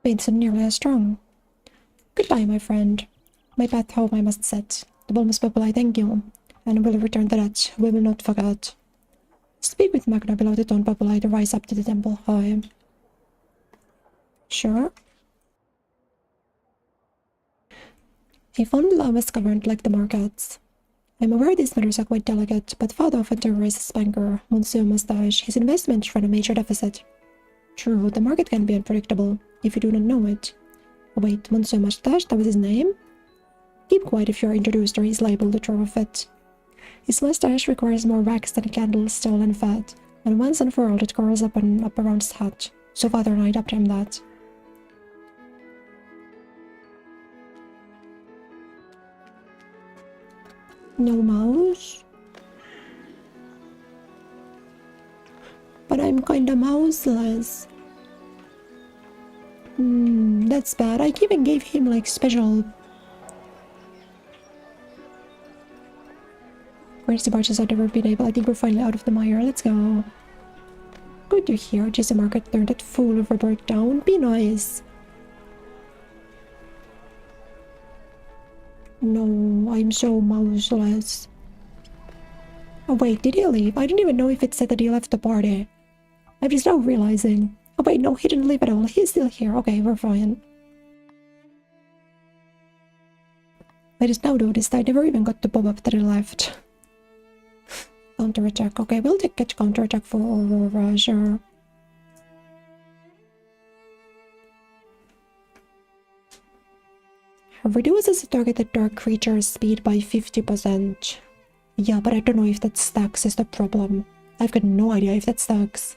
Pain's not nearly as strong. Goodbye, my friend. My path home I must set. The ball must bubble, I thank you. And will return the debt. We will not forget. Speak with Magna below the dawn bubble, to rise up to the temple high. Sure. A fond love is governed like the markets. I'm aware these matters are quite delicate, but father often terrorizes banker, Monsieur Moustache. His investments run a major deficit. True, the market can be unpredictable, if you do not know it. Oh, wait, Monsieur Moustache, that was his name? Keep quiet if you are introduced or he's liable to throw a fit. His mustache requires more wax than a candle, stolen fat, and once unfurled it curls up and up around his hat. So father and I dubbed him that. No mouse? But I'm kinda mouseless. That's bad. I even gave him like special... Where's the barges I've never been able? I think we're finally out of the mire. Let's go. Good to hear. Just a market turned that fool of Robert down. Be nice. No, I'm so mouseless. Oh wait, did he leave? I didn't even know if it said that he left the party. I'm just now realizing. Oh wait, no, he didn't leave at all. He's still here. Okay, we're fine. I just now noticed I never even got the pop-up that he left. Counterattack. Okay, we'll catch counterattack for Aurora, sure. Reduces targeted dark creature's speed by 50%. Yeah, but I don't know if that stacks is the problem. I've got no idea if that stacks.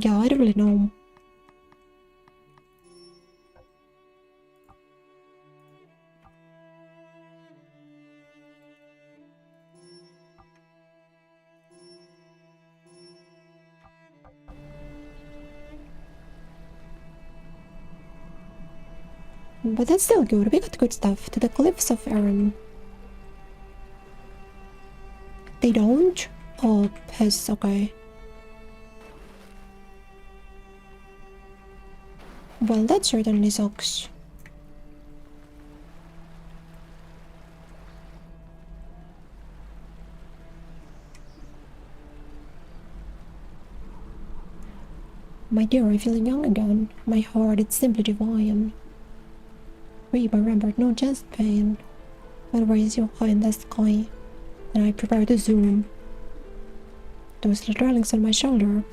Yeah, I don't really know. But that's still good. We got good stuff. To the cliffs of Erin. They don't? Oh, piss. Okay. Well, that certainly sucks. My dear, I'm feeling young again. My heart, it's simply divine. Reap, I remembered no chest pain. I'll raise you high in the sky, and I prepare to zoom. Those little darlings on my shoulder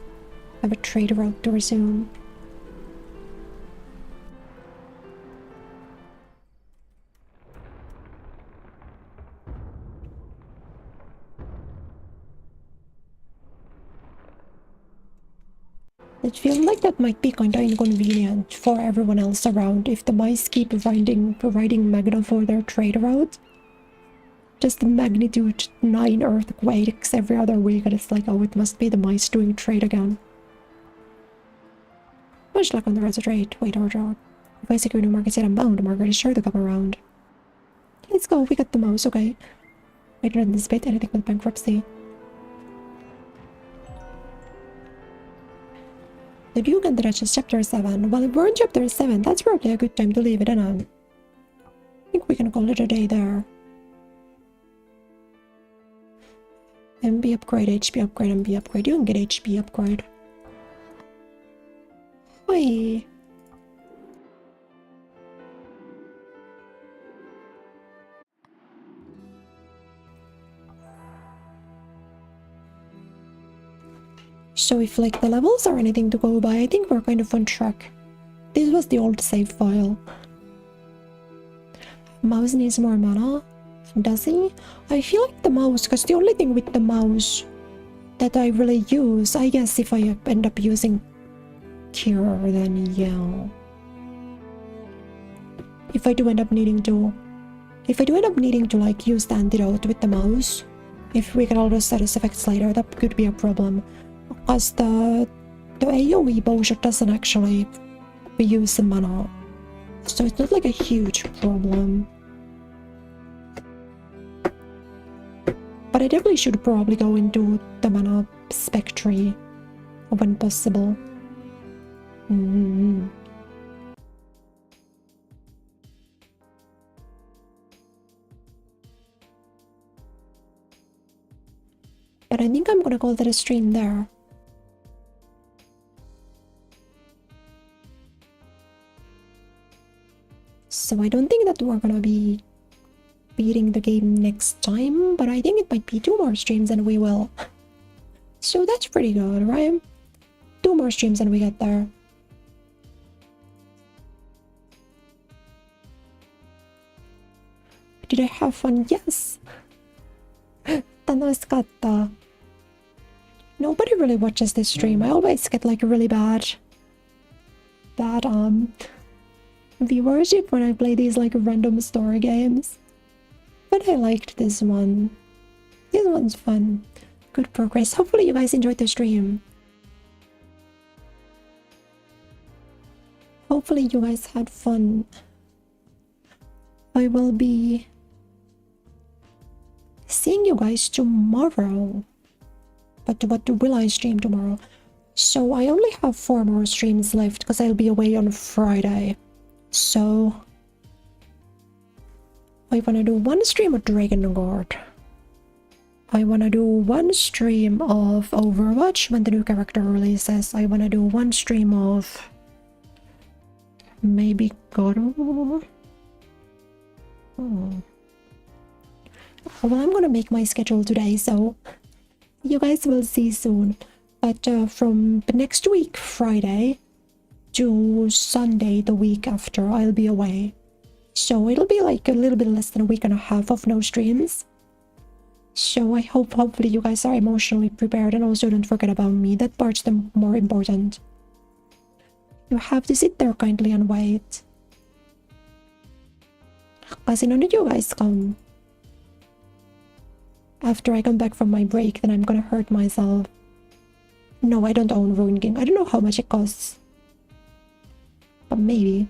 have a trade route to resume. I feel like that might be kinda inconvenient for everyone else around if the mice keep providing Magna for their trade route. Just the magnitude 9 earthquakes every other week, and it's like, oh, it must be the mice doing trade again. Much luck on the rest of trade. Wait, order. If I secure new markets yet I'm bound, Margaret is sure to come around. Let's go, we got the mouse, okay. I didn't anticipate anything with bankruptcy. The Duke and the Duchess, Chapter 7. Well, if we're in Chapter 7, that's probably a good time to leave it, and I think we can call it a day there. MB upgrade, HP upgrade, MB upgrade. You can get HP upgrade. Hi. So if like the levels are anything to go by, I think we're kind of on track. This was the old save file. Mouse needs more mana. Does he? I feel like the mouse, because the only thing with the mouse that I really use, I guess if I end up using Cure, then yeah. If I do end up needing to like use the antidote with the mouse, if we get all those status effects later, that could be a problem. Because the AoE bowshot doesn't actually use the mana. So it's not like a huge problem. But I definitely should probably go into the mana spec tree when possible. But I think I'm gonna call that a stream there. So I don't think that we're gonna be beating the game next time, but I think it might be 2 more streams and we will. So that's pretty good, right? 2 more streams and we get there. Did I have fun? Yes! 楽しかった. Nobody really watches this stream. I always get like really bad viewership when I play these like random story games. But I liked this one. This one's fun. Good progress. Hopefully you guys enjoyed the stream. Hopefully you guys had fun. I will be seeing you guys tomorrow. But what will I stream tomorrow? So I only have 4 more streams left because I'll be away on Friday. So I wanna do 1 stream of Dragon Guard. I wanna do 1 stream of Overwatch when the new character releases. I wanna do 1 stream of maybe God of War. Well, I'm gonna make my schedule today, so you guys will see soon. But from next week, Friday, to Sunday, the week after, I'll be away. So it'll be like a little bit less than a week and a half of no streams. So I hopefully you guys are emotionally prepared, and also don't forget about me. That part's the more important. You have to sit there kindly and wait. Because in order you guys come after I come back from my break, then I'm gonna hurt myself. No, I don't own Rune King. I don't know how much it costs. But maybe.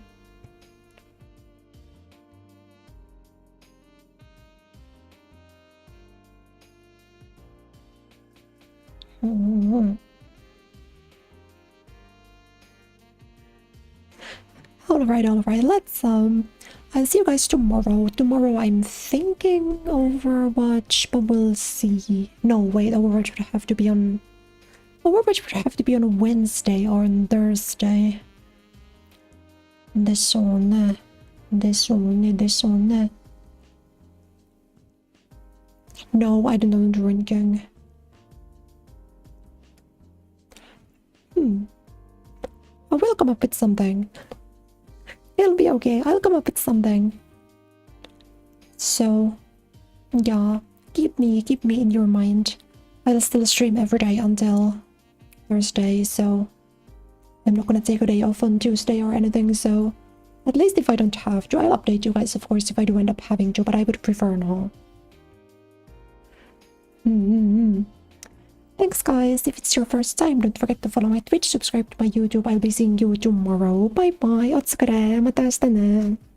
Alright, let's I'll see you guys tomorrow. Tomorrow I'm thinking Overwatch, but we'll see. No, wait, Overwatch would have to be on Wednesday or on Thursday. This one. No, I don't know drinking. I will come up with something. It'll be okay. I'll come up with something. So, yeah, keep me in your mind. I'll still stream every day until Thursday, so I'm not gonna take a day off on Tuesday or anything, so at least if I don't have to, I'll update you guys, of course, if I do end up having to, but I would prefer not. Thanks, guys. If it's your first time, don't forget to follow my Twitch, subscribe to my YouTube. I'll be seeing you tomorrow. Bye bye. お疲れ。また明日ね。